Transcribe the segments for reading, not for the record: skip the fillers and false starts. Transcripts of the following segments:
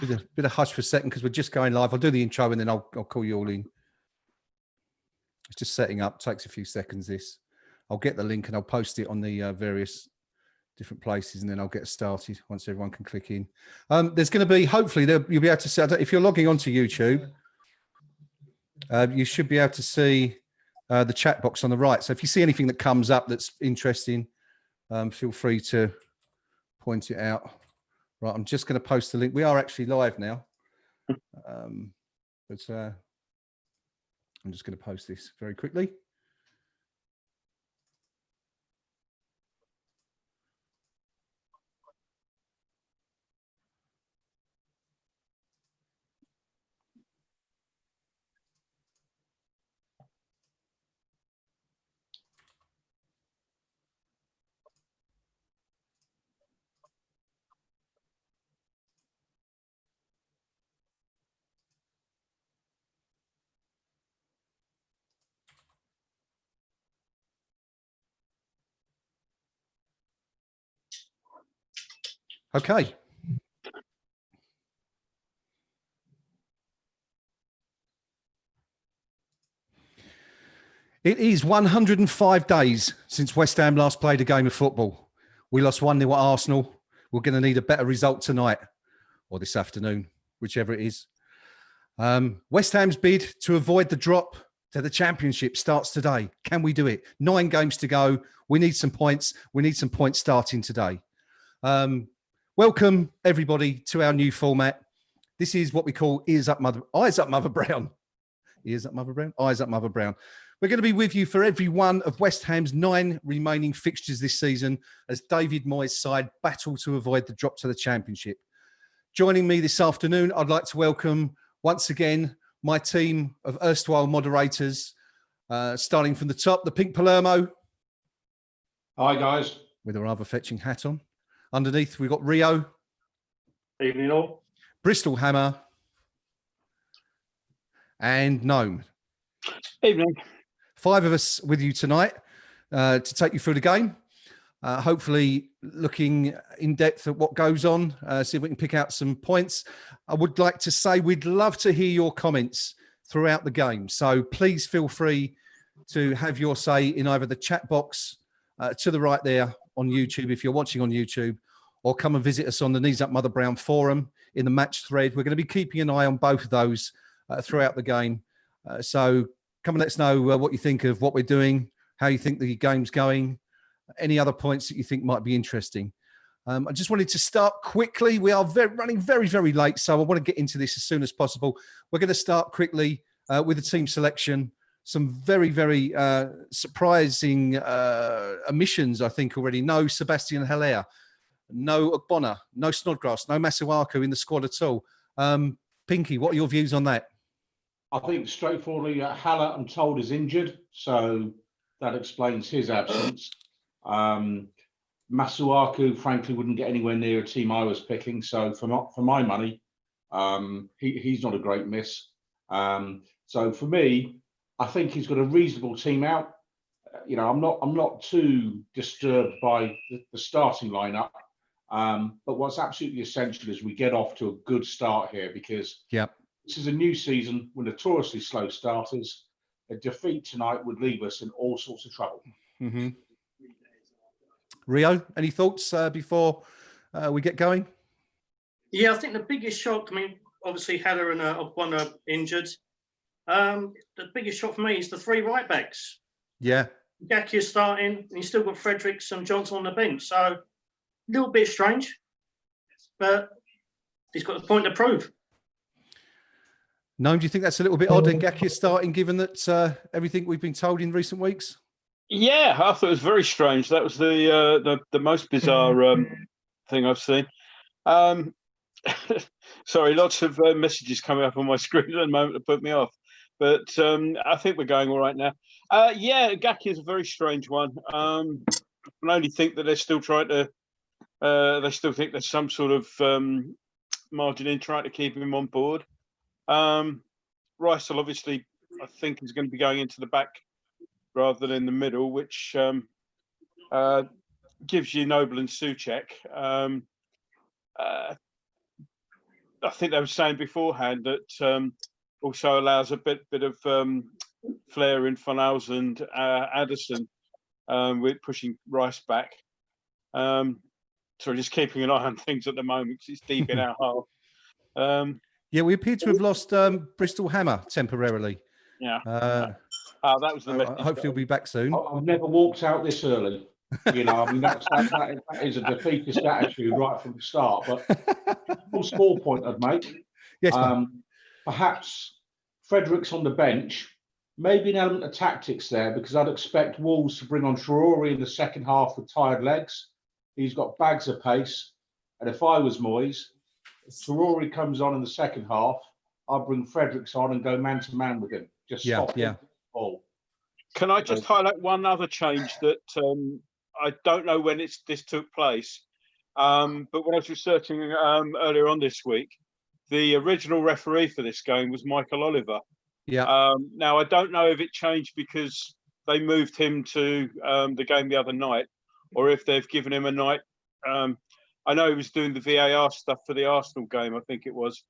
Bit of hush for a second because we're just going live. I'll do the intro and then I'll call you all in. It's just setting up. Takes a few seconds. This. I'll get the link and I'll post it on the various different places, and then I'll get started once everyone can click in. There's going to be, hopefully, you'll be able to see, if you're logging onto YouTube, you should be able to see the chat box on the right. So if you see anything that comes up that's interesting, feel free to point it out. Right, I'm just going to post the link. We are actually live now. But I'm just going to post this very quickly. Okay. It is 105 days since West Ham last played a game of football. We lost 1-0 at Arsenal. We're going to need a better result tonight or this afternoon, whichever it is. West Ham's bid to avoid the drop to the Championship starts today. Can we do it? 9 games to go. We need some points. We need some points starting today. Welcome, everybody, to our new format. This is what we call Eyes Up Mother Brown. Ears Up Mother Brown? Eyes Up Mother Brown. We're going to be with you for every one of West Ham's 9 remaining fixtures this season as David Moyes' side battle to avoid the drop to the Championship. Joining me this afternoon, I'd like to welcome once again my team of erstwhile moderators, starting from the top, the Pink Palermo. Hi, guys. With a rather fetching hat on. Underneath, we've got Rio. Evening all. Bristol Hammer. And Gnome. Evening. 5 of us with you tonight to take you through the game. Hopefully looking in depth at what goes on, see if we can pick out some points. I would like to say we'd love to hear your comments throughout the game. So please feel free to have your say in either the chat box to the right there on YouTube, if you're watching on YouTube, or come and visit us on the Knees Up Mother Brown forum in the match thread. We're going to be keeping an eye on both of those throughout the game. So come and let us know what you think of what we're doing, how you think the game's going, any other points that you think might be interesting. I just wanted to start quickly. We are running very, very late, so I want to get into this as soon as possible. We're going to start quickly with the team selection. Some very, very surprising omissions, I think, already. No Sebastian Haller, no Ogbonna, no Snodgrass, no Masuaku in the squad at all. Pinky, what are your views on that? I think straightforwardly, Haller, I'm told, is injured, so that explains his absence. Masuaku, frankly, wouldn't get anywhere near a team I was picking, so for my money, he's not a great miss. So for me, I think he's got a reasonable team out. You know, I'm not too disturbed by the starting lineup. But what's absolutely essential is we get off to a good start here, because this is a new season. We're notoriously slow starters. A defeat tonight would leave us in all sorts of trouble. Mm-hmm. Rio, any thoughts before we get going? Yeah, I think the biggest shock, I mean, obviously Haller and Ogbonna are injured. The biggest shock for me is the 3 right backs. Yeah. Gaki is starting, and you've still got Fredericks and Johnson on the bench. So a little bit strange, but he's got a point to prove. Gnome, do you think that's a little bit odd, Gaki is starting, given that everything we've been told in recent weeks? Yeah, I thought it was very strange. That was the most bizarre thing I've seen. Sorry, lots of messages coming up on my screen at the moment to put me off. But I think we're going all right now. Yeah, Gaki is a very strange one. I can only think that they're still trying to. They still think there's some sort of margin in trying to keep him on board. Rice will obviously, I think, is going to be going into the back rather than in the middle, which gives you Noble and Souček. I think they were saying beforehand that also allows a bit of flair in Fornals and Addison with pushing Rice back. So just keeping an eye on things at the moment because it's deep in our half. Yeah, we appear to have lost Bristol Hammer temporarily. Yeah. That was the message. Hopefully he'll be back soon. I've never walked out this early. You know, I mean, that is a defeatist attitude right from the start. But one small point I'd make. Yes, perhaps Fredericks on the bench, maybe an element of tactics there, because I'd expect Wolves to bring on Traore in the second half with tired legs. He's got bags of pace. And if I was Moyes, if Traore comes on in the second half, I'll bring Fredericks on and go man-to-man with him. Just stop him. Can I just highlight one other change that I don't know when this took place, but when I was researching earlier on this week, the original referee for this game was Michael Oliver. Yeah. Now, I don't know if it changed because they moved him to the game the other night, or if they've given him a night. I know he was doing the VAR stuff for the Arsenal game, I think it was.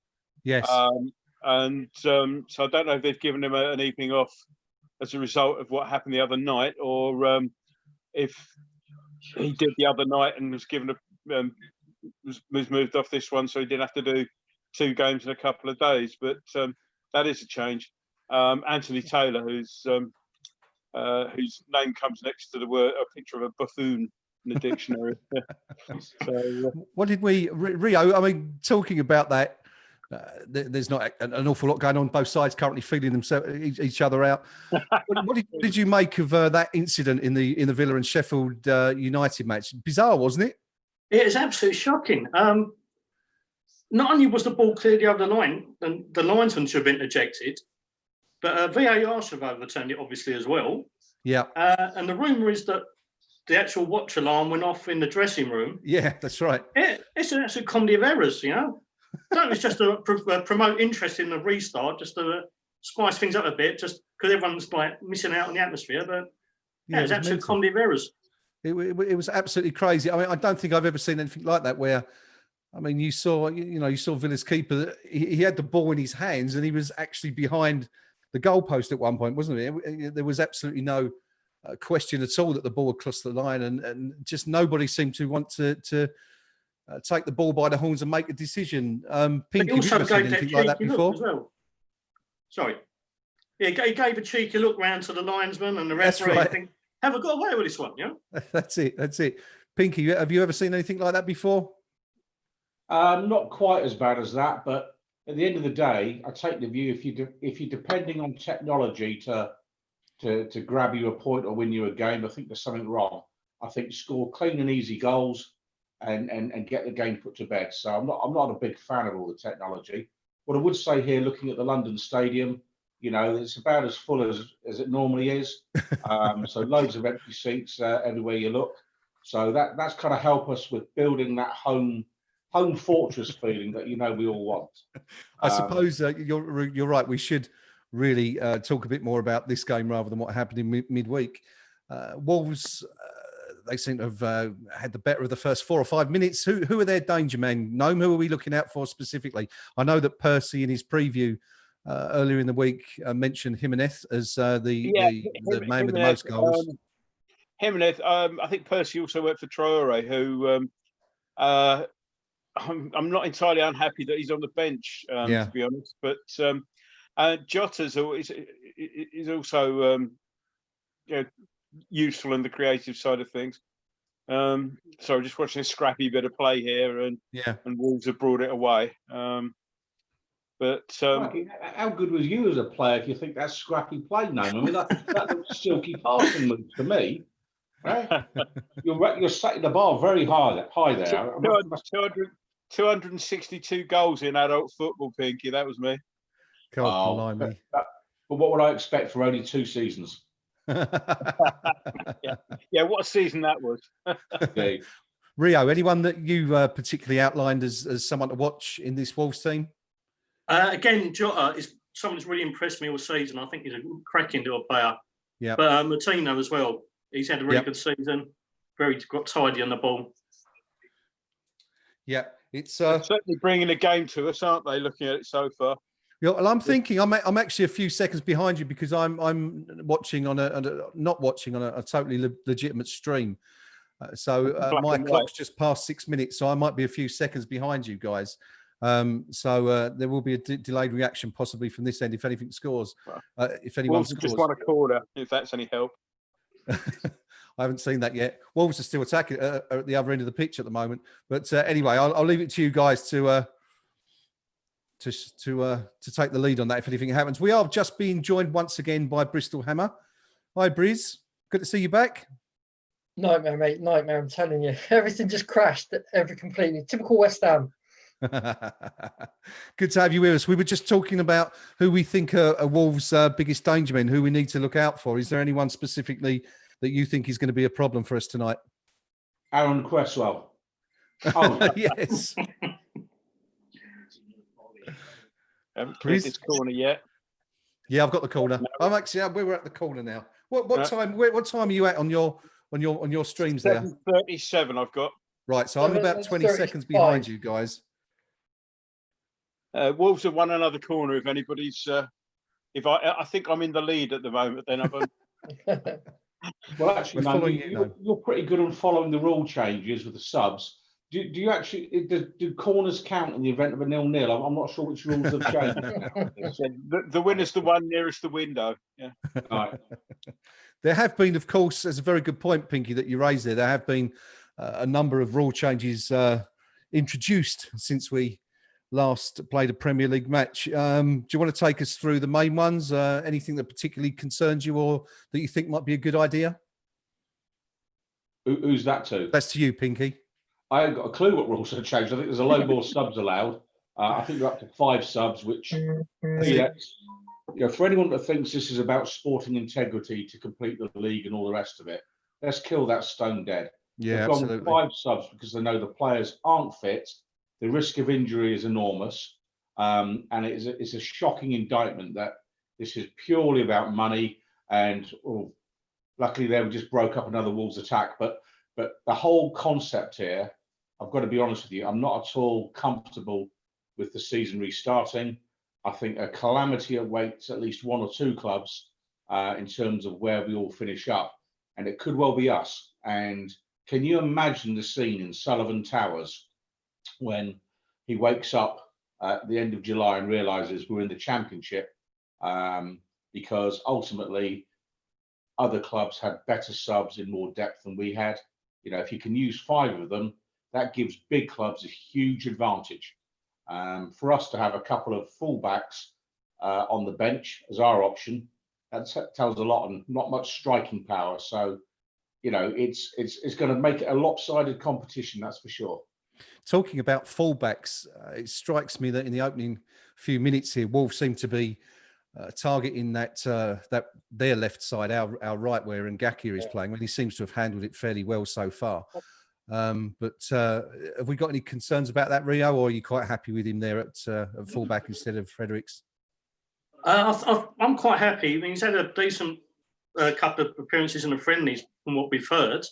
Yes. So I don't know if they've given him an evening off as a result of what happened the other night, or if he did the other night and was given was moved off this one, so he didn't have to do 2 games in a couple of days. But that is a change. Anthony Taylor, whose name comes next to a picture of a buffoon in the dictionary. So, what did we, Rio? I mean, talking about that, there's not an awful lot going on. Both sides currently feeling each other out. What did you make of that incident in the Villa and Sheffield United match? Bizarre, wasn't it? It is absolutely shocking. Not only was the ball cleared over the line, and the linesman should have been ejected, but VAR should have overturned it, obviously, as well. Yeah. And the rumour is that the actual watch alarm went off in the dressing room. Yeah, that's right. It's an absolute comedy of errors, you know. Don't it's just to promote interest in the restart, just to spice things up a bit, just because everyone's like missing out on the atmosphere. But yeah, it's absolute comedy of errors. It was absolutely crazy. I mean, I don't think I've ever seen anything like that. Where, I mean, you saw Villa's keeper. He had the ball in his hands, and he was actually behind the goalpost at one point, wasn't it? There was absolutely no question at all that the ball had crossed the line, and just nobody seemed to want to take the ball by the horns and make a decision. Pinky, have you ever seen anything like that before? Well. Sorry. Yeah, he gave a cheeky look round to the linesman and the referee. That's right. Think, have I got away with this one? Yeah. That's it. Pinky, have you ever seen anything like that before? Not quite as bad as that, but at the end of the day, I take the view if you're depending on technology to grab you a point or win you a game, I think there's something wrong. I think score clean and easy goals and get the game put to bed. So I'm not a big fan of all the technology. What I would say here, looking at the London Stadium, you know, it's about as full as it normally is. So loads of empty seats everywhere you look. So that's kind of help us with building that home fortress feeling that we all want. I suppose you're right. We should really talk a bit more about this game rather than what happened in midweek. Wolves, they seem to have had the better of the first 4 or 5 minutes. Who are their danger men? Gnome, who are we looking out for specifically? I know that Percy in his preview earlier in the week mentioned Jimenez as the man with the most goals. Jimenez, I think Percy also worked for Traore, who I'm not entirely unhappy that he's on the bench, to be honest. But Jota's is also useful in the creative side of things. So just watching a scrappy bit of play here, and Wolves have brought it away. But how good was you as a player if you think that's scrappy play, Gnome? I mean, that looks silky passing moves to me. Right? You're setting the bar very high there. 262 goals in adult football, Pinky. That was me. God, but what would I expect for only 2 seasons? Yeah, what a season that was. Rio, anyone that you particularly outlined as someone to watch in this Wolves team? Again, Jota is someone who's really impressed me all season. I think he's a cracking little player. Yeah. But Martino as well. He's had a really good season. Very got tidy on the ball. Yeah. It's They're certainly bringing the game to us, aren't they? Looking at it so far. Yeah, well, I'm thinking I'm actually a few seconds behind you because I'm watching on not watching on a totally legitimate stream. So my clock's just past 6 minutes, so I might be a few seconds behind you guys. So there will be a delayed reaction possibly from this end if anything scores. If anyone Wolves scores, just won a corner. If that's any help. I haven't seen that yet. Wolves are still attacking at the other end of the pitch at the moment. But anyway, I'll leave it to you guys to take the lead on that if anything happens. We are just being joined once again by Bristol Hammer. Hi, Briz. Good to see you back. Nightmare, mate. Nightmare. I'm telling you, everything just crashed. Completely typical West Ham. Good to have you with us. We were just talking about who we think are Wolves' biggest danger men, who we need to look out for. Is there anyone specifically that you think is going to be a problem for us tonight? Aaron Cresswell. Oh, yes. Haven't cleared this corner yet. Yeah, I've got the corner. I'm actually we're at the corner now. What time? What time are you at on your streams there? 7:37 I've got. Right, so I'm about 20 seconds behind you guys. Wolves have won another corner. If anybody's, if I think I'm in the lead at the moment. Then I've. Well, actually, man, you're pretty good on following the rule changes with the subs. Do you actually do corners count in the event of a 0-0? I'm not sure which rules have changed. The winner's the one nearest the window. Yeah. Right. There have been, of course, there's a very good point, Pinky, that you raised there. There have been a number of rule changes introduced since we last played a Premier League match. Do you want to take us through the main ones? Anything that particularly concerns you or that you think might be a good idea? Who's that to? That's to you, Pinky. I haven't got a clue what rules have changed. I think there's a load more subs allowed. I think you're up to 5 subs, which, for anyone that thinks this is about sporting integrity to complete the league and all the rest of it, let's kill that stone dead. Yeah, They've gone absolutely. with 5 subs because they know the players aren't fit. The risk of injury is enormous, and it's a shocking indictment that this is purely about money. And luckily, they just broke up another Wolves attack. But the whole concept here, I've got to be honest with you, I'm not at all comfortable with the season restarting. I think a calamity awaits at least 1 or 2 clubs in terms of where we all finish up, and it could well be us. And can you imagine the scene in Sullivan Towers when he wakes up at the end of July and realizes we're in the Championship, because ultimately other clubs had better subs in more depth than we had. If you can use 5 of them, that gives big clubs a huge advantage. For us to have a couple of fullbacks on the bench as our option, that tells a lot, and not much striking power. So, it's going to make it a lopsided competition, that's for sure. Talking about fullbacks, it strikes me that in the opening few minutes here, Wolves seem to be targeting that their left side, our right, where Ngakir is playing. He seems to have handled it fairly well so far. But have we got any concerns about that, Rio, or are you quite happy with him there at fullback instead of Fredericks? I'm quite happy. He's had a decent couple of appearances in the friendlies from what we've heard.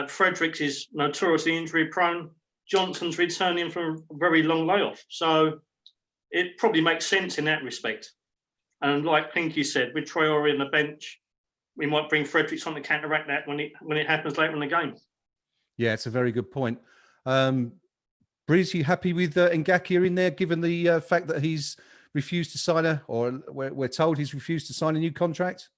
Fredericks is notoriously injury prone. Johnson's returning from a very long layoff. So it probably makes sense in that respect. And like Pinky said, with Traore on the bench, we might bring Fredericks on to counteract that when it happens later in the game. Yeah, it's a very good point. Briz, you happy with Ngakir in there, given the fact that he's refused to sign we're told he's refused to sign a new contract?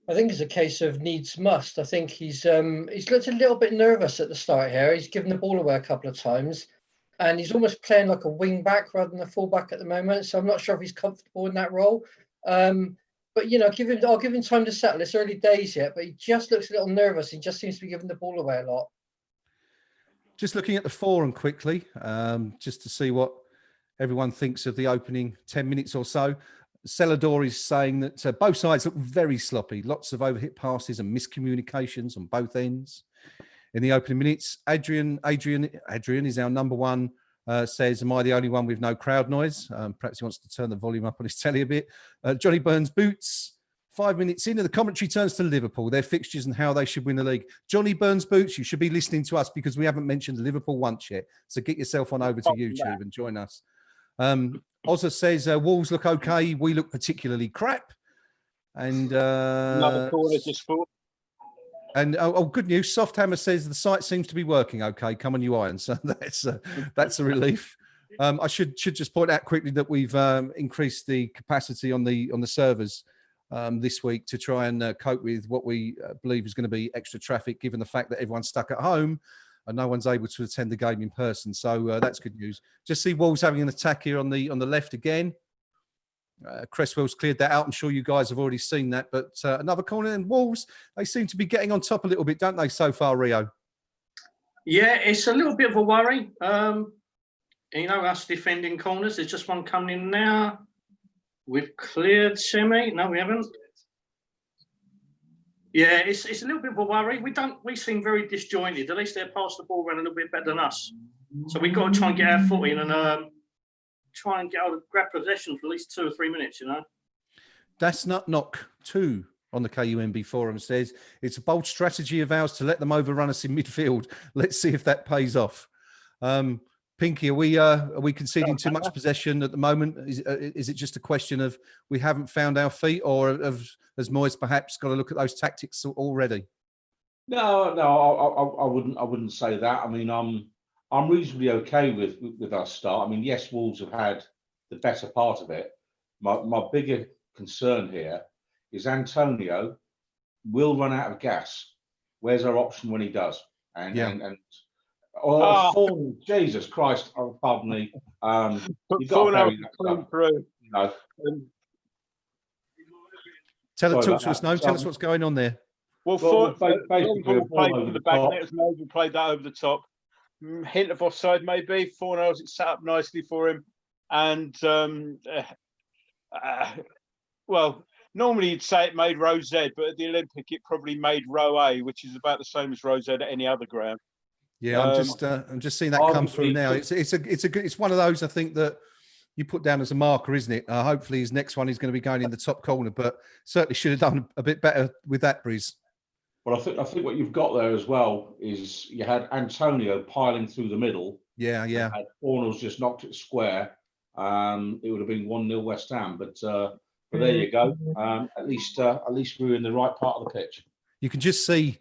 I think it's a case of needs must. I think he's looked a little bit nervous at the start here. He's given the ball away a couple of times, and he's almost playing like a wing back rather than a full back at the moment. So I'm not sure if he's comfortable in that role. But I'll give him time to settle. It's early days yet, but he just looks a little nervous. He just seems to be giving the ball away a lot. Just looking at the forum quickly, just to see what everyone thinks of the opening 10 minutes or so. Celador is saying that both sides look very sloppy. Lots of overhit passes and miscommunications on both ends. In the opening minutes, Adrian is our number one. Says, am I the only one with no crowd noise? Perhaps he wants to turn the volume up on his telly a bit. Johnny Burns Boots 5 minutes in, and the commentary turns to Liverpool, their fixtures and how they should win the league. Johnny Burns Boots, you should be listening to us because we haven't mentioned Liverpool once yet. So get yourself on over to YouTube and join us. Ozza says, Wolves look okay. We look particularly crap. And Another corner just for. And good news. Softhammer says the site seems to be working okay. Come on, you irons. So that's a relief. I should just point out quickly that we've increased the capacity on the servers this week to try and cope with what we believe is going to be extra traffic, given the fact that everyone's stuck at home and no one's able to attend the game in person. So that's good news. Just see Wolves having an attack here on the left again. Cresswell's cleared that out. I'm sure you guys have already seen that. But another corner, and Wolves, they seem to be getting on top a little bit, don't they, so far, Rio? Yeah, it's a little bit of a worry. Us defending corners. There's just one coming in now. We've cleared Semi. No, we haven't. Yeah, it's a little bit of a worry. We seem very disjointed. At least they're pass the ball around a little bit better than us. So we've got to try and get our foot in and try and grab possession for at least 2 or 3 minutes, That's not knock 2 on the KUMB Forum says, it's a bold strategy of ours to let them overrun us in midfield. Let's see if that pays off. Pinky, are we conceding too much possession at the moment? Is it just a question of we haven't found our feet, or has Moyes perhaps got to look at those tactics already? No, I wouldn't say that. I mean, I'm reasonably okay with our start. I mean, yes, Wolves have had the better part of it. My bigger concern here is Antonio will run out of gas. Where's our option when he does? Jesus Christ! Oh, pardon me. You've got to bury that stuff. Through. Talk to us, Gnome. Tell us what's going on there. Well, basically, played to the back. Maybe played that over the top. Hint of offside, maybe. Fornals, it's set up nicely for him. And, normally you'd say it made row Z, but at the Olympic, it probably made row A, which is about the same as row Z at any other ground. Yeah, I'm just seeing that come through now. It's one of those, I think, that you put down as a marker, isn't it? Hopefully his next one is going to be going in the top corner, but certainly should have done a bit better with that, Briz. Well, I think what you've got there as well is you had Antonio piling through the middle. Yeah. Had Fornals just knocked it square. It would have been 1-0 West Ham, but there you go. At least we were in the right part of the pitch. You can just see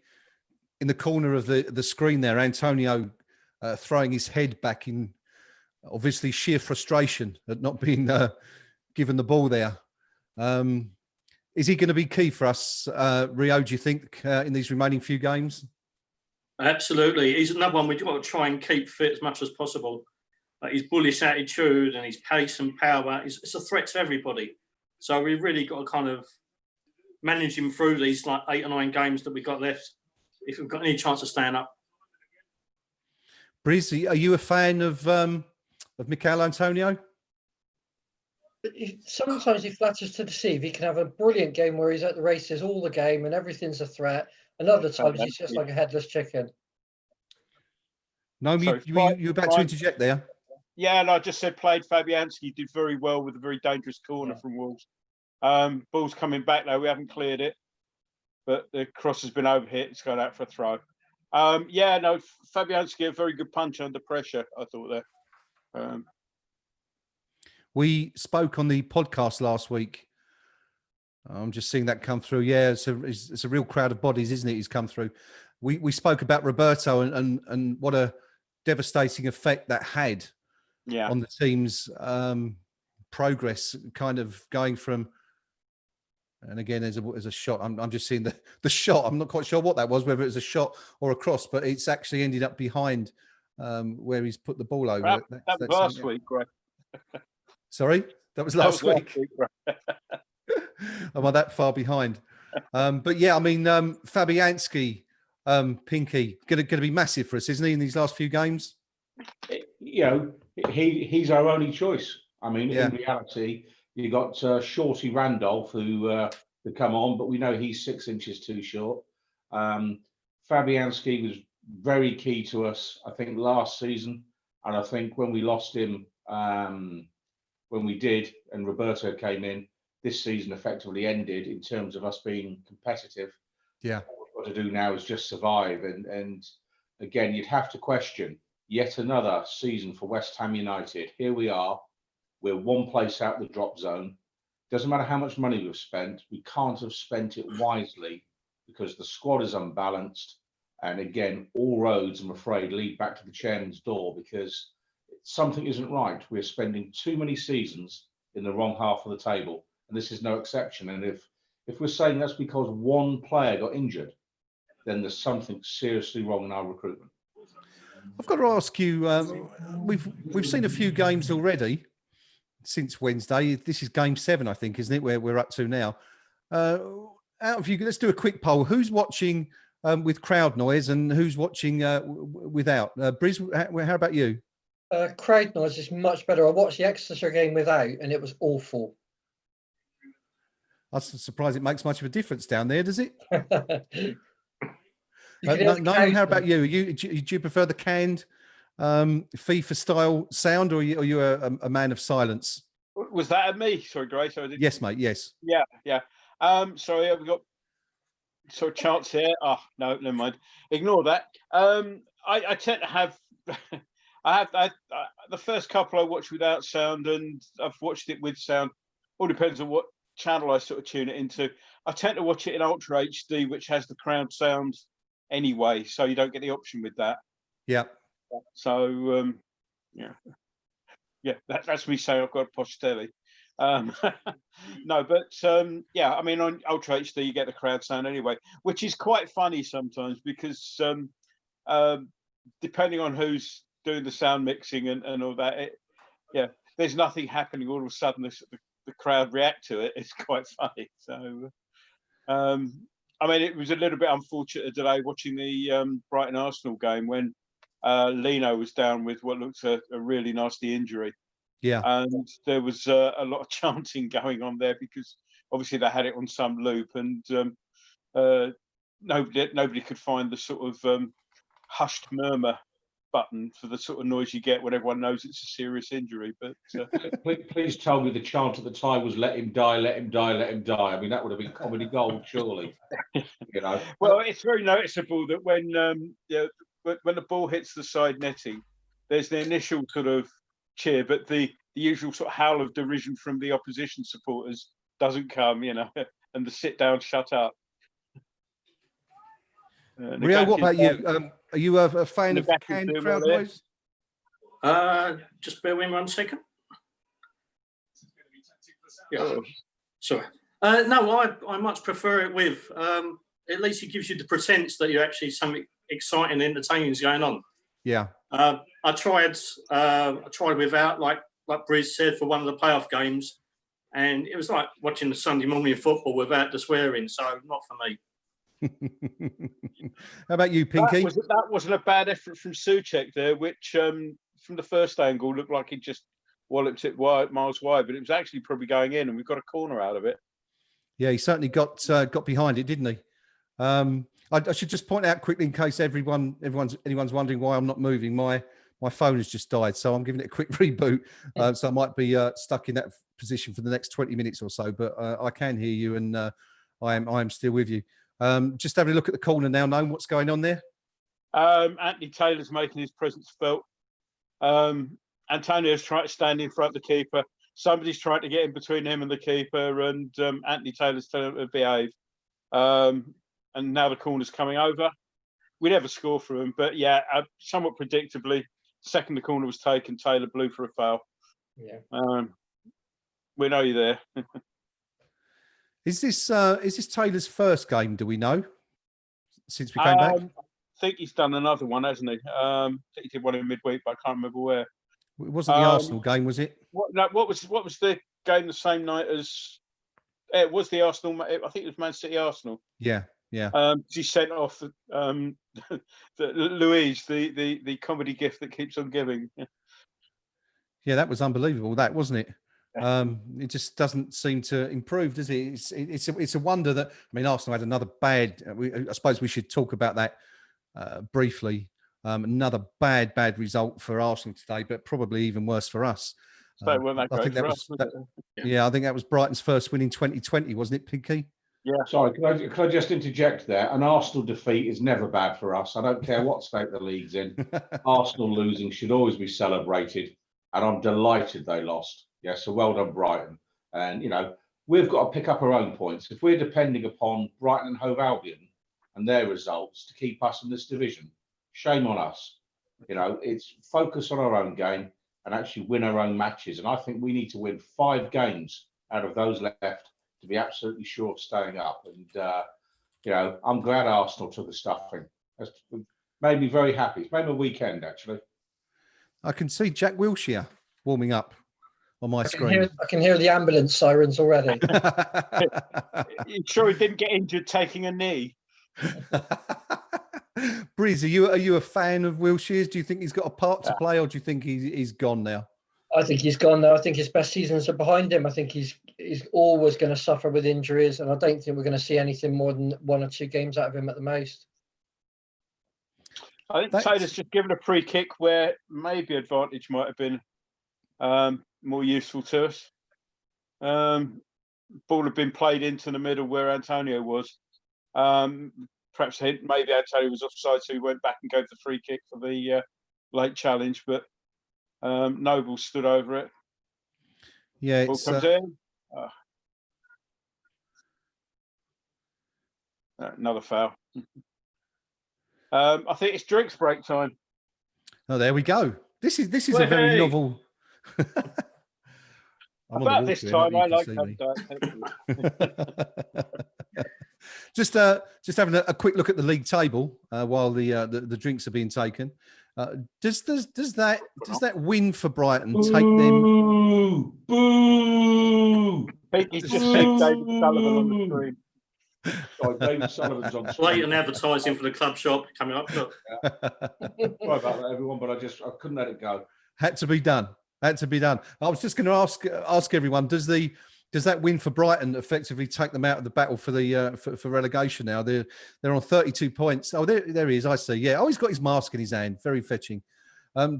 in the corner of the screen there, Antonio throwing his head back in, obviously sheer frustration at not being given the ball there. Is he going to be key for us, Rio, do you think, in these remaining few games? Absolutely. He's another one we've got to try and keep fit as much as possible. His bullish attitude and his pace and power, it's a threat to everybody. So we've really got to kind of manage him through these 8 or 9 games that we've got left, if we've got any chance of staying up. Briz, are you a fan of Mikel Antonio? Sometimes he flatters to deceive. He can have a brilliant game where he's at the races all the game and everything's a threat. And other times he's just like a headless chicken. No, you were about to interject there. Yeah, and I just said played Fabianski, did very well with a very dangerous corner from Wolves. Ball's coming back though, we haven't cleared it. But the cross has been overhit, it's gone out for a throw. Fabianski, a very good punch under pressure, I thought there. We spoke on the podcast last week. I'm just seeing that come through. Yeah, it's a real crowd of bodies, isn't it? He's come through. We spoke about Roberto and what a devastating effect that had on the team's progress, kind of going from. And again, there's a shot. I'm just seeing the shot. I'm not quite sure what that was, whether it was a shot or a cross, but it's actually ended up behind where he's put the ball over. That was last week, Greg. Sorry, that was last week. Am I that far behind? But yeah, I mean, Fabianski, Pinky, going to be massive for us, isn't he, in these last few games? He's our only choice. I mean, in reality, you got Shorty Randolph who come on, but we know he's 6 inches too short. Fabianski was very key to us, I think, last season, and I think when we lost him, when we did, and Roberto came in, this season effectively ended in terms of us being competitive. Yeah. What we've got to do now is just survive. And again, you'd have to question yet another season for West Ham United. Here we are. We're one place out the drop zone. Doesn't matter how much money we've spent. We can't have spent it wisely because the squad is unbalanced. And again, all roads, I'm afraid, lead back to the chairman's door because something isn't right. We're spending too many seasons in the wrong half of the table. And this is no exception. And if we're saying that's because one player got injured, then there's something seriously wrong in our recruitment. I've got to ask you, we've seen a few games already since Wednesday. This is game 7, I think, isn't it, where we're up to now? Out of you, let's do a quick poll. Who's watching with crowd noise and who's watching without? Briz, how about you? Crowd noise is much better. I watched the Exeter game without, and it was awful. I'm surprised it makes much of a difference down there, does it? No, how about you? Do you prefer the canned FIFA style sound, or are you a man of silence? Was that at me? Sorry, Grace. Yes, mate. Yes. Yeah. Sorry, we got sort of chance here. Oh no, never mind. Ignore that. I tend to have. I have the first couple I watch without sound, and I've watched it with sound. All depends on what channel I sort of tune it into. I tend to watch it in Ultra HD, which has the crowd sound anyway, so you don't get the option with that. Yeah. So that's me saying I've got a posh telly. No, but yeah, I mean on Ultra HD you get the crowd sound anyway, which is quite funny sometimes because depending on who's doing the sound mixing and all that, there's nothing happening. All of a sudden the crowd react to it. It's quite funny. So I mean, it was a little bit unfortunate today watching the Brighton Arsenal game when Lino was down with what looks a really nasty injury. Yeah, and there was a lot of chanting going on there because obviously they had it on some loop, and nobody could find the sort of hushed murmur button for the sort of noise you get when everyone knows it's a serious injury. But please tell me the chant at the time was "Let him die, let him die, let him die." I mean, that would have been comedy gold, surely. You know. Well, it's very noticeable that when the ball hits the side netting, there's the initial sort of cheer, but the usual sort of howl of derision from the opposition supporters doesn't come, and the sit down, shut up. Rio, what about you? Are you a fan of canned crowd noise? Just bear with me 1 second. Yeah, sorry. No, I much prefer it with. At least it gives you the pretense that you're actually something exciting, entertaining is going on. Yeah. I tried without, like Briz said, for one of the playoff games, and it was like watching the Sunday morning football without the swearing. So not for me. How about you, Pinky? That wasn't a bad effort from Souček there, which from the first angle looked like he just walloped it miles wide, but it was actually probably going in, and we've got a corner out of it. Yeah, he certainly got behind it, didn't he? I should just point out quickly, in case anyone's wondering why I'm not moving. My phone has just died, so I'm giving it a quick reboot. So I might be stuck in that position for the next 20 minutes or so. But I can hear you, and I am still with you. Just having a look at the corner now. Gnome, what's going on there? Anthony Taylor's making his presence felt. Antonio's trying to stand in front of the keeper. Somebody's trying to get in between him and the keeper, and Anthony Taylor's telling him to behave. And now the corner's coming over. We never score from him, but yeah, somewhat predictably, second the corner was taken, Taylor blew for a foul. Yeah. We know you're there. Is this Taylor's first game? Do we know since we came back? I think he's done another one, hasn't he? I think he did one in midweek, but I can't remember where. It wasn't the Arsenal game, was it? What was the game the same night as? It was the Arsenal. I think it was Man City Arsenal. Yeah. She sent off Louise, the comedy gift that keeps on giving. Yeah, that was unbelievable. That wasn't it. It just doesn't seem to improve, does it? It's a wonder that, I mean, Arsenal had another bad. I suppose we should talk about that briefly. Another bad result for Arsenal today, but probably even worse for us. So it wasn't that I great think that for was us, that, was it? yeah, I think that was Brighton's first win in 2020, wasn't it, Pinky? Yeah. Sorry, can I just interject there? An Arsenal defeat is never bad for us. I don't care what state the league's in. Arsenal losing should always be celebrated, and I'm delighted they lost. Yeah, so well done, Brighton. And we've got to pick up our own points. If we're depending upon Brighton and Hove Albion and their results to keep us in this division, shame on us. It's focus on our own game and actually win our own matches. And I think we need to win 5 games out of those left to be absolutely sure of staying up. And I'm glad Arsenal took a stuffing. It's made me very happy. It's made my weekend, actually. I can see Jack Wilshere warming up on my screen. I can hear the ambulance sirens already. You sure he didn't get injured taking a knee? Breeze, are you a fan of Wilshere's? Do you think he's got a part to play, or do you think he's gone now? I think he's gone now. I think his best seasons are behind him. I think he's always going to suffer with injuries, and I don't think we're going to see anything more than 1 or 2 games out of him at the most. I think Taylor's just given a free kick where maybe advantage might have been more useful to us. Ball had been played into the middle where Antonio was. Perhaps maybe Antonio was offside, so he went back and gave the free kick for the late challenge, but Noble stood over it. Yeah, Ball comes in. Another foul. I think it's drinks break time. Oh, there we go. This is a very novel. About this time, I like that. Just having a quick look at the league table while the drinks are being taken. Does that win for Brighton take them? Boo! He just said David Sullivan on the screen. Sorry, David Sullivan's on screen. Blatant advertising for the club shop coming up. Look. Sorry about that, everyone, but I couldn't let it go. Had to be done. I was just going to ask everyone: Does that win for Brighton effectively take them out of the battle for the for relegation? Now they're on 32 points. Oh, there he is. I see. Yeah. Oh, he's got his mask in his hand. Very fetching.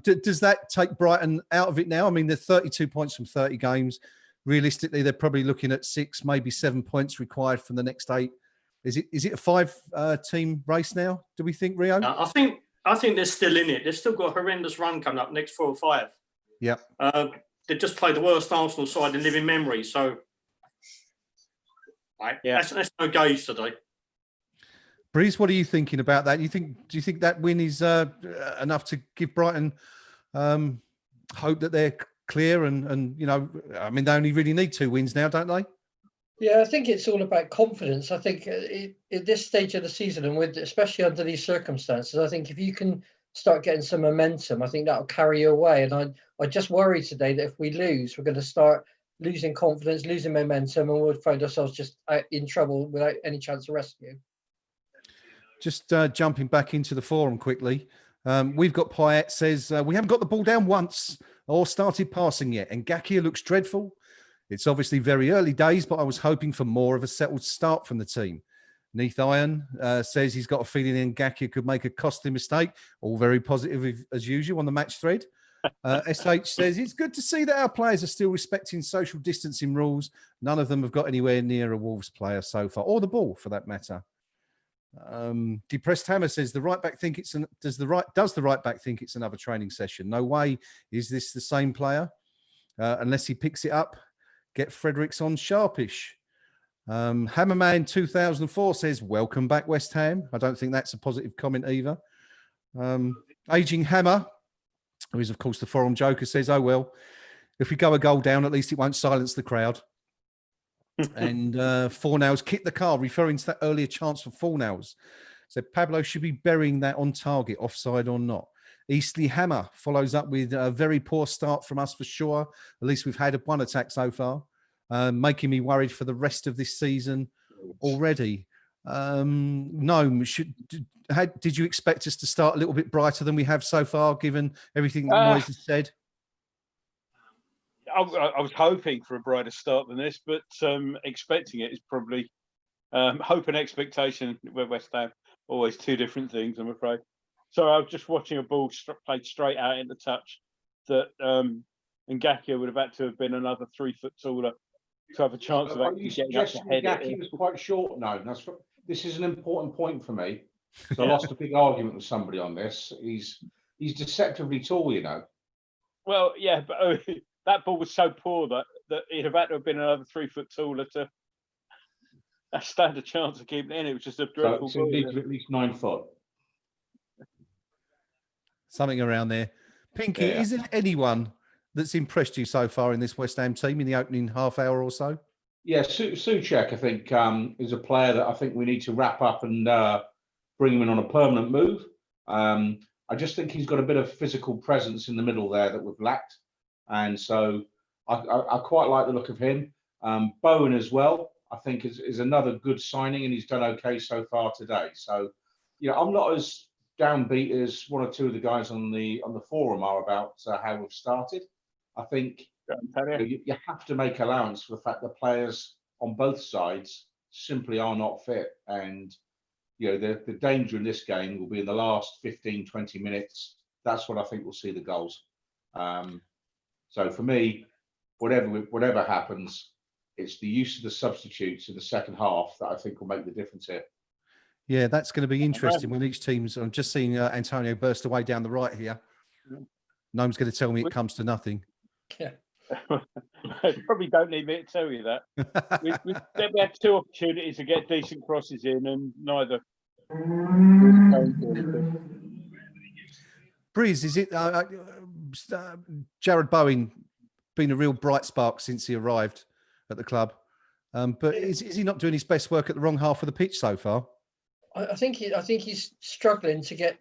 Does that take Brighton out of it now? I mean, they're 32 points from 30 games. Realistically, they're probably looking at 6, maybe 7 points required from the next 8. Is it a 5 team race now? Do we think, Rio? I think they're still in it. They've still got a horrendous run coming up next 4 or 5. Yeah. They just played the worst Arsenal side in living memory. So, that's no gauge today. Breeze, what are you thinking about that? Do you think that win is enough to give Brighton hope that they're clear? And I mean, they only really need 2 wins now, don't they? Yeah, I think it's all about confidence. I think at this stage of the season, and especially under these circumstances, I think if you can start getting some momentum, I think that'll carry you away. And I just worry today that if we lose, we're going to start losing confidence, losing momentum, and we'll find ourselves just in trouble without any chance of rescue. Just jumping back into the forum quickly. We've got Payet says, we haven't got the ball down once or started passing yet. And Gakia looks dreadful. It's obviously very early days, but I was hoping for more of a settled start from the team. Neath Iron says he's got a feeling Ngakia could make a costly mistake. All very positive as usual on the match thread. SH says it's good to see that our players are still respecting social distancing rules. None of them have got anywhere near a Wolves player so far, or the ball for that matter. Depressed Hammer says the right back think does the right back think it's another training session? No way is this the same player unless he picks it up. Get Fredericks on sharpish. Hammerman 2004 says, welcome back, West Ham. I don't think that's a positive comment either. Aging Hammer, who is, of course, the forum joker, says, oh, well, if we go a goal down, at least it won't silence the crowd. And Fornals kicked the car, referring to that earlier chance for Fornals. So Pablo should be burying that on target, offside or not. Eastleigh Hammer follows up with a very poor start from us for sure. At least we've had 1 attack so far, making me worried for the rest of this season already. Gnome, did you expect us to start a little bit brighter than we have so far, given everything that Moyes has said? I was hoping for a brighter start than this, but expecting it is probably hope and expectation with West Ham. Always 2 different things, I'm afraid. So I was just watching a ball played straight out into touch that and Gakio would have had to have been another 3 foot taller to have a chance of Are actually you getting up to suggesting head that it. Gaki was quite short? No, this is an important point for me. So I lost a big argument with somebody on this. He's deceptively tall, you know. Well, yeah, but that ball was so poor that he'd have had to have been another 3 foot taller to stand a chance of keeping it in. It was just a dreadful So ball. he needs at least 9 foot. Something around there. Pinky, Yeah. is there anyone that's impressed you so far in this West Ham team in the opening half hour or so? Yeah, Souček, I think, is a player that I think we need to wrap up and bring him in on a permanent move. I just think he's got a bit of physical presence in the middle there that we've lacked. And so I quite like the look of him. Bowen as well, I think is another good signing, and he's done okay so far today. So, you know, I'm not as downbeat as one or two of the guys on the forum are about how we've started. I think you have to make allowance for the fact that players on both sides simply are not fit. And, you know, the danger in this game will be in the last 15, 20 minutes. That's what I think we'll see the goals. So for me, whatever happens, it's the use of the substitutes in the second half that I think will make the difference here. Yeah, that's going to be interesting when each team's. I'm just seeing Antonio burst away down the right here. Gnome's going to tell me it comes to nothing. Yeah. Probably don't need me to tell you that. we had 2 opportunities to get decent crosses in, and neither. Breeze, is it Jared Bowen been a real bright spark since he arrived at the club? But is he not doing his best work at the wrong half of the pitch so far? I think he's struggling to get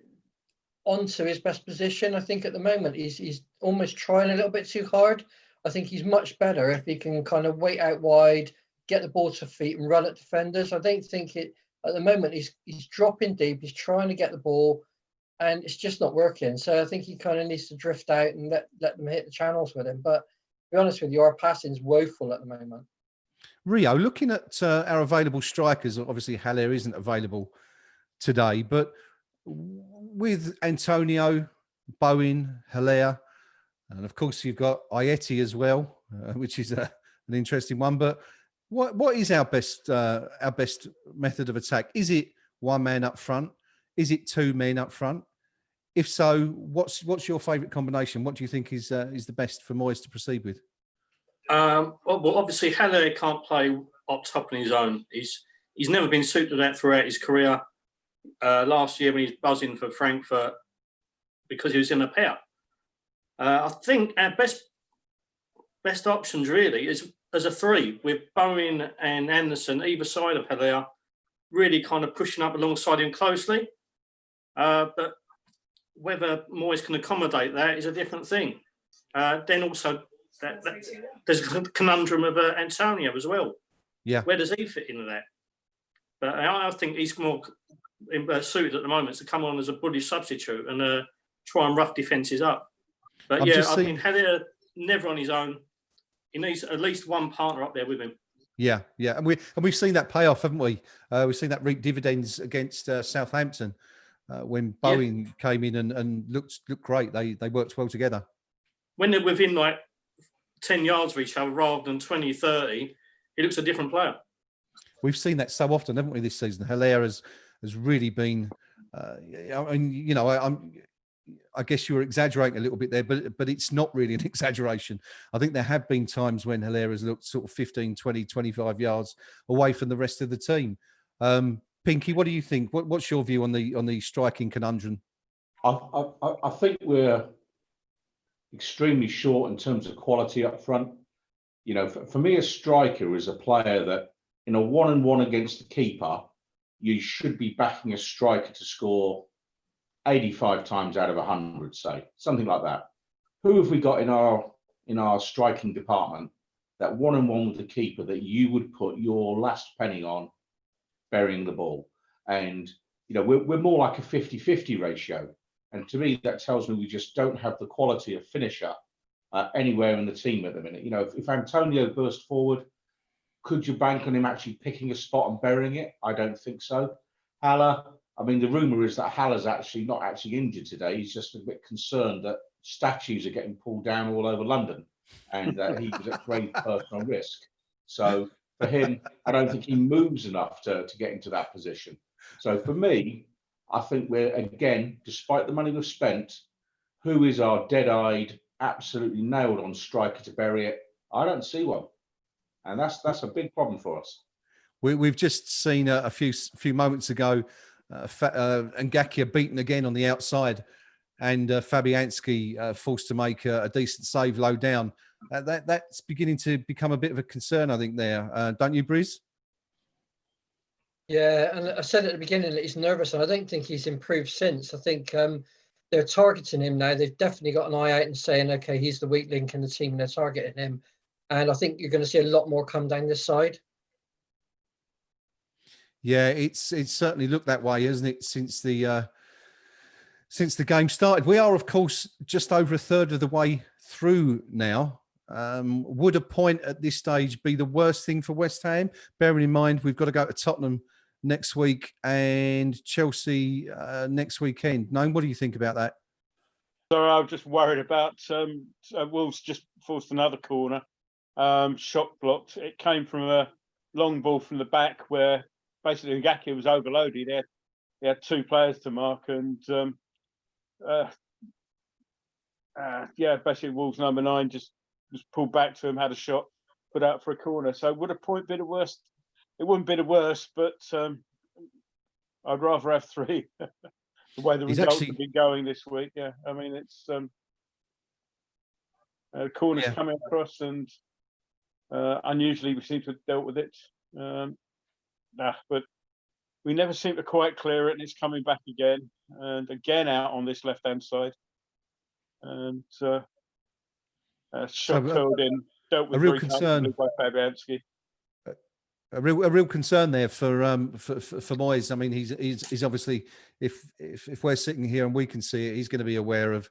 onto his best position. I think at the moment he's almost trying a little bit too hard. I think he's much better if he can kind of wait out wide, get the ball to feet and run at defenders. I don't think it at the moment he's dropping deep, he's trying to get the ball and it's just not working. So I think he kind of needs to drift out and let them hit the channels with him. But to be honest with you, our passing's woeful at the moment. Rio, looking at our available strikers, obviously Haller isn't available today, but with Antonio, Bowen, Haller, and of course you've got Ayeti as well, which is an interesting one. But what is our best method of attack? Is it one man up front? Is it 2 men up front? If so, what's your favourite combination? What do you think is the best for Moyes to proceed with? Well, obviously Haller can't play up top on his own. He's never been suited to that throughout his career. Last year when he was buzzing for Frankfurt because he was in a pair. I think our best options really is as a 3 with Bowen and Anderson either side of Haller, really kind of pushing up alongside him closely. But whether Moyes can accommodate that is a different thing. Then also there's a conundrum of Antonio as well. Yeah, where does he fit into that? But I think he's more suited at the moment to come on as a bullish substitute and try and rough defences up. But I mean, Haller never on his own. He needs at least one partner up there with him. Yeah, and we've seen that pay off, haven't we? We've seen that reap dividends against Southampton when Bowen came in and looked great. They worked well together. When they're within like 10 yards of each other rather than 20, 30, he looks a different player. We've seen that so often, haven't we, this season? Haller has really been. I mean, you know, I guess you were exaggerating a little bit there, but it's not really an exaggeration. I think there have been times when Haller has looked sort of 15, 20, 25 yards away from the rest of the team. Pinky, what do you think? What's your view on the striking conundrum? I think we're extremely short in terms of quality up front. You know, for me, a striker is a player that in a 1-on-1 against the keeper, you should be backing a striker to score 85 times out of 100, say, something like that. Who have we got in our striking department that 1-on-1 with the keeper that you would put your last penny on burying the ball? And, you know, we're more like a 50-50 ratio. And to me, that tells me we just don't have the quality of finisher anywhere in the team at the minute. You know, if Antonio burst forward, could you bank on him actually picking a spot and burying it? I don't think so. Haller, I mean, the rumour is that Haller's not actually injured today. He's just a bit concerned that statues are getting pulled down all over London. and he was at great personal risk. So for him, I don't think he moves enough to get into that position. So for me, I think we're, again, despite the money we've spent, who is our dead-eyed, absolutely nailed-on striker to bury it? I don't see one, and that's a big problem for us. We've just seen a few moments ago, Ngakia beaten again on the outside, and Fabianski forced to make a decent save low down. That's beginning to become a bit of a concern, I think. There, don't you, Briz? Yeah, and I said at the beginning that he's nervous, and I don't think he's improved since. I think they're targeting him now. They've definitely got an eye out and saying, okay, he's the weak link in the team, and they're targeting him. And I think you're going to see a lot more come down this side. Yeah, it's certainly looked that way, hasn't it, since the game started. We are, of course, just over a third of the way through now. Would a point at this stage be the worst thing for West Ham? Bearing in mind we've got to go to Tottenham next week and Chelsea next weekend. Gnome, what do you think about that? So I was just worried about Wolves just forced another corner, shot blocked. It came from a long ball from the back where basically Ngakia was overloaded. He had two players to mark, and basically Wolves number 9 just was pulled back to him, had a shot, put out for a corner. So would a point be the worst? It wouldn't be the worst, but I'd rather have 3. The way the results have been going this week, yeah. I mean, it's corners coming across, and unusually we seem to have dealt with it. But we never seem to quite clear it, and it's coming back again and again out on this left-hand side. And shot curled in, dealt with a real concern by Fabianski. A real concern there for Moyes. I mean, he's obviously, if we're sitting here and we can see it, he's going to be aware of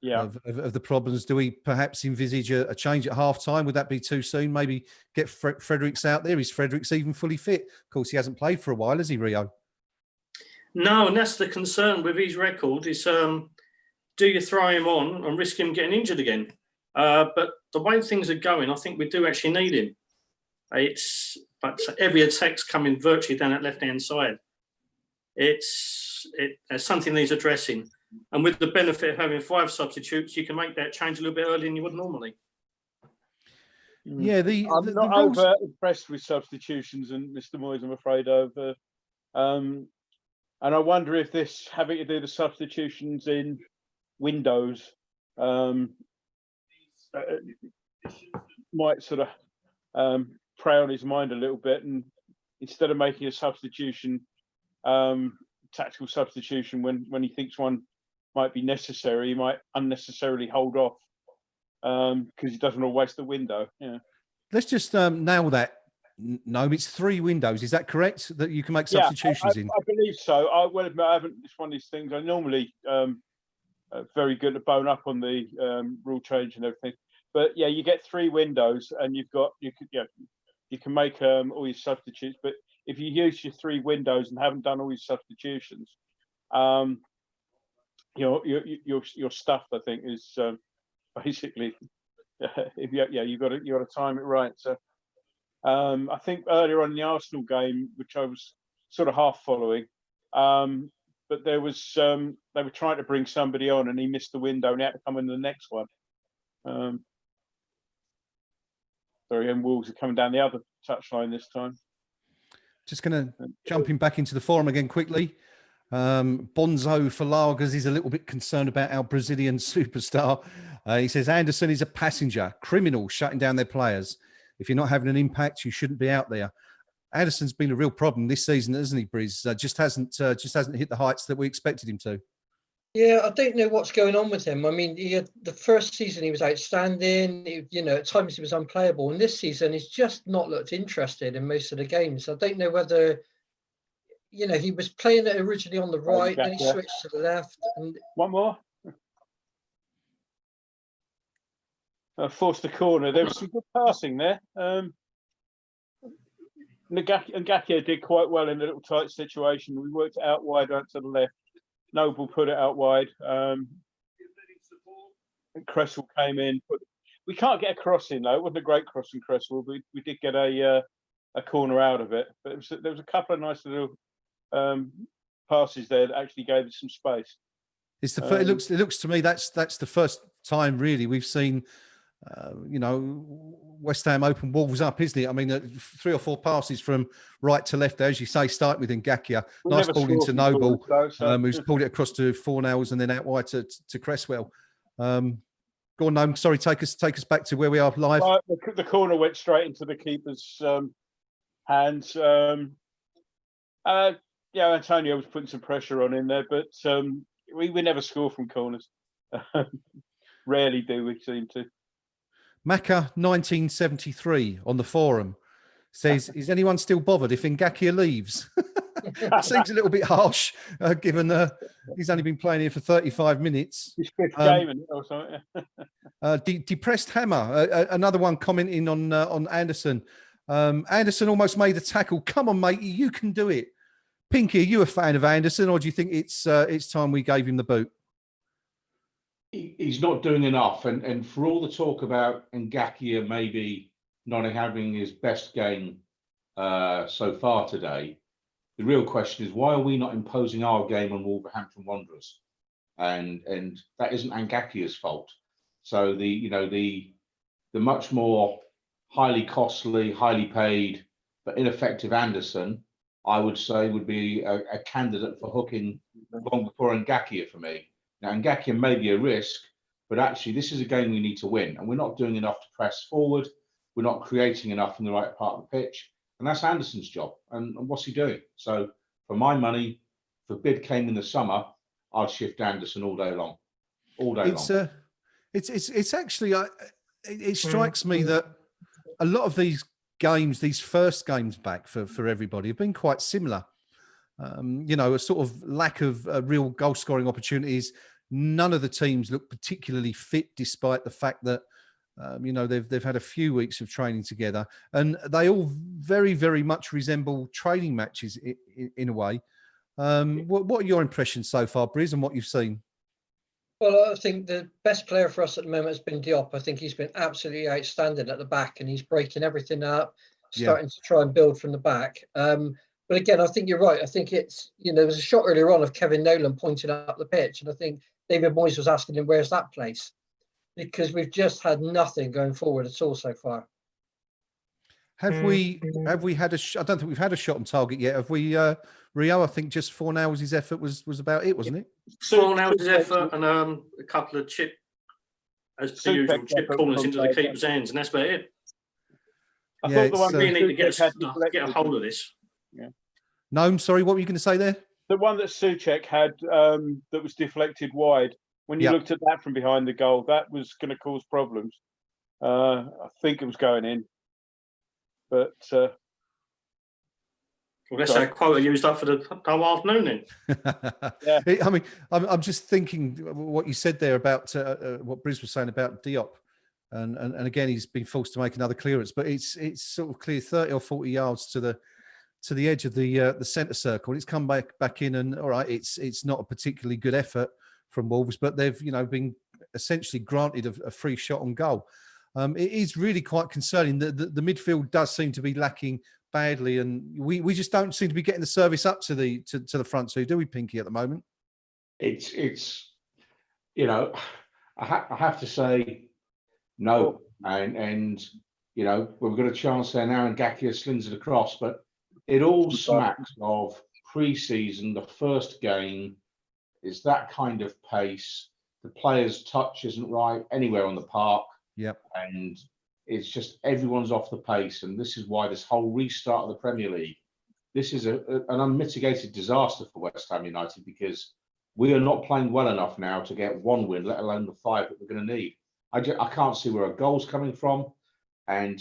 the problems. Do we perhaps envisage a change at half time? Would that be too soon? Maybe get Fredericks out there. Is Fredericks even fully fit? Of course, he hasn't played for a while, has he, Rio? No, and that's the concern with his record. Is do you throw him on and risk him getting injured again? But the way things are going, I think we do actually need him. But every attack's coming virtually down that left-hand side. It's something needs addressing. And with the benefit of having 5 substitutes, you can make that change a little bit earlier than you would normally. Yeah, I'm not over impressed with substitutions, and Mr. Moyes, I'm afraid, over. And I wonder if this having to do the substitutions in windows might sort of prey on his mind a little bit, and instead of making a substitution, tactical substitution when he thinks one might be necessary, he might unnecessarily hold off because he doesn't want to waste the window. Yeah. Let's just nail that. No, it's 3 windows. Is that correct? That you can make substitutions in? I believe so. I will admit I haven't. It's one of these things. I normally very good to bone up on the rule change and everything. But yeah, you get 3 windows, and you can make all your substitutes. But if you use your 3 windows and haven't done all your substitutions, your stuff, I think, is basically you've got to time it right. So I think earlier on in the Arsenal game, which I was sort of half following, but there was they were trying to bring somebody on, and he missed the window, and he had to come in the next one. And Wolves are coming down the other touchline this time. Just going to jumping back into the forum again quickly. Bonzo for Lagers is a little bit concerned about our Brazilian superstar. He says Anderson is a passenger, criminal, shutting down their players. If you're not having an impact, you shouldn't be out there. Anderson's been a real problem this season, hasn't he, Briz? Just hasn't hit the heights that we expected him to. Yeah, I don't know what's going on with him. I mean, the first season he was outstanding. At times he was unplayable, and this season he's just not looked interested in most of the games. I don't know whether, he was playing it originally on the right, then he switched to the left. And one more. Forced the corner. There was some good passing there. Ngakia did quite well in a little tight situation. We worked it out wide out to the left. Noble put it out wide. And Cresswell came in. We can't get a crossing though. It wasn't a great crossing, Cresswell. We did get a corner out of it, but there was a couple of nice little passes there that actually gave us some space. It's the it looks to me that's the first time really we've seen West Ham open Wolves up, isn't it? I mean, 3 or 4 passes from right to left there, as you say, start with Ngakia. Nice ball into Noble, who's pulled it across to Fornells and then out wide to Cresswell. Go on, Gnome. Sorry, take us back to where we are live. The corner went straight into the keeper's hands. Antonio was putting some pressure on in there, but we never score from corners. Rarely do we seem to. Macca 1973 on the forum says, is anyone still bothered if Ngakia leaves? Seems a little bit harsh, given he's only been playing here for 35 minutes. His 5th game or something. Depressed Hammer, another one commenting on Anderson. Anderson almost made a tackle. Come on, mate, you can do it. Pinky, are you a fan of Anderson, or do you think it's time we gave him the boot? He's not doing enough, and for all the talk about Ngakia maybe not having his best game so far today, the real question is, why are we not imposing our game on Wolverhampton Wanderers? And that isn't Ngakia's fault. So the much more highly costly, highly paid, but ineffective Anderson, I would say, would be a candidate for hooking long before Ngakia for me. Now, Ngakia may be a risk, but actually this is a game we need to win, and we're not doing enough to press forward. We're not creating enough in the right part of the pitch, and that's Anderson's job. And what's he doing? So, for my money, if a bid came in the summer, I'd shift Anderson all day long. All day long. It's actually it strikes me that a lot of these games, these first games back for everybody, have been quite similar. A sort of lack of real goal scoring opportunities. None of the teams look particularly fit, despite the fact that they've had a few weeks of training together, and they all very, very much resemble training matches in a way. What are your impressions so far, Briz, and what you've seen? Well, I think the best player for us at the moment has been Diop. I think he's been absolutely outstanding at the back, and he's breaking everything up, starting to try and build from the back. But again, I think you're right. I think it's, there was a shot earlier on of Kevin Nolan pointing up the pitch, and I think David Moyes was asking him, where's that place? Because we've just had nothing going forward at all so far. Have we had I don't think we've had a shot on target yet. Have we, Rio? I think just Fornells' effort was about it, wasn't it? Fornells' effort and a couple of chip corners into the keeper's hands, and that's about it. I thought the one we need to get a hold of this. Yeah. No, I'm sorry. What were you going to say there? The one that Souček had that was deflected wide. When you looked at that from behind the goal, that was going to cause problems. I think it was going in, but well, that's our quota used up for the whole afternoon. Then, I mean, I'm just thinking what you said there about what Briz was saying about Diop, and again he's been forced to make another clearance, but it's sort of clear 30 or 40 yards to the edge of the centre circle, and it's come back in, and all right, it's not a particularly good effort from Wolves, but they've been essentially granted a free shot on goal. It is really quite concerning that the midfield does seem to be lacking badly, and we just don't seem to be getting the service up to the front two, do we, Pinky, at the moment? It's I have to say no, and we've got a chance there now, and Ngakia slings it across, but it all smacks of pre-season. The first game is that kind of pace. The player's touch isn't right anywhere on the park. Yep. And it's just everyone's off the pace. And this is why this whole restart of the Premier League, this is an unmitigated disaster for West Ham United, because we are not playing well enough now to get one win, let alone the 5 that we're going to need. I can't see where a goal's coming from. And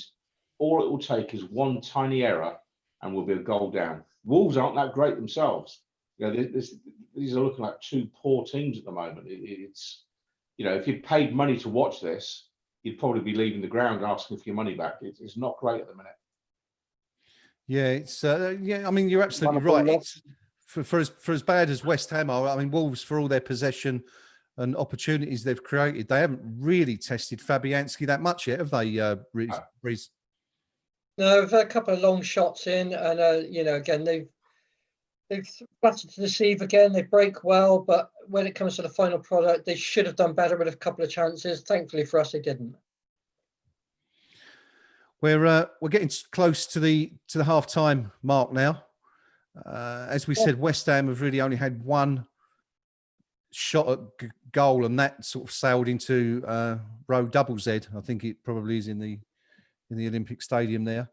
all it will take is one tiny error and we'll be a goal down. Wolves aren't that great themselves. These are looking like 2 poor teams at the moment. It's if you'd paid money to watch this, you'd probably be leaving the ground asking for your money back. It's not great at the minute. Yeah, it's I mean, you're absolutely right. It's for as bad as West Ham are. I mean, Wolves, for all their possession, and opportunities they've created, they haven't really tested Fabianski that much yet, have they, Breeze? No, we've had a couple of long shots in, and you know, again, they've flattered to deceive again. They break well, but when it comes to the final product, they should have done better with a couple of chances. Thankfully for us, they didn't. We're getting close to the half-time mark now. As we said, West Ham have really only had one shot at goal, and that sort of sailed into row double Z. I think it probably is in the Olympic Stadium there.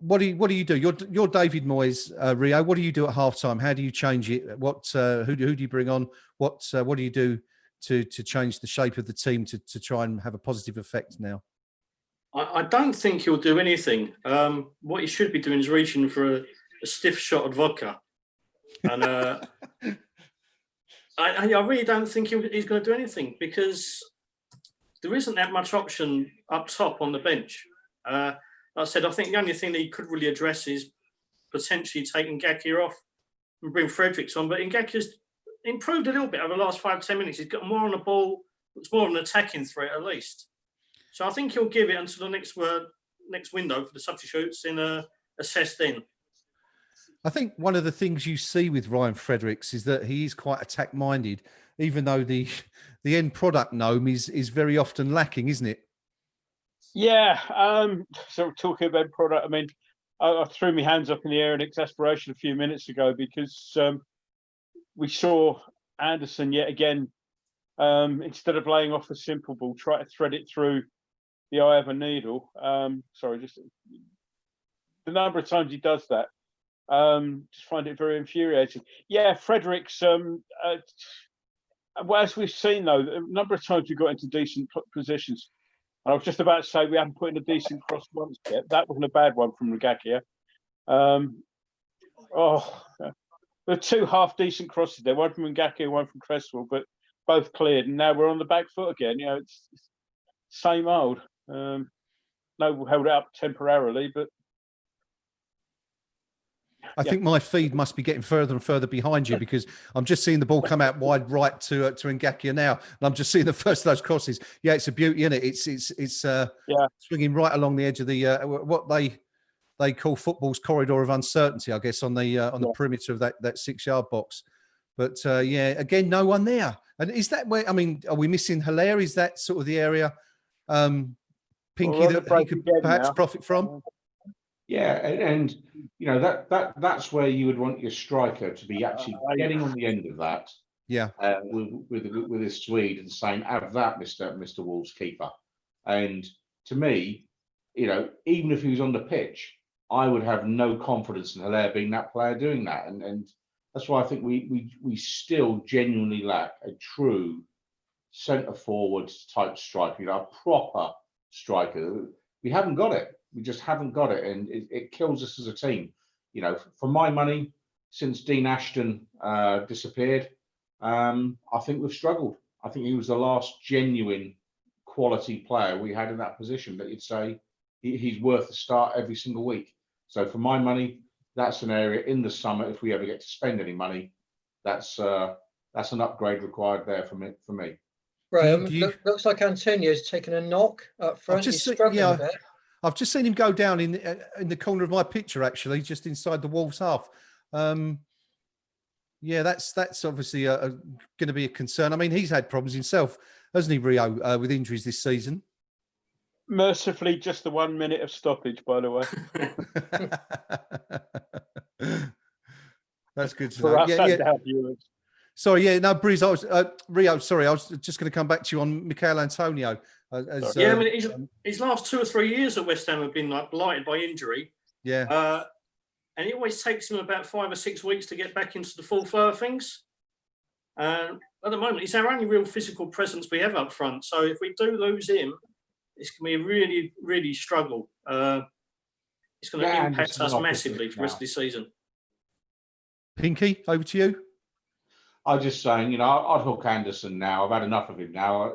What do you do? You're David Moyes, Rio. What do you do at halftime? How do you change it? Who do you bring on? What do you do to change the shape of the team to try and have a positive effect now? I don't think he'll do anything. What he should be doing is reaching for a stiff shot of vodka. And I really don't think he's going to do anything, because there isn't that much option up top on the bench. Like I said, I think the only thing that he could really address is potentially taking Ngakia off and bring Fredericks on. But Ngakia's improved a little bit over the last 5-10 minutes. He's got more on the ball. It's more of an attacking threat at least. So I think he'll give it until the next window for the substitutes assessed in. I think one of the things you see with Ryan Fredericks is that he is quite attack-minded, even though the end product, Gnome, is very often lacking, isn't it? Yeah. So talking about product, I mean, I threw my hands up in the air in exasperation a few minutes ago because we saw Anderson yet again, instead of laying off a simple ball, try to thread it through the eye of a needle. Sorry, just the number of times he does that. Just find it very infuriating. Yeah, Fredericks, well, as we've seen though, a number of times we got into decent positions. And I was just about to say we haven't put in a decent cross once yet. That wasn't a bad one from Ngakia. There are two half decent crosses there, one from Ngakia, one from Cresswell, but both cleared, and now we're on the back foot again. You know, it's same old. No, we held it up temporarily, but I think my feed must be getting further and further behind you, because I'm just seeing the ball come out wide right to Ngakia now, and I'm just seeing the first of those crosses. Yeah, it's a beauty, isn't it? It's swinging right along the edge of the what they call football's corridor of uncertainty, I guess, on the perimeter of that 6-yard box. But yeah, again, no one there. And is that where? I mean, are we missing Hilaire? Is that sort of the area, Pinky, that he could perhaps profit from? Yeah, and you know that's where you would want your striker to be actually getting on the end of that. Yeah, with his Swede and saying, "Have that, Mr. Wolves keeper." And to me, you know, even if he was on the pitch, I would have no confidence in Hilaire being that player doing that. And that's why I think we still genuinely lack a true centre forward type striker, you know, a proper striker. We haven't got it. We just haven't got it, and it kills us as a team. You know, for my money, since Dean Ashton disappeared, I think we've struggled. I think he was the last genuine quality player we had in that position that you'd say he's worth a start every single week. So for my money, that's an area in the summer, if we ever get to spend any money, that's an upgrade required there for me. Right, looks like Antonio's taken a knock up front. He's struggling a bit. I've just seen him go down in the corner of my picture, actually, just inside the Wolves half. Yeah, that's obviously going to be a concern. I mean, he's had problems himself, hasn't he, Rio, with injuries this season? Mercifully, just the 1 minute of stoppage, by the way. That's good to know. Yeah. Sorry, yeah, no, Breeze, I was Rio. Sorry, I was just going to come back to you on Michail Antonio. I mean, his last 2 or 3 years at West Ham have been like blighted by injury. Yeah, and it always takes him about 5 or 6 weeks to get back into the full flow of things. At the moment, he's our only real physical presence we have up front. So if we do lose him, it's going to be a really, really struggle. It's going to impact us massively for the rest of the season. Pinky, over to you. I'm just saying, you know, I'd hook Anderson now. I've had enough of him now.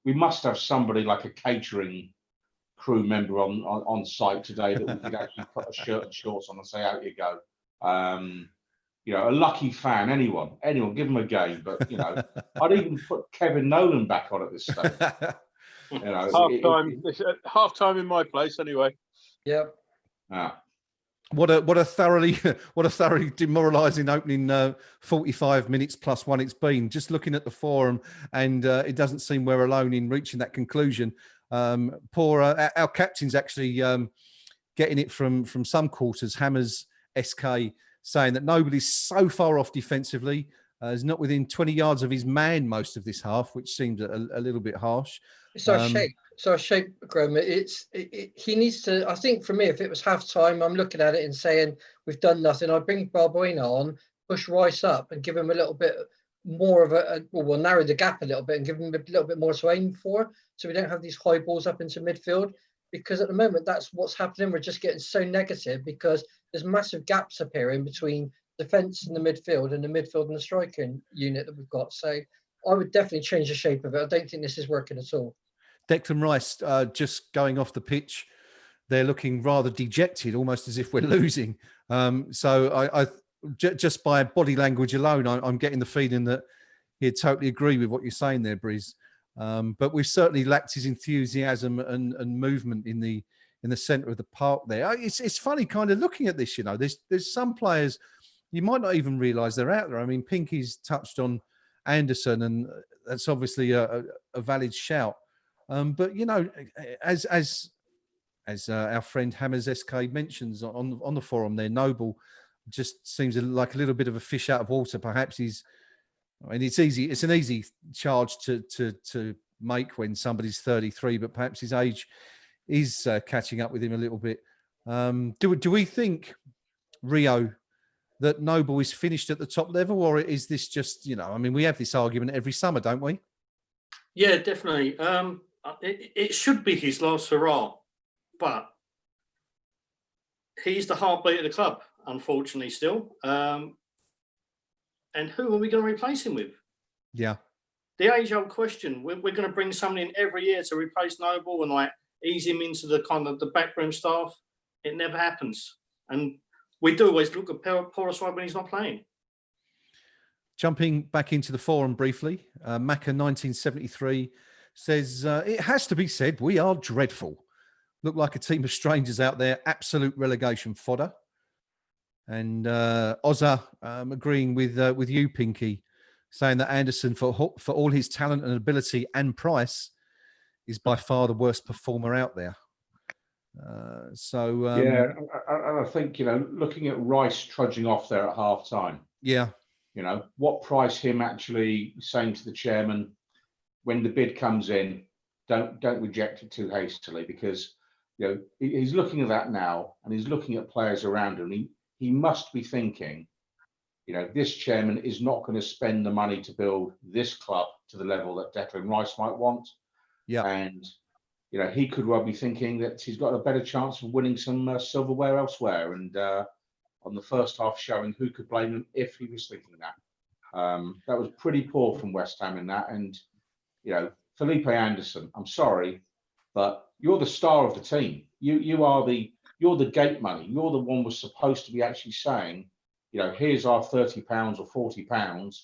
We must have somebody like a catering crew member on site today that we could actually put a shirt and shorts on and say, out you go. you know, a lucky fan, anyone, give them a game. But, you know, I'd even put Kevin Nolan back on at this stage. You know, half time in my place anyway. Yep. What a thoroughly demoralising opening 45 minutes plus one it's been. Just looking at the forum, and it doesn't seem we're alone in reaching that conclusion. Our captain's actually getting it from some quarters. Hammers SK saying that nobody's so far off defensively. Is not within 20 yards of his man most of this half, which seems a little bit harsh. It's our shape. It's our shape, Graham. He needs to. I think for me, if it was half time, I'm looking at it and saying we've done nothing. I'd bring Balbuena on, push Rice up, and give him a little bit more of we'll narrow the gap a little bit and give him a little bit more to aim for, so we don't have these high balls up into midfield. Because at the moment, that's what's happening. We're just getting so negative because there's massive gaps appearing between defence and the midfield and the striking unit that we've got. So I would definitely change the shape of it. I don't think this is working at all. Declan Rice just going off the pitch. They're looking rather dejected, almost as if we're losing. So I just by body language alone, I'm getting the feeling that he'd totally agree with what you're saying there, Briz. But we've certainly lacked his enthusiasm and movement in the centre of the park there. It's funny kind of looking at this, you know, there's some players you might not even realise they're out there. I mean, Pinky's touched on Anderson, and that's obviously a valid shout. But you know, as our friend Hammers SK mentions on the forum there, Noble just seems like a little bit of a fish out of water. Perhaps he's, I mean, it's an easy charge to make when somebody's 33, but perhaps his age is catching up with him a little bit. Do we think, Rio, that Noble is finished at the top level, or is this just, you know, I mean, we have this argument every summer, don't we? Yeah, definitely. It should be his last hurrah, but he's the heartbeat of the club, unfortunately, still. And who are we going to replace him with? Yeah. The age-old question. We're going to bring someone in every year to replace Noble and like ease him into the kind of the backroom staff. It never happens. And we do always look at Poroswine when he's not playing. Jumping back into the forum briefly, Macca 1973 says, it has to be said, we are dreadful. Look like a team of strangers out there, absolute relegation fodder. And Ozza agreeing with you, Pinky, saying that Anderson, for all his talent and ability and price, is by far the worst performer out there. Yeah, and I think, you know, looking at Rice trudging off there at half time. Yeah. You know, what price him actually saying to the chairman, when the bid comes in, don't reject it too hastily, because, you know, he's looking at that now and he's looking at players around him. He must be thinking, you know, this chairman is not going to spend the money to build this club to the level that Declan Rice might want. Yeah. And, you know, he could well be thinking that he's got a better chance of winning some silverware elsewhere. And on the first half showing, who could blame him if he was thinking that? That was pretty poor from West Ham in that. And, you know, Felipe Anderson, I'm sorry, but you're the star of the team. You're the gate money. You're the one was supposed to be actually saying, you know, here's our £30 or £40.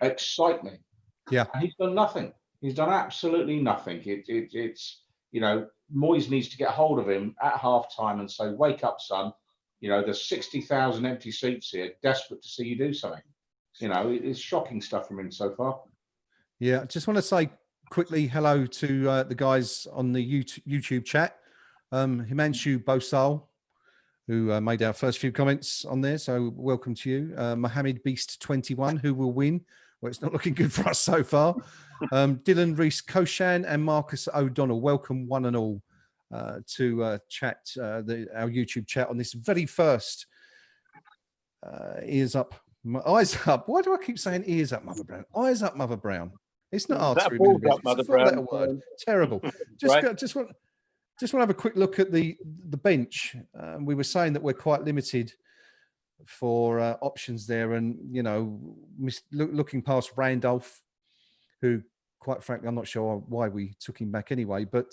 Excite me. Yeah. And he's done nothing. He's done absolutely nothing. It's, you know, Moyes needs to get hold of him at half time and say, wake up, son. You know, there's 60,000 empty seats here, desperate to see you do something. You know, it's shocking stuff from him so far. Yeah, I just want to say quickly hello to the guys on the YouTube chat. Himanshu Bosal, who made our first few comments on there. So welcome to you. Mohammed Beast 21, who will win. Well, it's not looking good for us so far. Dylan Reese Koshan and Marcus O'Donnell, welcome one and all to chat, our YouTube chat on this very first Ears Up, Eyes Up. Why do I keep saying Ears Up, Mother Brown? Eyes Up, Mother Brown. It's not hard to remember. It's a four-letter word. Terrible. Just want to have a quick look at the bench. We were saying that we're quite limited for options there, and you know, looking past Randolph, who, quite frankly, I'm not sure why we took him back anyway. But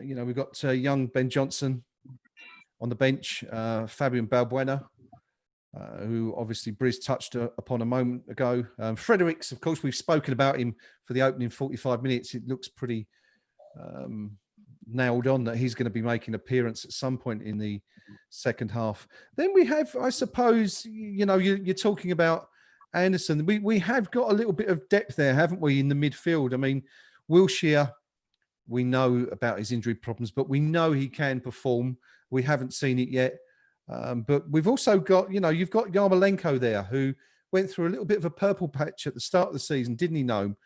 you know, we've got young Ben Johnson on the bench, Fabian Balbuena, who obviously Briz touched upon a moment ago. Fredericks, of course, we've spoken about him for the opening 45 minutes. It looks pretty nailed on that he's going to be making an appearance at some point in the second half. Then we have, I suppose, you're talking about Anderson. We have got a little bit of depth there, haven't we, in the midfield? I mean, Wilshere, we know about his injury problems, but we know he can perform. We haven't seen it yet. But we've also got, you've got Yarmolenko there, who went through a little bit of a purple patch at the start of the season, didn't he, Gnome?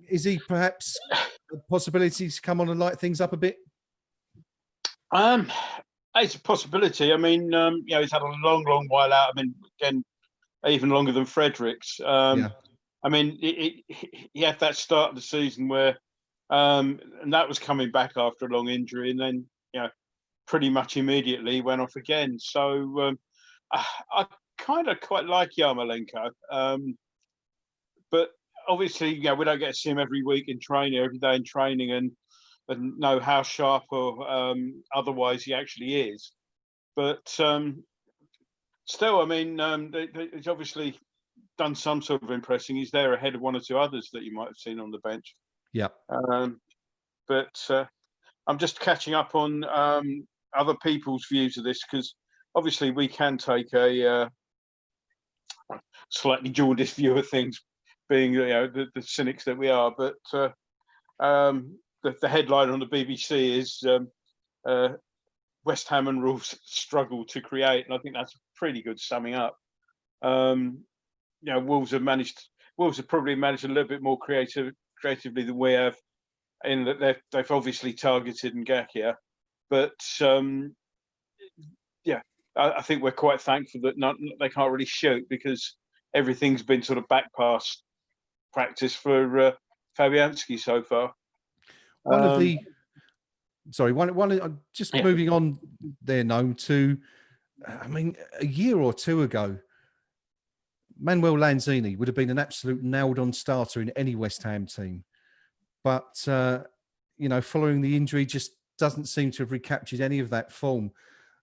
Is he perhaps a possibility to come on and light things up a bit? It's a possibility. I mean, he's had a long while out. I mean, again, even longer than Fredericks. I mean, he had that start of the season where, and that was coming back after a long injury, and then, pretty much immediately went off again. So I kind of quite like Yarmolenko, but obviously, we don't get to see him every week in training, every day in training, and know how sharp or otherwise he actually is. But still, I mean, he's obviously done some sort of impressing. He's there ahead of one or two others that you might have seen on the bench. Yeah. But I'm just catching up on other people's views of this, because obviously we can take a slightly jaundiced view of things, being the cynics that we are. But the headline on the BBC is West Ham and Wolves struggle to create, and I think that's a pretty good summing up. Wolves have probably managed a little bit more creatively than we have, in that they've obviously targeted Ngakia, but I think we're quite thankful that they can't really shoot, because everything's been sort of back pass practice for Fabianski so far. Moving on there, Gnome, to, I mean, a year or two ago, Manuel Lanzini would have been an absolute nailed-on starter in any West Ham team. But, following the injury, just doesn't seem to have recaptured any of that form.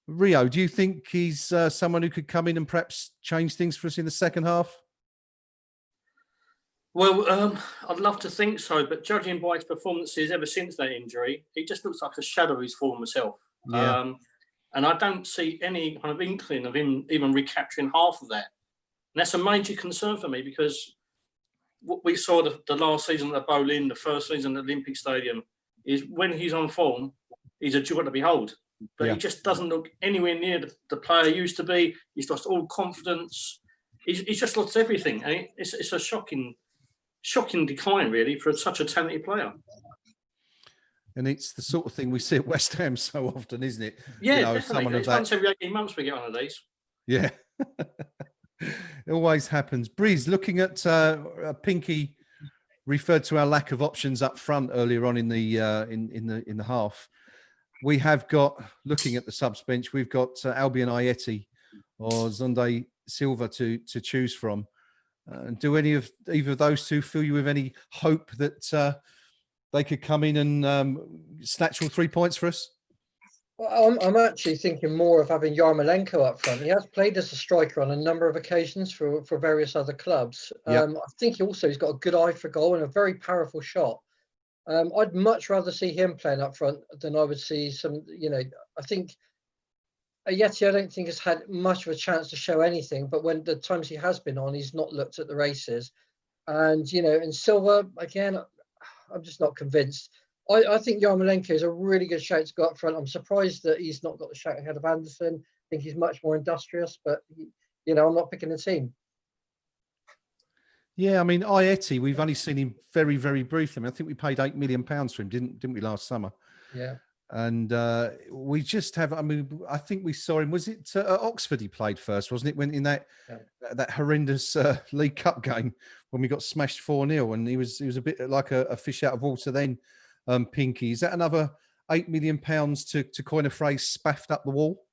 Rio, do you think he's someone who could come in and perhaps change things for us in the second half? Well, I'd love to think so, but judging by his performances ever since that injury, he just looks like a shadow of his former self. Yeah. And I don't see any kind of inkling of him even recapturing half of that. And that's a major concern for me, because what we saw the last season at Berlin, the first season at the Olympic Stadium, is when he's on form, he's a joy to behold. But he just doesn't look anywhere near the player he used to be. He's lost all confidence. He's just lost everything. And it's a shocking decline, really, for such a talented player. And it's the sort of thing we see at West Ham so often, isn't it? Yeah, definitely. It's once every 18 months we get one of these. Yeah. It always happens. Breeze, looking at Pinky referred to our lack of options up front earlier on in the half. We have got, looking at the subs bench, we've got Albion Ayeti or Zonde Silva to choose from. Do either of those two fill you with any hope that they could come in and snatch all 3 points for us? Well, I'm actually thinking more of having Yarmolenko up front. He has played as a striker on a number of occasions for various other clubs. I think he's got a good eye for goal and a very powerful shot. I'd much rather see him playing up front than I would see some, I think Ayeti, I don't think has had much of a chance to show anything, but when the times he has been on, he's not looked at the races. And, and Silva, again, I'm just not convinced. I think Yarmolenko is a really good shout to go up front. I'm surprised that he's not got the shout ahead of Anderson. I think he's much more industrious, but, I'm not picking a team. Yeah, I mean, Ayeti, we've only seen him very, very briefly. I mean, I think we paid £8 million for him, didn't we, last summer? Yeah. And we just have, I think we saw him, was it at Oxford he played first, wasn't it? When in that horrendous League Cup game when we got smashed 4-0, and he was a bit like a fish out of water then, Pinky. Is that another £8 million to coin a phrase, spaffed up the wall?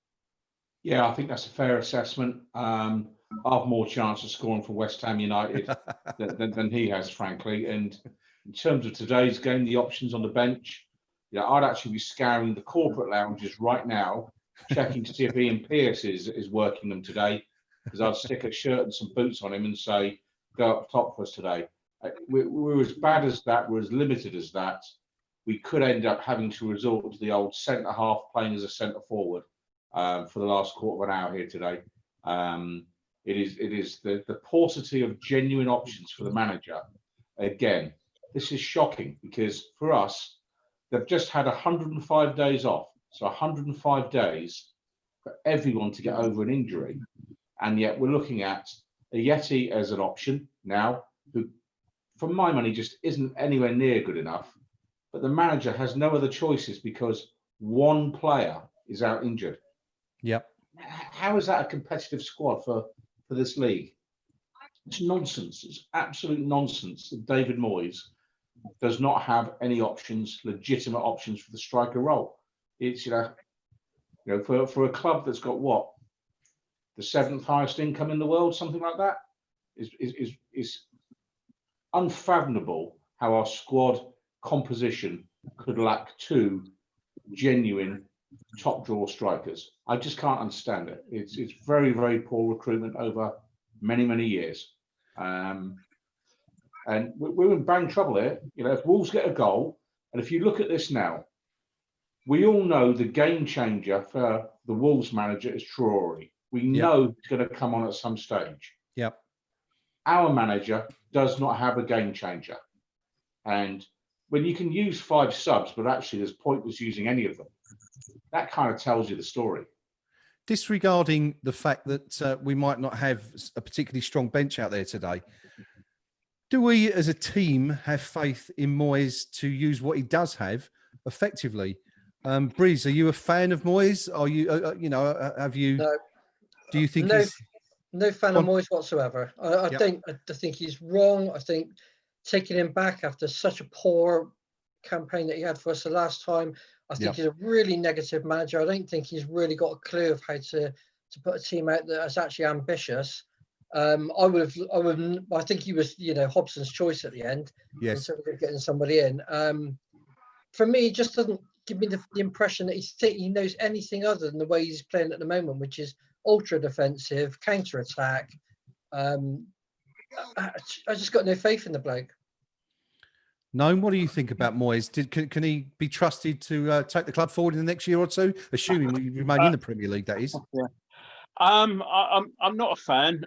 Yeah, I think that's a fair assessment. I have more chance of scoring for West Ham United than he has, frankly. And in terms of today's game, the options on the bench, I'd actually be scouring the corporate lounges right now, checking to see if Ian Pearce is working them today. because I'd stick a shirt and some boots on him and say, go up top for us today. We're as bad as that, we're as limited as that. We could end up having to resort to the old centre half playing as a centre forward for the last quarter of an hour here today. It is the paucity of genuine options for the manager. Again, this is shocking because for us, they've just had 105 days off. So 105 days for everyone to get over an injury. And yet we're looking at a Yeti as an option now, who, for my money, just isn't anywhere near good enough. But the manager has no other choices because one player is out injured. Yep. How is that a competitive squad for this league? It's nonsense. It's absolute nonsense that David Moyes does not have any options, legitimate options for the striker role. It's for a club that's got what, the 7th highest income in the world, something like that, is unfathomable how our squad composition could lack 2 genuine top draw strikers. I just can't understand it. It's very, very poor recruitment over many years. And we're in bang trouble here. If Wolves get a goal, and if you look at this now, we all know the game changer for the Wolves manager is Traore. We know he's going to come on at some stage. Yep. Our manager does not have a game changer. And when you can use 5 subs, but actually there's pointless using any of them, that kind of tells you the story. Disregarding the fact that we might not have a particularly strong bench out there today, do we as a team have faith in Moyes to use what he does have effectively? Breeze, are you a fan of Moyes? Are you, have you? No. Do you think no fan of Moyes whatsoever? I think he's wrong. I think taking him back after such a poor campaign that he had for us the last time, I think he's a really negative manager. I don't think he's really got a clue of how to put a team out that is actually ambitious. I think he was, Hobson's choice at the end. Yes. In terms of getting somebody in. For me, it just doesn't give me the impression that he knows anything other than the way he's playing at the moment, which is ultra defensive, counter attack. I just got no faith in the bloke. Gnome, what do you think about Moyes? Can he be trusted to take the club forward in the next year or two, assuming we remain in the Premier League? That is. Yeah. I'm not a fan.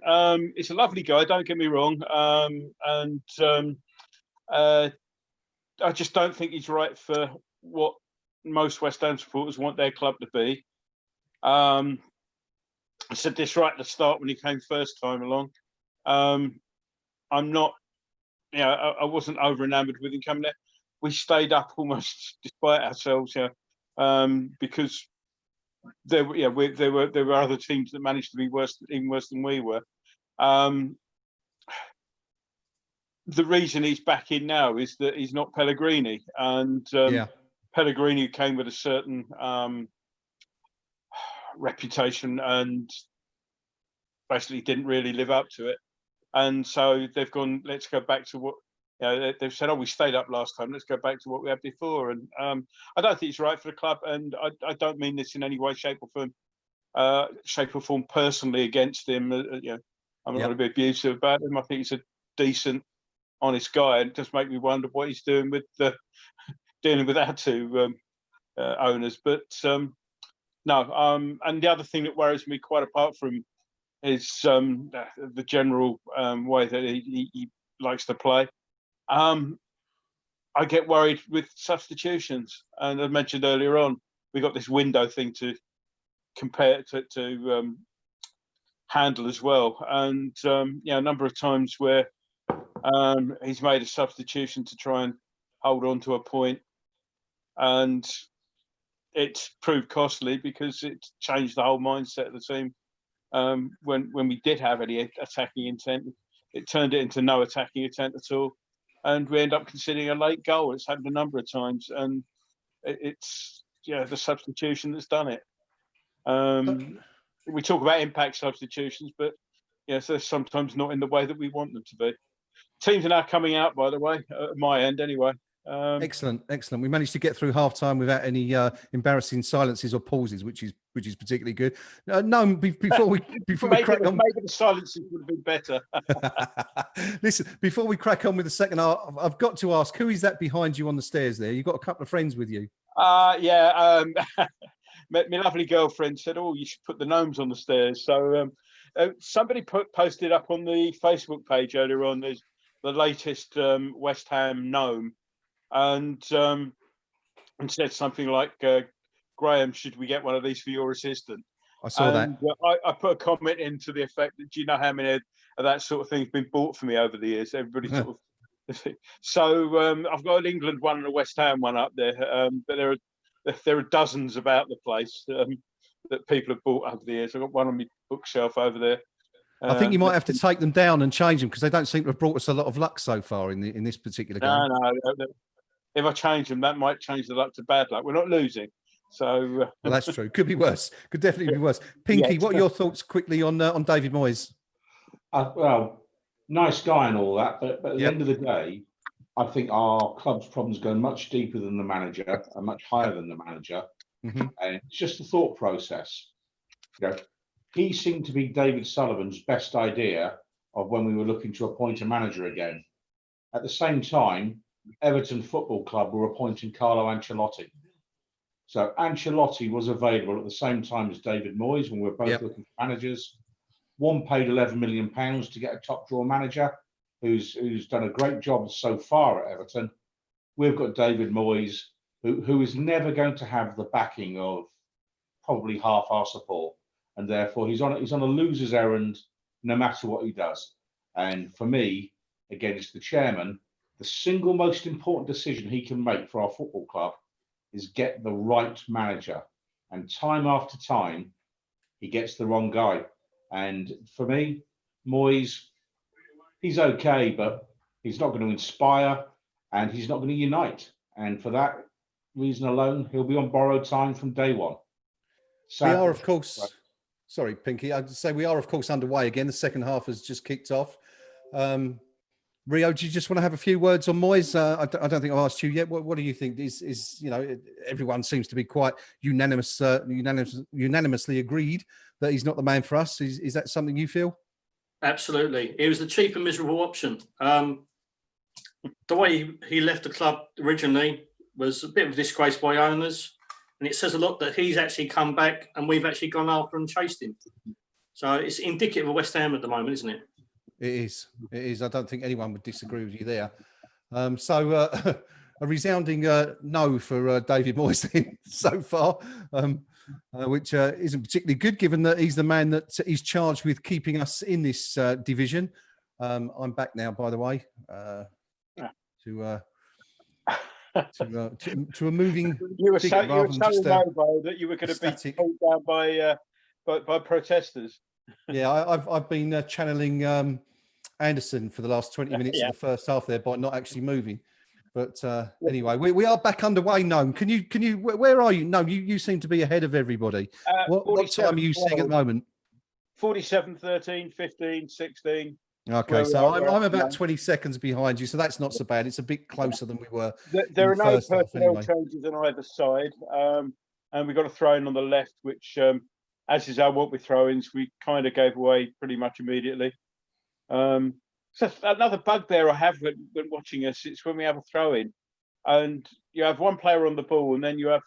He's a lovely guy. Don't get me wrong. I just don't think he's right for what most West Ham supporters want their club to be. I said this right at the start when he came first time along. I'm not. I wasn't over enamored with him coming there. We stayed up almost despite ourselves, because there were other teams that managed to be even worse than we were. The reason he's back in now is that he's not Pellegrini, and Pellegrini came with a certain reputation and basically didn't really live up to it. And so they've gone, let's go back to what, they've said, we stayed up last time, let's go back to what we had before. And I don't think it's right for the club. And I don't mean this in any way, shape or form personally against him. I'm not going to be abusive about him. I think he's a decent, honest guy. And it just makes me wonder what he's doing with dealing with our 2 owners. But no, and the other thing that worries me quite apart from is the general way that he likes to play. I get worried with substitutions, and I mentioned earlier on we got this window thing to compare to handle as well, and a number of times where he's made a substitution to try and hold on to a point, and it's proved costly because it's changed the whole mindset of the team. When we did have any attacking intent, it turned it into no attacking intent at all, and we end up conceding a late goal. It's happened a number of times, and it's the substitution that's done it. We talk about impact substitutions, but they're sometimes not in the way that we want them to be. Teams are now coming out, by the way, at my end anyway. Excellent, excellent. We managed to get through half time without any embarrassing silences or pauses, which is particularly good. No, before we crack on, maybe the silences would have been better. Listen, before we crack on with the second half, I've got to ask, who is that behind you on the stairs there? You've got a couple of friends with you. Yeah. My lovely girlfriend said, "Oh, you should put the gnomes on the stairs." So somebody posted up on the Facebook page earlier on. There's the latest West Ham gnome, and said something like, "Graham, should we get one of these for your assistant?" I saw that. I put a comment into the effect that, do you know how many of that sort of thing has been bought for me over the years? Everybody sort of. So I've got an England one and a West Ham one up there, but there are dozens about the place that people have bought over the years. I've got one on my bookshelf over there. I think you might have to take them down and change them because they don't seem to have brought us a lot of luck so far in this particular game. No. If I change them, that might change the luck to bad luck. We're not losing. So well, that's true. Could be worse. Could definitely be worse. Pinky, yes. What are your thoughts quickly on David Moyes? Well, nice guy and all that, but at the end of the day, I think our club's problems go much deeper than the manager and much higher than the manager. And it's just the thought process. You know, he seemed to be David Sullivan's best idea of when we were looking to appoint a manager again. At the same time, Everton Football Club were appointing Carlo Ancelotti. So Ancelotti was available at the same time as David Moyes when we were both looking for managers. One paid £11 million to get a top drawer manager who's done a great job so far at Everton. We've got David Moyes, who is never going to have the backing of probably half our support, and therefore he's on a loser's errand no matter what he does. And for me, again, it's the chairman. The single most important decision he can make for our football club is get the right manager. And time after time, he gets the wrong guy. And for me, Moyes, he's okay, but he's not going to inspire and he's not going to unite. And for that reason alone, he'll be on borrowed time from day one. We are, of course, sorry, Pinky, I'd say we are, of course, underway again. The second half has just kicked off. Rio, do you just want to have a few words on Moyes? I don't think I've asked you yet. What do you think? Is everyone seems to be quite unanimously agreed that he's not the man for us. Is that something you feel? Absolutely. He was the cheap and miserable option. The way he left the club originally was a bit of a disgrace by owners. And it says a lot that he's actually come back and we've actually gone after and chased him. So it's indicative of West Ham at the moment, isn't it? It is. It is. I don't think anyone would disagree with you there. So a resounding no for David Moyes so far, which isn't particularly good, given that he's the man that is charged with keeping us in this division. I'm back now, by the way, to a moving. You were so mobile that you were going to be pulled down by protesters. Yeah, I've been channeling Anderson for the last 20 minutes of the first half there by not actually moving. But anyway, we are back underway. Gnome, can you? Where are you? Gnome, you seem to be ahead of everybody. What time are you seeing at the moment? 47, 13, 15, 16. Okay, so I'm about 20 seconds behind you, so that's not so bad. It's a bit closer than we were. There are no personnel changes on either side, and we've got a throw-in on the left, which, as is our what with throw-ins, we kind of gave away pretty much immediately. So another bugbear I have when watching us, it's when we have a throw-in, and you have one player on the ball, and then you have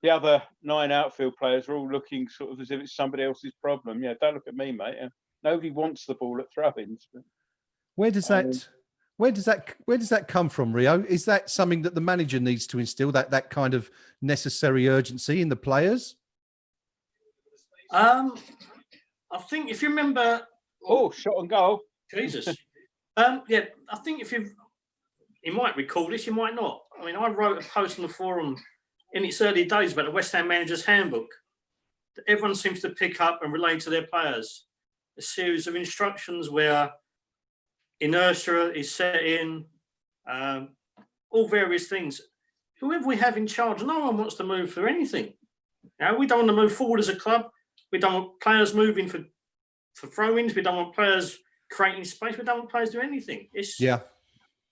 the other 9 outfield players are all looking sort of as if it's somebody else's problem. Yeah, don't look at me, mate. Nobody wants the ball at throw-ins. Where does that come from, Rio? Is that something that the manager needs to instill, that kind of necessary urgency in the players? I think if you remember. Oh, shot on goal. Jesus. Yeah, I think you might recall this, you might not. I mean, I wrote a post on the forum in its early days about the West Ham Manager's Handbook that everyone seems to pick up and relate to their players. A series of instructions where inertia is set in, all various things. Whoever we have in charge, no one wants to move for anything. Now, we don't want to move forward as a club. We don't want players moving for throw-ins. We don't want players creating space. We don't want players doing anything.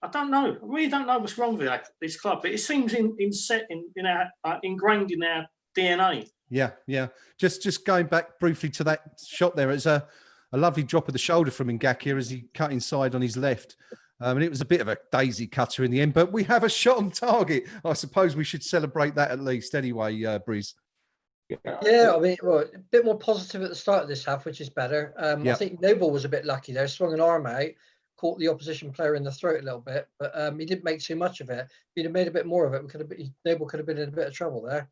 I don't know. I really don't know what's wrong with this club, but it seems ingrained in our DNA. Yeah, yeah. Just going back briefly to that shot there, it's a lovely drop of the shoulder from Ngakia as he cut inside on his left. And it was a bit of a daisy cutter in the end, but we have a shot on target. I suppose we should celebrate that at least anyway, Briz. Yeah, I mean, well, a bit more positive at the start of this half, which is better. I think Noble was a bit lucky there, swung an arm out, caught the opposition player in the throat a little bit, but he didn't make too much of it. If he'd have made a bit more of it, Noble could have been in a bit of trouble there.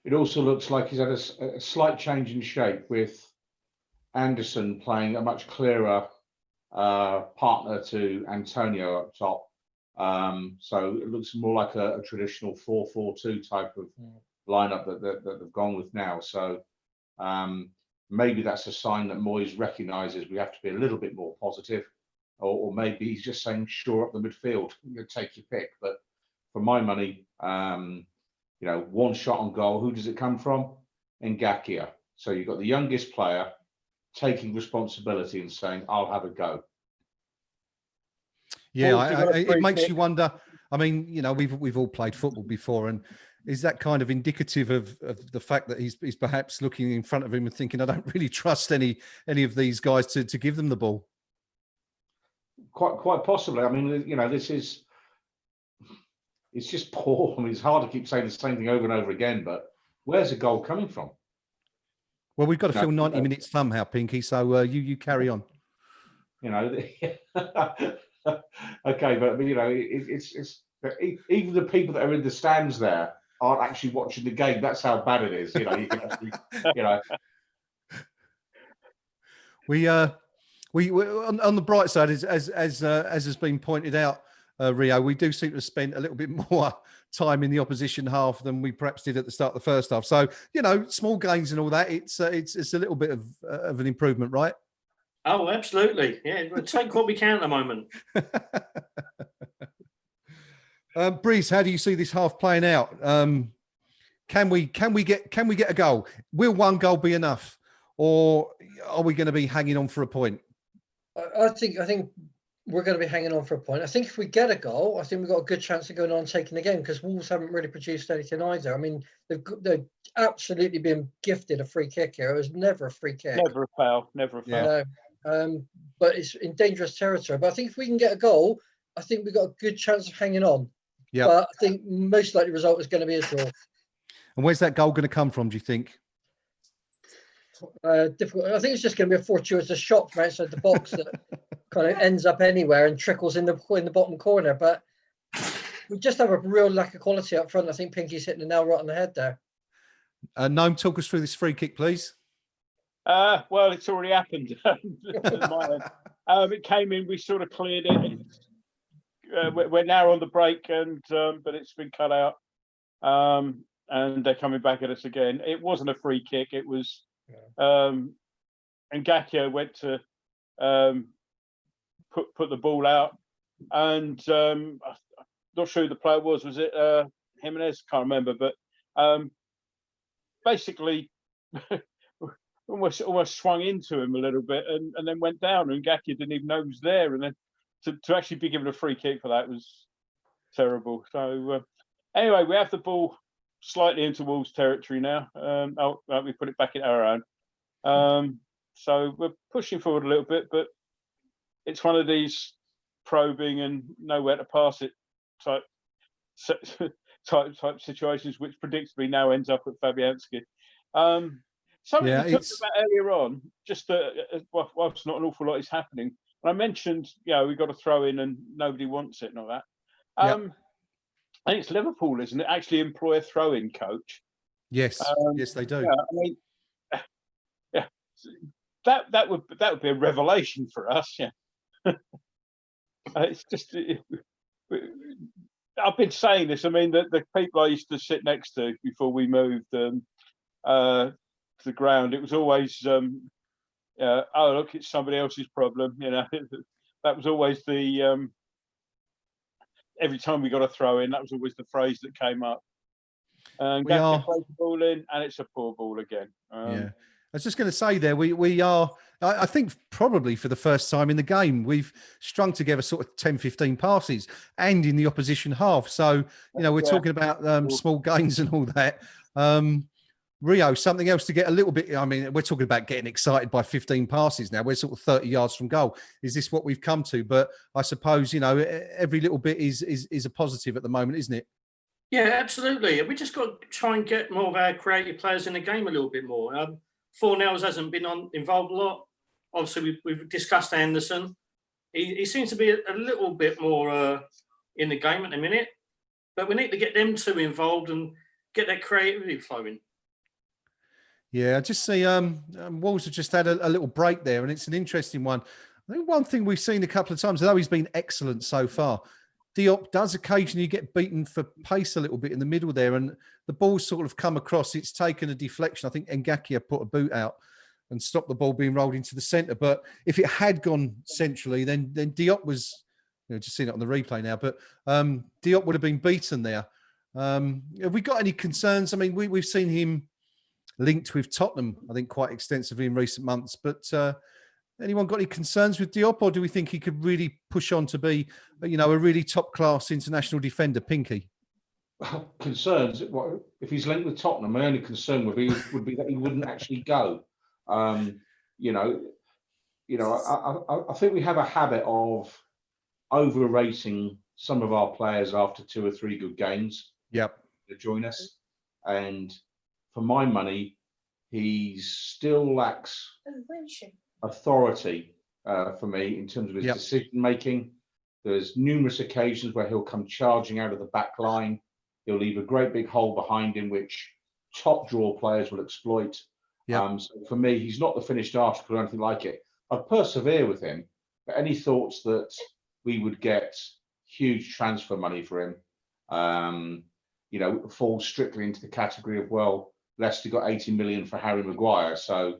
It also looks like he's had a slight change in shape with Anderson playing a much clearer partner to Antonio up top. So it looks more like a traditional 4-4-2 type of lineup that they've gone with now. So maybe that's a sign that Moyes recognises we have to be a little bit more positive, or maybe he's just saying shore up the midfield. You take your pick. But for my money, you know, one shot on goal. Who does it come from? Ngakia. So you've got the youngest player taking responsibility and saying, "I'll have a go." Yeah, it makes you wonder. I mean, you know, we've all played football before, and is that kind of indicative of the fact that he's perhaps looking in front of him and thinking, I don't really trust any of these guys to give them the ball? Quite possibly. I mean, you know, it's just poor. I mean, it's hard to keep saying the same thing over and over again, but where's the goal coming from? Well, we've got to fill 90 minutes somehow, Pinky, so you carry on. You know, okay, but you know, it's even the people that are in the stands there aren't actually watching the game. That's how bad it is. You know, you can actually, you know. We on the bright side, as has been pointed out, Rio, we do seem to have spent a little bit more time in the opposition half than we perhaps did at the start of the first half. So, you know, small gains and all that, it's a little bit of an improvement, right? Oh, absolutely. Yeah, we'll take what we can at the moment. Breeze, how do you see this half playing out? Can we get a goal? Will one goal be enough, or are we going to be hanging on for a point? I think we're going to be hanging on for a point. I think if we get a goal, I think we've got a good chance of going on and taking the game, because Wolves haven't really produced anything either. I mean, they've absolutely been gifted a free kick here. It was never a free kick. Never a foul. Never a foul. No. But it's in dangerous territory. But I think if we can get a goal, I think we've got a good chance of hanging on. Yeah. But I think most likely result is going to be a draw. And where's that goal going to come from, do you think? Difficult. I think it's just going to be a fortuitous shot from outside the box that kind of ends up anywhere and trickles in the bottom corner. But we just have a real lack of quality up front. I think Pinky's hitting the nail right on the head there. Gnome, talk us through this free kick, please. Well, it's already happened. It came in, we sort of cleared it. We're now on the break, and but it's been cut out, and they're coming back at us again. It wasn't a free kick. It was, Ngakia went to put the ball out, and I'm not sure who the player was. Was it Jimenez? Can't remember, but basically. Almost swung into him a little bit and then went down, and Ngakia didn't even know he was there, and then to actually be given a free kick for that was terrible. So anyway, we have the ball slightly into Wolves territory now. We put it back in our own. So we're pushing forward a little bit, but it's one of these probing and nowhere to pass it type situations, which predictably now ends up at Fabianski. Something we talked about earlier on, just whilst not an awful lot is happening. And I mentioned, you know, we've got to throw in and nobody wants it and all that. I think it's Liverpool, isn't it? Actually employ a throw-in coach. Yes, yes, they do. Yeah, I mean, yeah, that would be a revelation for us. Yeah, it's just. I've been saying this. I mean, the people I used to sit next to before we moved to the ground, it was always, oh look, it's somebody else's problem. You know, that was always the every time we got a throw in, that was always the phrase that came up. And Ngakia plays the ball in, and it's a poor ball again. was just going to say there, we are, I think probably for the first time in the game, we've strung together sort of 10, 15 passes and in the opposition half. So, we're talking about small gains and all that. Rio, something else to get a little bit, I mean, we're talking about getting excited by 15 passes now. We're sort of 30 yards from goal. Is this what we've come to? But I suppose, every little bit is a positive at the moment, isn't it? Yeah, absolutely. We just got to try and get more of our creative players in the game a little bit more. Fornells hasn't been involved a lot. Obviously, we've discussed Anderson. He seems to be a little bit more in the game at the minute. But we need to get them two involved and get that creativity flowing. Yeah, I just see Wolves have just had a little break there, and it's an interesting one. I think one thing we've seen a couple of times, although he's been excellent so far, Diop does occasionally get beaten for pace a little bit in the middle there, and the ball's sort of come across. It's taken a deflection. I think Ngakia put a boot out and stopped the ball being rolled into the centre. But if it had gone centrally, then Diop was, just seen it on the replay now, but Diop would have been beaten there. Have we got any concerns? I mean, we've seen him linked with Tottenham, I think, quite extensively in recent months. But anyone got any concerns with Diop, or do we think he could really push on to be, a really top-class international defender, Pinky? Concerns? If he's linked with Tottenham, my only concern would be that he wouldn't actually go. I think we have a habit of overrating some of our players after 2 or 3 good games. Yep. To join us, and for my money, he still lacks authority for me in terms of his decision making. There's numerous occasions where he'll come charging out of the back line. He'll leave a great big hole behind him, which top draw players will exploit. So for me, he's not the finished article or anything like it. I'd persevere with him, but any thoughts that we would get huge transfer money for him, falls strictly into the category of, well, Leicester got 80 million for Harry Maguire, so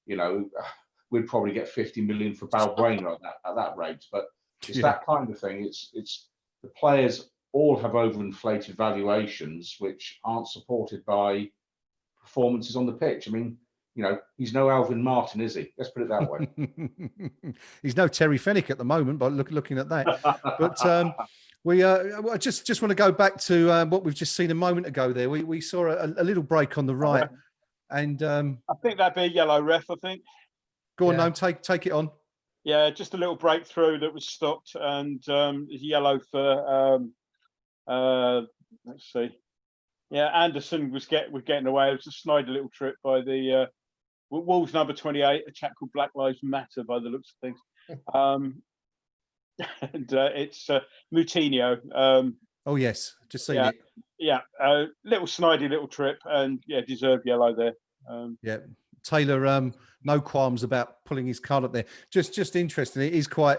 we'd probably get 50 million for Balbuena at that rate. But it's that kind of thing. It's the players all have overinflated valuations which aren't supported by performances on the pitch. I mean, he's no Alvin Martin, is he? Let's put it that way. He's no Terry Fenwick at the moment, but looking at that. But I just want to go back to what we've just seen a moment ago there. We saw a little break on the right. And I think that'd be a yellow ref, I think. Go on, Gnome, take it on. Yeah, just a little breakthrough that was stopped, and yellow for let's see. Yeah, Anderson was getting away. It was a snide little trip by the Wolves number 28, a chap called Black Lives Matter by the looks of things. And it's Moutinho. Oh yes, just seen it. Yeah, little snidey little trip, and deserved yellow there. Taylor, no qualms about pulling his card up there. Just interesting. It is quite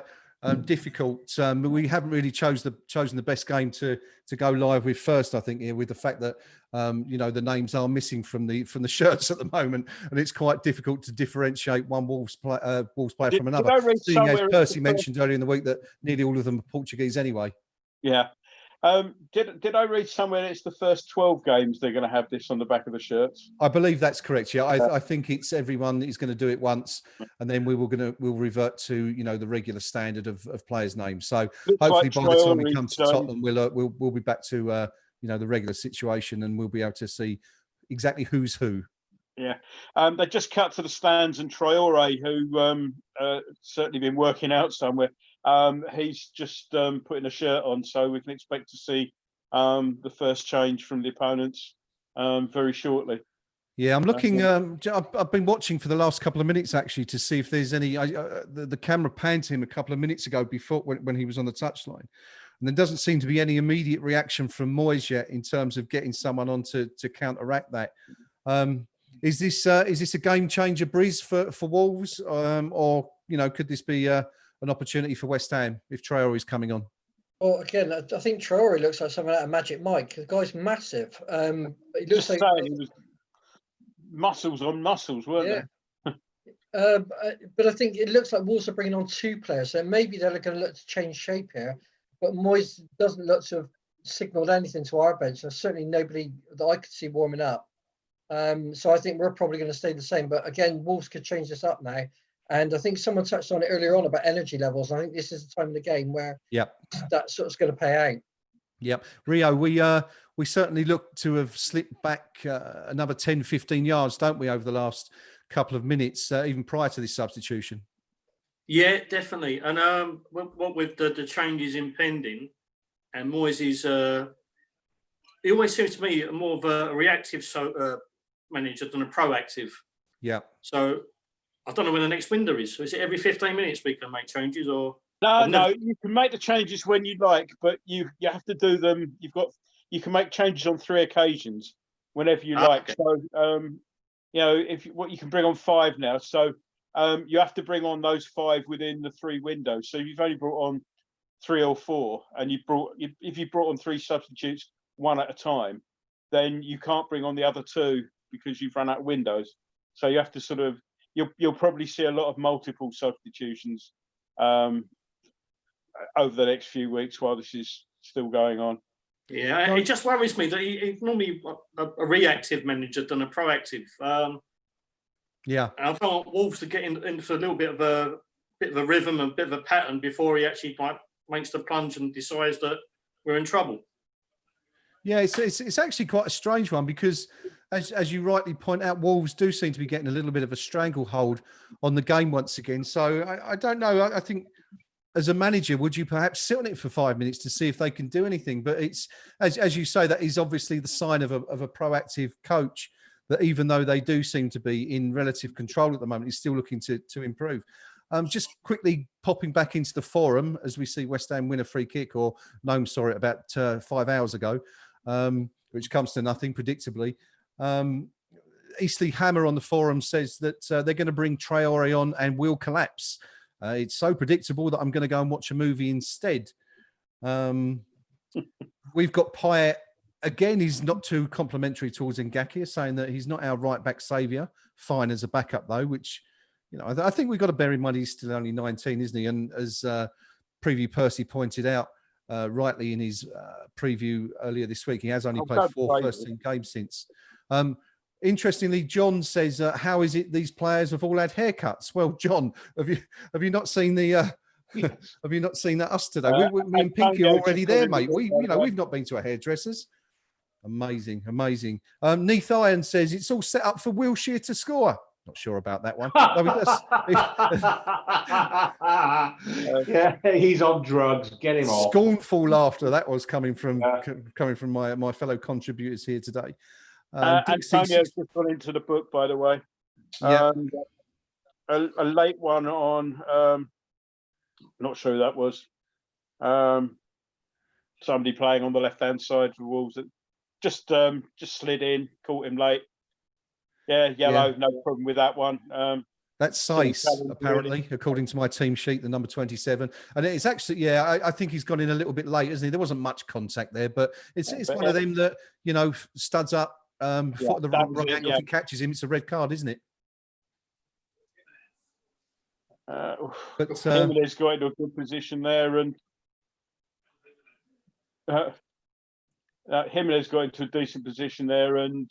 difficult. We haven't really chosen the best game to go live with first. I think here with the fact that the names are missing from the shirts at the moment, and it's quite difficult to differentiate one Wolves player from another. Seeing as Percy mentioned earlier in the week that nearly all of them are Portuguese anyway. Yeah. Did I read somewhere that it's the first 12 games they're going to have this on the back of the shirts? I believe that's correct. Yeah, I think it's everyone is going to do it once, and then we'll revert to the regular standard of players' names. So hopefully by the time we come to Tottenham, we'll be back to the regular situation, and we'll be able to see exactly who's who. Yeah, they just cut to the stands, and Traore, who certainly been working out somewhere. He's just putting a shirt on, so we can expect to see the first change from the opponents very shortly. Yeah, I'm looking. I've been watching for the last couple of minutes actually to see if there's any. The camera panned to him a couple of minutes ago before when he was on the touchline, and there doesn't seem to be any immediate reaction from Moyes yet in terms of getting someone on to counteract that. Is this a game changer, Briz, for Wolves, or could this be an opportunity for West Ham if Traore is coming on? Well, again, I think Traore looks like something out of Magic Mike. The guy's massive. He looks like he was muscles on muscles, weren't they? But I think it looks like Wolves are bringing on 2 players, so maybe they're going to look to change shape here. But Moyes doesn't look to have signalled anything to our bench. There's certainly nobody that I could see warming up. So I think we're probably going to stay the same. But again, Wolves could change this up now. And I think someone touched on it earlier on about energy levels. I think this is the time of the game where that sort of going to pay out. Yep. Rio, we certainly look to have slipped back another 10, 15 yards, don't we, over the last couple of minutes, even prior to this substitution? Yeah, definitely. And what with the changes impending, and Moyes' he always seems to me more of a reactive manager than a proactive. Yeah. So I don't know when the next window is. So is it every 15 minutes we can make changes, or? No, you can make the changes when you like, but you have to do them. You can make changes on 3 occasions whenever you like. Okay. So you can bring on 5 now. So you have to bring on those 5 within the 3 windows. So you've only brought on 3 or 4, and if you brought on 3 substitutes 1 at a time, then you can't bring on the other 2 because you've run out of windows. So you have to sort of you'll probably see a lot of multiple substitutions over the next few weeks while this is still going on. Yeah, it just worries me that he's normally a reactive manager than a proactive. Yeah, and I thought Wolves to get into a little bit of a rhythm, a bit of a pattern before he actually makes the plunge and decides that we're in trouble. Yeah, it's actually quite a strange one because, as you rightly point out, Wolves do seem to be getting a little bit of a stranglehold on the game once again. So I don't know. I think as a manager, would you perhaps sit on it for 5 minutes to see if they can do anything? But it's as you say, that is obviously the sign of a proactive coach, that even though they do seem to be in relative control at the moment, he's still looking to improve. Just quickly popping back into the forum as we see West Ham win a free kick, or Gnome saw it about 5 hours ago, which comes to nothing, predictably. Eastleigh Hammer on the forum says that they're going to bring Traore on and will collapse. It's so predictable that I'm going to go and watch a movie instead. We've got Pyatt. Again, he's not too complimentary towards Ngakia, saying that he's not our right-back saviour. Fine as a backup, though, which, I think we've got to bear in mind he's still only 19, isn't he? And as Preview Percy pointed out rightly in his preview earlier this week, he has only played 4 first-team games since. Interestingly, John says, "How is it these players have all had haircuts?" Well, John, have you not seen the? Have you not seen that us today? Me and Pinky are already there, mate. We've not been to a hairdresser's. Amazing. Neath Iron says it's all set up for Wilshere to score. Not sure about that one. Yeah, he's on drugs. Get him off. Scornful laughter that was coming from my fellow contributors here today. Antonio's just gone into the book, by the way. Yeah. A late one on. Not sure who that was. Somebody playing on the left-hand side for Wolves that just slid in, caught him late. Yeah, yellow, no problem with that one. That's Sace, apparently, according to my team sheet, the number 27. And it's actually, I think he's gone in a little bit late, isn't he? There wasn't much contact there, but it's one of them that, studs up, foot at the right angle. If it catches him, it's a red card, isn't it? But Jimenez got into a good position there, and Jimenez got into a decent position there, and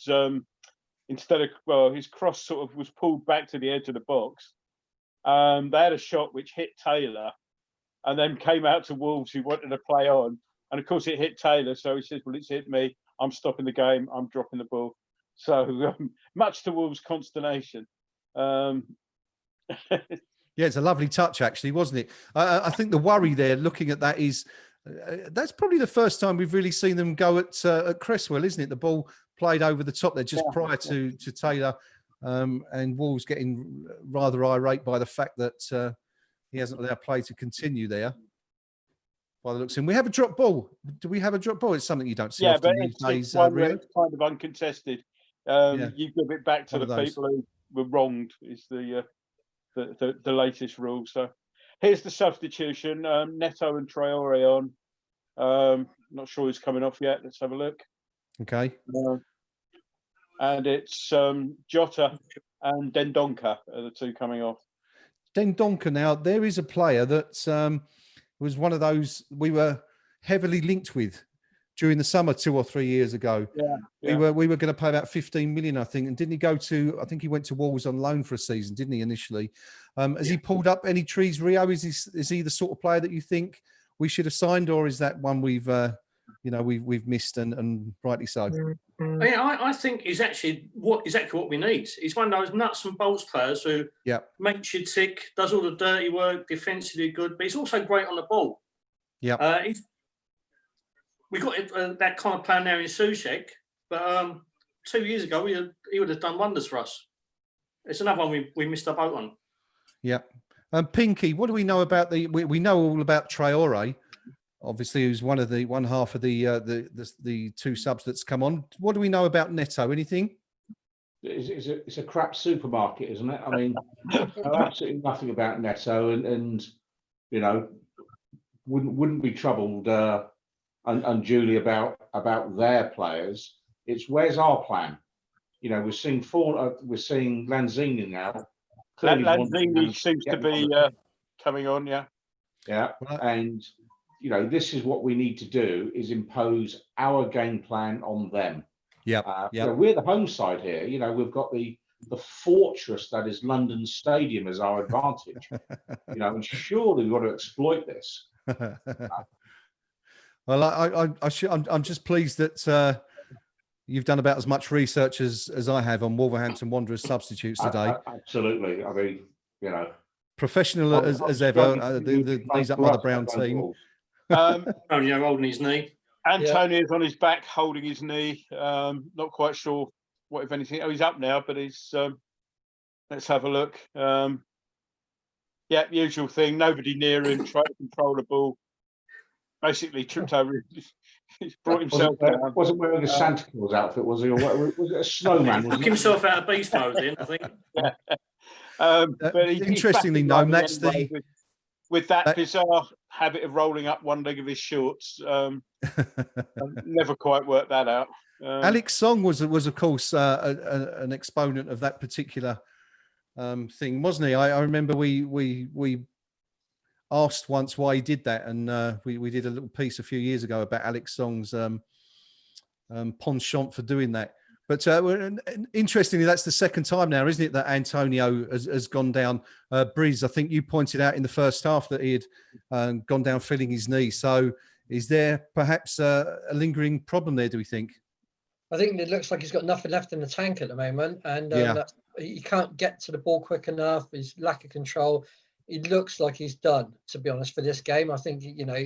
instead of his cross sort of was pulled back to the edge of the box. They had a shot which hit Taylor, and then came out to Wolves who wanted to play on, and of course it hit Taylor. So he says, "Well, it's hit me. I'm stopping the game. I'm dropping the ball." So much to Wolves' consternation. Yeah, it's a lovely touch, actually, wasn't it? I think the worry there, looking at that, is that's probably the first time we've really seen them go at Cresswell, isn't it? The ball played over the top there just prior to Taylor, and Wolves getting rather irate by the fact that he hasn't allowed play to continue there. By the looks of him, we have a drop ball. Do we have a drop ball? It's something you don't see often these days. It's kind of uncontested. You give it back to the people who were wronged. Is the latest rule. So here's the substitution. Neto and Traore on. Not sure who's coming off yet. Let's have a look. Okay. And it's Jota and Dendoncker are the 2 coming off. Dendoncker, now, there is a player that was one of those we were heavily linked with during the summer 2 or 3 years ago. Yeah. We were going to pay about 15 million, I think. And didn't he go to? I think he went to Wolves on loan for a season, didn't he? Initially, has he pulled up any trees? Rio, is he the sort of player that you think we should have signed, or is that one we've missed and rightly so? I think he's actually exactly what we need. He's one of those nuts and bolts players who makes you tick, does all the dirty work, defensively good, but he's also great on the ball. Yeah. We got that kind of player now in Soucek, but 2 years ago he would have done wonders for us. It's another one we missed the boat on. Yeah. Pinky, what do we know about we know all about Traore, obviously, who's one half of the two subs that's come on. What do we know about Neto? Anything? It's a crap supermarket, isn't it? I mean, I know absolutely nothing about Neto, and you know, wouldn't be troubled unduly about their players. It's where's our plan? You know, we're seeing Lanzini now. Lanzini seems to be coming on, yeah. And you know, this is what we need to do: is impose our game plan on them. You know, we're the home side here. You know, we've got the fortress that is London Stadium as our advantage. You know, and surely we've got to exploit this. Well, I'm just pleased that you've done about as much research as I have on Wolverhampton Wanderers substitutes today. Absolutely. I mean, you know, professional as ever. These up Mother Brown team. Antonio holding his knee. Antonio's on his back, holding his knee. Not quite sure what, if anything. Oh, he's up now, but he's. Let's have a look. Yeah, usual thing. Nobody near him. Trying to control the ball. Basically tripped over. He's brought himself down. Wasn't wearing a Santa Claus outfit, was he? Or was it a snowman? He took himself out of beast mode in, I think. But interestingly, Gnome, that's with that bizarre habit of rolling up one leg of his shorts. Never quite worked that out. Alex Song was of course an exponent of that particular thing, wasn't he? I remember we asked once why he did that, and we did a little piece a few years ago about Alex Song's penchant for doing that. But interestingly, that's the second time now, isn't it, that Antonio has gone down. Briz, I think you pointed out in the first half that he had gone down feeling his knee. So is there perhaps a lingering problem there, do we think? I think it looks like he's got nothing left in the tank at the moment, and he can't get to the ball quick enough. His lack of control. It looks like he's done, to be honest, for this game. I think, you know,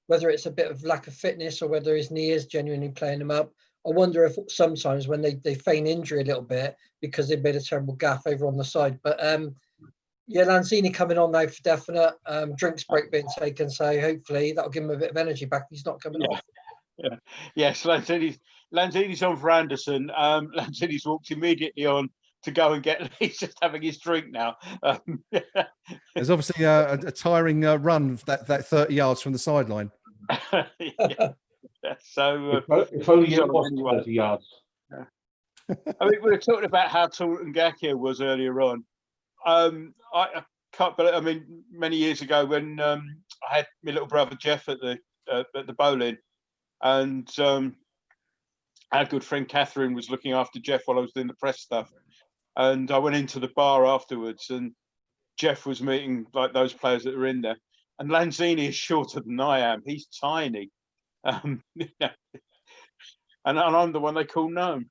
whether it's a bit of lack of fitness or whether his knee is genuinely playing him up. I wonder if sometimes when they feign injury a little bit because they made a terrible gaff over on the side. But Lanzini coming on now for definite. Drinks break being taken, so hopefully that'll give him a bit of energy back. He's not coming off. Yes, Lanzini's on for Anderson. Lanzini's walked immediately on to go and get. He's just having his drink now. There's obviously a tiring run that 30 yards from the sideline. So if only it was 30 yards. I mean, we were talking about how tall Ngakio was earlier on. I can't believe. I mean, many years ago when I had my little brother Jeff at the bowling, and our good friend Catherine was looking after Jeff while I was doing the press stuff. And I went into the bar afterwards, and Jeff was meeting like those players that are in there. And Lanzini is shorter than I am. He's tiny. And I'm the one they call Gnome.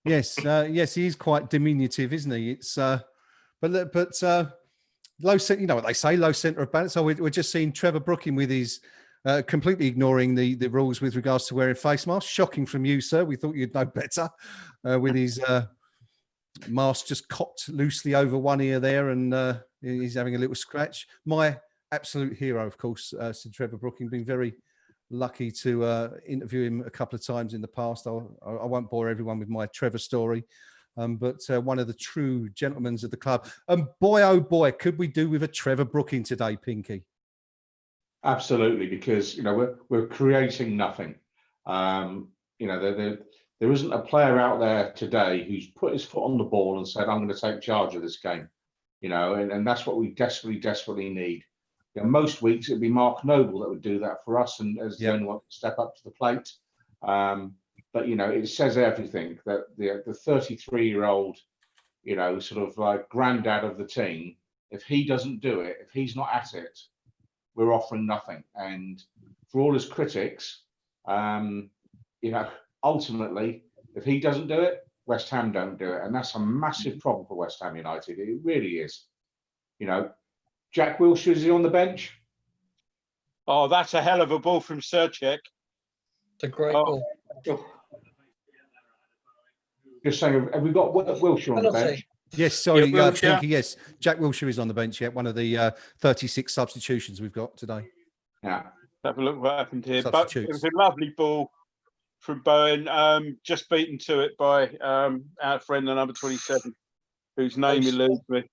Yes, he is quite diminutive, isn't he? It's but low center. You know what they say, low center of balance. So we're just seeing Trevor Brooking with his completely ignoring the rules with regards to wearing face masks. Shocking from you, sir. We thought you'd know better. With his mask just cocked loosely over one ear there, and he's having a little scratch. My absolute hero, of course, Sir Trevor Brooking. Been very lucky to interview him a couple of times in the past. I won't bore everyone with my Trevor story, but one of the true gentlemen of the club. And boy, oh boy, could we do with a Trevor Brooking today, Pinky? Absolutely, because you know we're creating nothing. You know, there isn't a player out there today who's put his foot on the ball and said, "I'm going to take charge of this game." You know, and that's what we desperately need. most weeks it'd be Mark Noble that would do that for us, and as the only one to step up to the plate. But it says everything that the 33-year-old, sort of like granddad of the team, if he doesn't do it, if he's not at it, we're offering nothing. And for all his critics, ultimately, if he doesn't do it, West Ham don't do it, and that's a massive problem for West Ham United. It really is. Jack Wilshere, is he on the bench? Oh, that's a hell of a ball from Surchek. It's a great ball. Just saying, have we got Wilshere on the bench? Yes, sorry, Wilshere. Pinky, yes. Jack Wilshere is on the bench, one of the 36 substitutions we've got today. Yeah. Have a look what happened here. But it was a lovely ball from Bowen, just beaten to it by our friend, the number 27, whose name eludes me.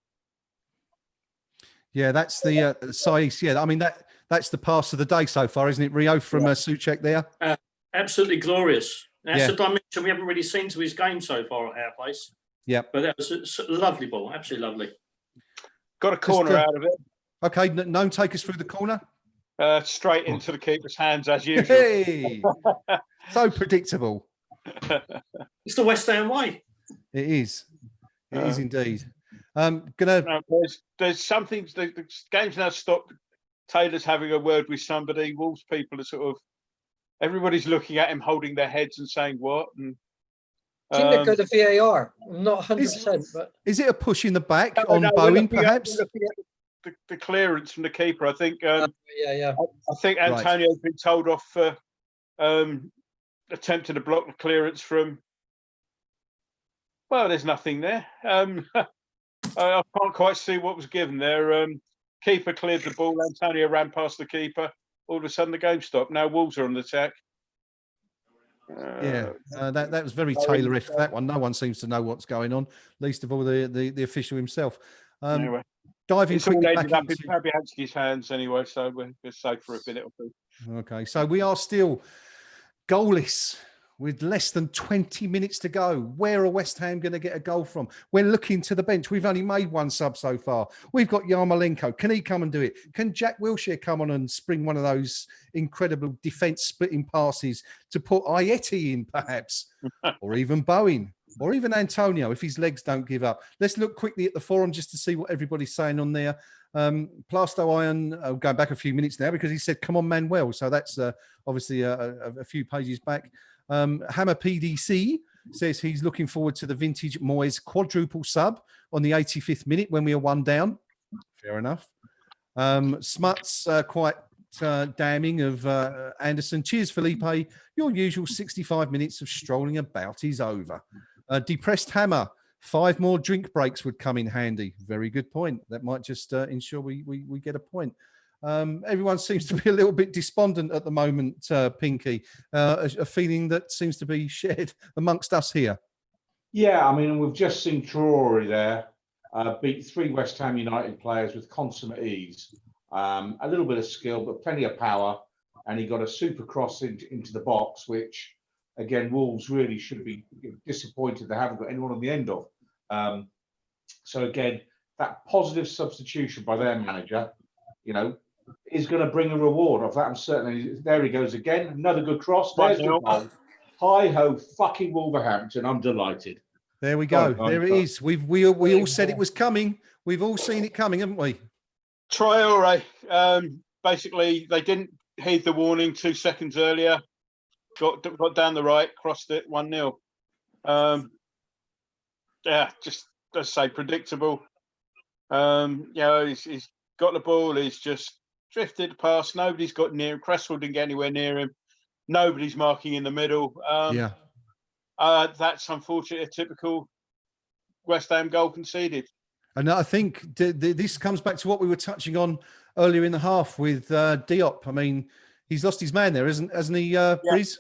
Yeah, that's the Saiz. Yeah, I mean, that's the pass of the day so far, isn't it, Rio, from Souček there? Absolutely glorious. That's a dimension we haven't really seen to his game so far at our place. Yeah. But that was a lovely ball, absolutely lovely. Got a corner out of it. Okay, Gnome, take us through the corner. Straight into the keeper's hands, as usual. Hey! So predictable. It's the West Ham way. It is. It is indeed. There's something. The game's now stopped. Taylor's having a word with somebody. Wolves people are sort of. Everybody's looking at him, holding their heads and saying what. And I think they go to VAR. I'm not 100%, but is it a push in the back on Bowen, perhaps? The clearance from the keeper. I think. yeah. I think Antonio's been told off for attempting to block the clearance from. Well, there's nothing there. I can't quite see what was given there. Keeper cleared the ball. Antonio ran past the keeper. All of a sudden, the game stopped. Now Wolves are on the attack. That was very Taylor-esque, that one. No one seems to know what's going on, least of all the official himself. Anyway, diving it's all quickly ended back up in Fabianski's hands anyway, so we're safe for a bit or two. Okay, so we are still goalless with less than 20 minutes to go. Where are West Ham going to get a goal from? We're looking to the bench. We've only made one sub so far. We've got Yarmolenko. Can he come and do it? Can Jack Wilshere come on and spring one of those incredible defence splitting passes to put Ayeti in, perhaps? Or even Bowen? Or even Antonio, if his legs don't give up. Let's look quickly at the forum just to see what everybody's saying on there. Plasto Iron, going back a few minutes now because he said, come on, Manuel. So that's obviously a few pages back. Hammer PDC says he's looking forward to the vintage Moyes quadruple sub on the 85th minute when we are one down. Fair enough. Smuts quite damning of Anderson. Cheers, Felipe. Your usual 65 minutes of strolling about is over. Depressed Hammer. 5 more drink breaks would come in handy. Very good point. That might just ensure we get a point. Everyone seems to be a little bit despondent at the moment, Pinky. A feeling that seems to be shared amongst us here. Yeah, I mean, we've just seen Traore there beat 3 West Ham United players with consummate ease. A little bit of skill, but plenty of power. And he got a super cross into the box, which, again, Wolves really should be disappointed they haven't got anyone on the end of. So, again, that positive substitution by their manager, is going to bring a reward of that. I'm certainly. There he goes again. Another good cross. There's the goal. Hi ho, fucking Wolverhampton. I'm delighted. There we go. There it is. We all said it was coming. We've all seen it coming, haven't we? Traore. Basically, they didn't heed the warning 2 seconds earlier. Got down the right, crossed it 1-0. Just let's say predictable. He's got the ball. He's just drifted past. Nobody's got near him. Cresswell didn't get anywhere near him. Nobody's marking in the middle. That's unfortunate. A typical West Ham goal conceded. And I think this comes back to what we were touching on earlier in the half with Diop. I mean, he's lost his man there, hasn't he, Briz?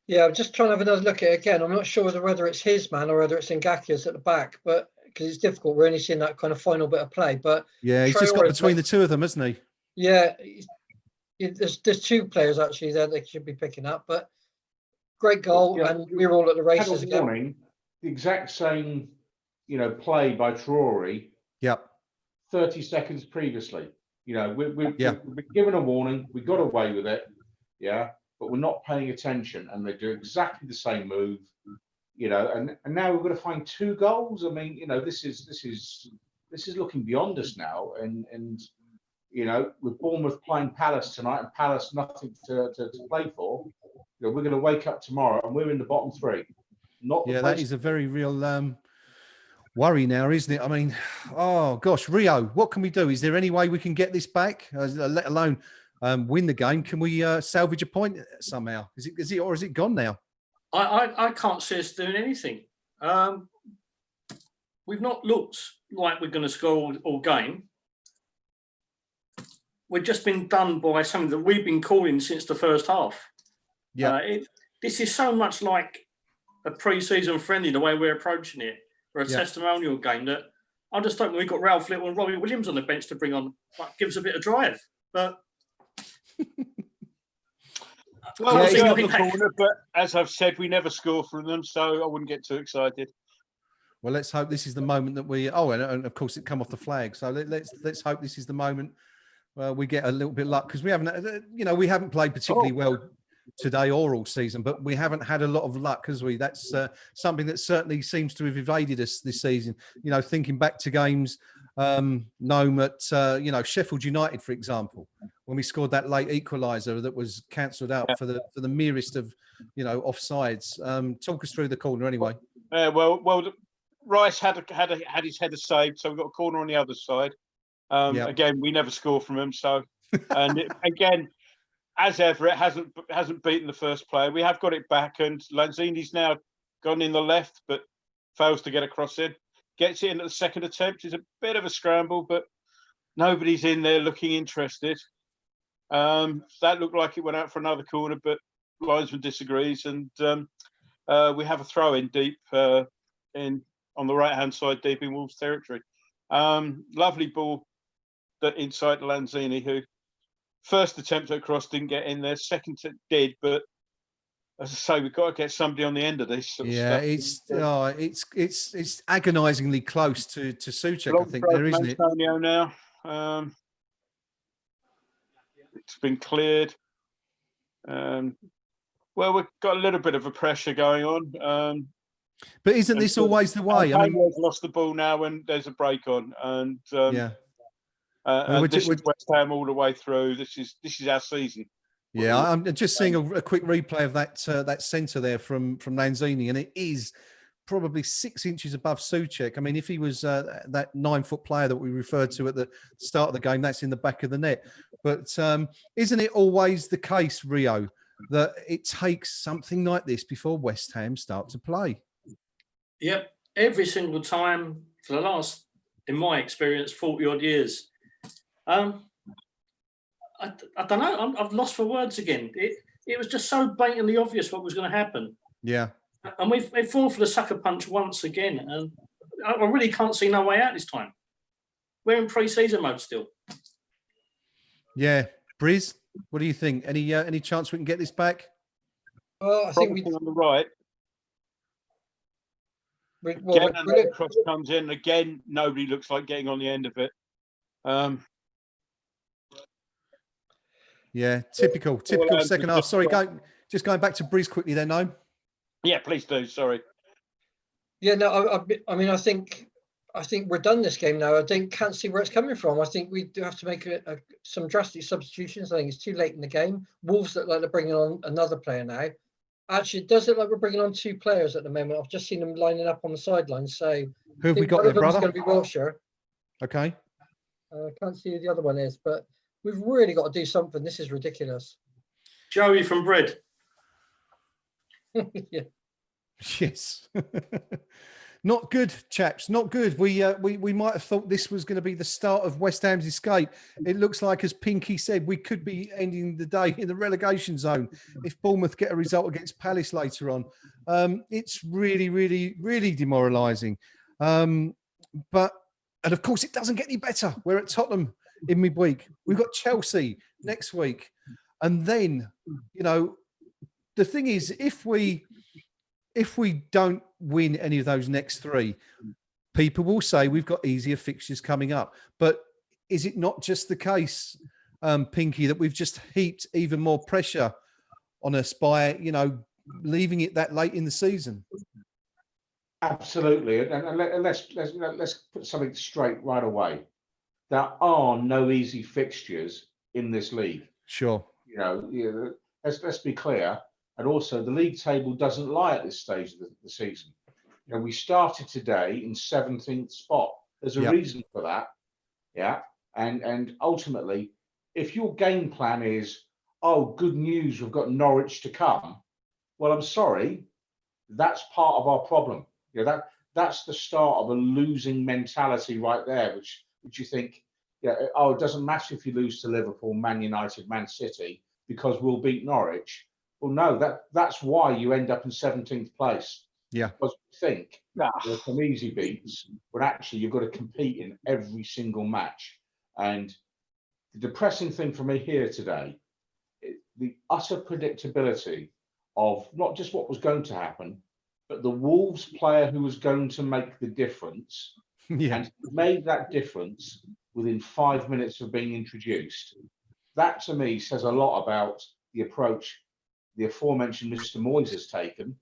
Yeah, I'm just trying to have another look at it again. I'm not sure whether it's his man or whether it's Ngakia's at the back, but because it's difficult. We're only seeing that kind of final bit of play. But yeah, he's just got between the two of them, hasn't he? Yeah, there's 2 players actually there they should be picking up. But great goal, and we were all at the races again. Warning, the exact same, play by Traore. Yep. 30 seconds previously. You know, we've Yeah. been given a warning. We got away with it. Yeah, but we're not paying attention, and they do exactly the same move. You know, and now we're going to find 2 goals. I mean, you know, this is looking beyond us now, and you know, with Bournemouth playing Palace tonight, and Palace nothing to play for, you know, we're going to wake up tomorrow and we're in the bottom 3. Not Yeah, that is a very real worry now, isn't it? I mean, oh gosh, Rio, what can we do? Is there any way we can get this back, let alone win the game? Can we salvage a point somehow? Is it or is it gone now? I can't see us doing anything. We've not looked like we're going to score all game. We've just been done by something that we've been calling since the first half. Yeah. This is so much like a pre-season friendly, the way we're approaching it, or a testimonial game, that I just don't think we've got Ralph Little and Robbie Williams on the bench to bring on, like, give us a bit of drive. But well, corner, but as I've said, we never score from them, so I wouldn't get too excited. Well, let's hope this is the moment that we. Oh, and of course it come off the flag. So let's hope this is the moment we get a little bit of luck, because we haven't, you know, we haven't played particularly well today or all season, but we haven't had a lot of luck, has we? That's something that certainly seems to have evaded us this season. You know, thinking back to games, Gnome at you know, Sheffield United, for example, when we scored that late equaliser that was cancelled out for the merest of, you know, offsides. Talk us through the corner anyway. Well, Rice had his header saved, so we've got a corner on the other side. Again, we never score from him, so and again, as ever, it hasn't beaten the first player. We have got it back, and Lanzini's now gone in the left, but fails to get across in. Gets it in at the second attempt. It's a bit of a scramble, but nobody's in there looking interested. That looked like it went out for another corner, but linesman disagrees, and we have a throw in deep in on the right hand side, deep in Wolves territory. Lovely ball that inside Lanzini, who first attempt at cross didn't get in there, second did, but as I say, we've got to get somebody on the end of this sort of stuff. It's agonisingly close to Souček, I think, there, isn't it? Antonio now. It's been cleared. Well, we've got a little bit of a pressure going on. But isn't this always the way? I mean, we've lost the ball now when there's a break on, and this is West Ham all the way through. This is our season. Yeah, I'm just seeing a quick replay of that centre there from Lanzini, and it is probably 6 inches above Souček. I mean, if he was that 9-foot player that we referred to at the start of the game, that's in the back of the net. But isn't it always the case, Rio, that it takes something like this before West Ham start to play? Yep, every single time for the last, in my experience, 40-odd years. I don't know. I've lost for words again. It was just so blatantly obvious what was going to happen. Yeah. And we've fallen for the sucker punch once again, and I really can't see no way out this time. We're in pre-season mode still. Yeah, Briz, what do you think? Any chance we can get this back? Well, I think we on the right. Again, another cross comes in. Again, nobody looks like getting on the end of it. Yeah, typical second half. Sorry, just going back to Briz quickly there, no? Yeah, please do. Sorry. Yeah, no, I mean, I think we're done this game now. Can't see where it's coming from. I think we do have to make some drastic substitutions. I think it's too late in the game. Wolves look like they're bringing on another player now. Actually, it does look like we're bringing on 2 players at the moment. I've just seen them lining up on the sidelines. So who have we got there, brother? It's going to be Wilshere. Okay. I can't see who the other one is, but we've really got to do something. This is ridiculous. Joey from Bread. Yeah. Yes. Not good, chaps. Not good. We might have thought this was going to be the start of West Ham's escape. It looks like, as Pinky said, we could be ending the day in the relegation zone if Bournemouth get a result against Palace later on. It's really, really, really demoralising. And of course, it doesn't get any better. We're at Tottenham in midweek. We've got Chelsea next week, and then, you know, the thing is, if we don't win any of those next 3, people will say we've got easier fixtures coming up. But is it not just the case, Pinky, that we've just heaped even more pressure on us by, you know, leaving it that late in the season? Absolutely, and let's put something straight right away. There are no easy fixtures in this league. Sure. You know, let's be clear. And also, the league table doesn't lie at this stage of the season. You know, we started today in 17th spot. There's a reason for that. Yeah. And ultimately, if your game plan is, oh, good news, we've got Norwich to come. Well, I'm sorry, that's part of our problem. You know, that's the start of a losing mentality right there, which you think, yeah, oh, it doesn't matter if you lose to Liverpool, Man United, Man City, because we'll beat Norwich. Well, no, that's why you end up in 17th place. Yeah. Because you think there's some easy beats, but actually you've got to compete in every single match. And the depressing thing for me here today, the utter predictability of not just what was going to happen, but the Wolves player who was going to make the difference, and made that difference within 5 minutes of being introduced. That to me says a lot about the approach the aforementioned Mr. Moyes has taken.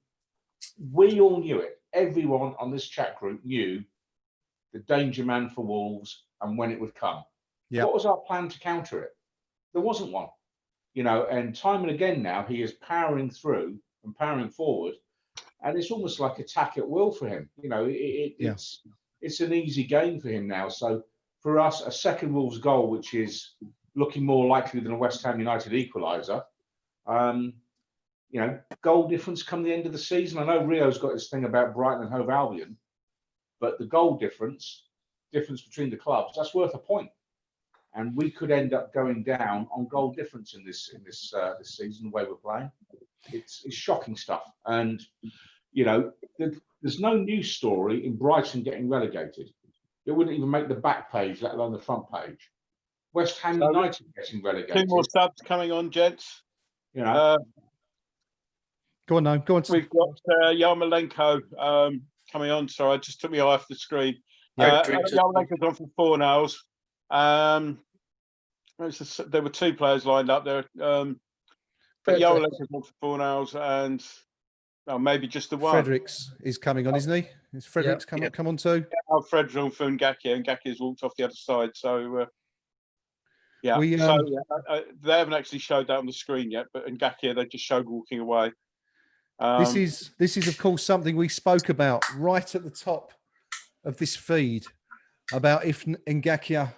We all knew it. Everyone on this chat group knew the danger man for Wolves and when it would come. Yeah. What was our plan to counter it? There wasn't one. You know, and time and again now he is powering through and powering forward, and it's almost like attack at will for him. You know, it's an easy game for him now. So for us, a second Wolves goal, which is looking more likely than a West Ham United equaliser, you know, goal difference come the end of the season. I know Rio's got his thing about Brighton and Hove Albion, but the goal difference between the clubs, that's worth a point. And we could end up going down on goal difference in this season, the way we're playing. It's shocking stuff. And, you know, there's no news story in Brighton getting relegated. It wouldn't even make the back page, let alone the front page. West Ham United getting relegated. 2 more subs coming on, gents. You know, go on now. Go on. We've got Yarmolenko coming on. Sorry, I just took my eye off the screen. Yarmolenko's on for Fornals. There were 2 players lined up there. But Yarmolenko's on for Fornals, and maybe just the one. Fredericks is coming on, isn't he? Is Fredericks come on too? Yeah, Fred's on for Ngakia, and Ngakia's walked off the other side. So they haven't actually showed that on the screen yet. But Ngakia, they just showed walking away. This is of course something we spoke about right at the top of this feed, about if Ngakia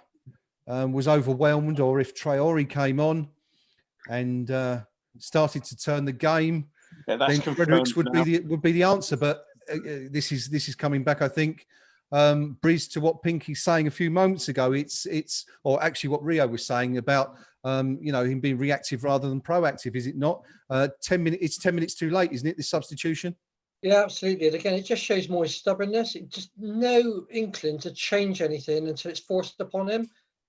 was overwhelmed, or if Traore came on and started to turn the game, then Fredericks would be the answer. But this is coming back, I think, Briz, to what Pinky's saying a few moments ago. Or actually what Rio was saying about you know, him being reactive rather than proactive. Is it not? 10 minutes. It's 10 minutes too late, isn't it? This substitution. Yeah, absolutely. And again, it just shows more stubbornness. It just no inkling to change anything until it's forced upon him.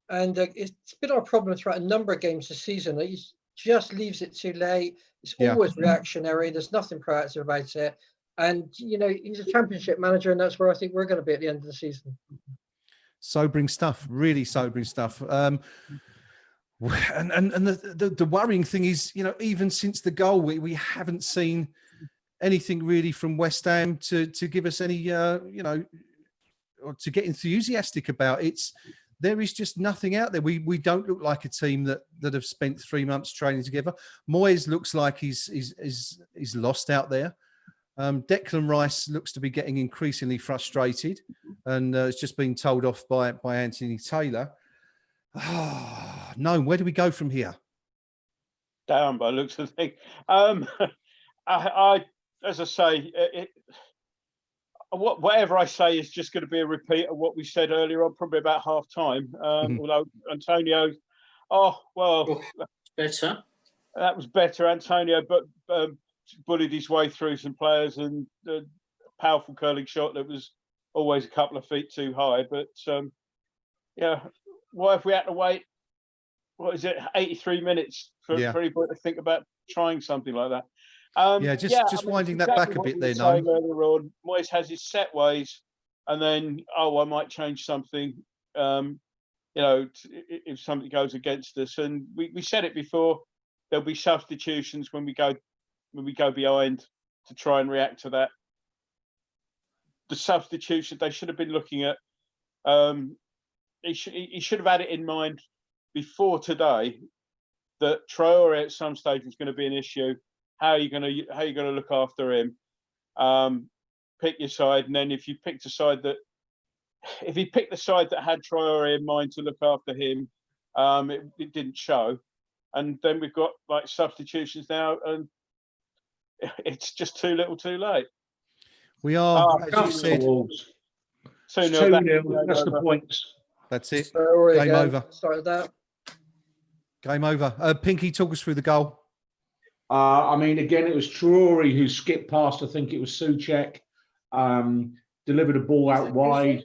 And it's been our problem throughout a number of games this season. He just leaves it too late. It's always reactionary. There's nothing proactive about it. And, you know, he's a championship manager, and that's where I think we're going to be at the end of the season. Sobering stuff, really sobering stuff. And the worrying thing is, you know, even since the goal, we haven't seen anything really from West Ham to give us any, you know, or to get enthusiastic about. There is just nothing out there. We don't look like a team that have spent 3 months training together. Moyes looks like he's lost out there. Declan Rice looks to be getting increasingly frustrated, and it's just been told off by Anthony Taylor. No, where do we go from here? Down by the looks of the thing. I as I say, whatever I say is just going to be a repeat of what we said earlier on, probably about half time. Although Antonio, better. That was better, Antonio, but bullied his way through some players, and a powerful curling shot that was always a couple of feet too high. But why have we had to wait? What is it, 83 minutes for anybody to think about trying something like that? Just winding that back a bit there, Gnome. Earlier on, Moyes has his set ways, and then I might change something. you know, if something goes against us. And we said it before, there'll be substitutions when we go behind to try and react to that. The substitution they should have been looking at. He should have had it in mind before today that Traore at some stage was going to be an issue. How are you going to look after him? Pick your side, and then if he picked the side that had Traore in mind to look after him, it didn't show. And then we've got like substitutions now, and it's just too little, too late. We are, as you said, 2-0. That's the points. that's it. Traore Game again. over. Started that. Game over. Pinky, talk us through the goal. I mean, again, it was Traore who skipped past. I think it was Souček. Delivered a ball out wide.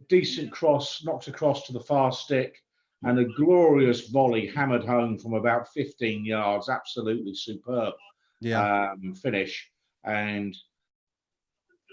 Decent cross, knocked across to the far stick, and a glorious volley hammered home from about 15 yards. Absolutely superb finish. And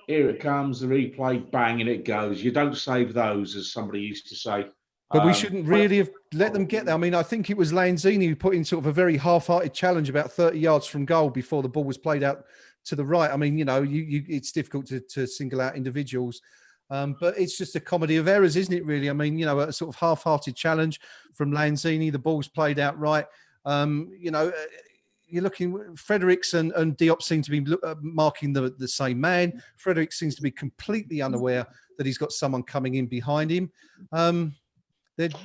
here it comes, the replay, bang, and it goes. You don't save those, as somebody used to say. But we shouldn't really have let them get there. I mean, I think it was Lanzini who put in sort of a very half-hearted challenge about 30 yards from goal before the ball was played out to the right. I mean, you know, it's difficult to single out individuals, but it's just a comedy of errors, isn't it, really? I mean, you know, a sort of half-hearted challenge from Lanzini, the ball's played out right. You know, you're looking, Fredericks and Diop seem to be marking the same man. Fredericks seems to be completely unaware that he's got someone coming in behind him.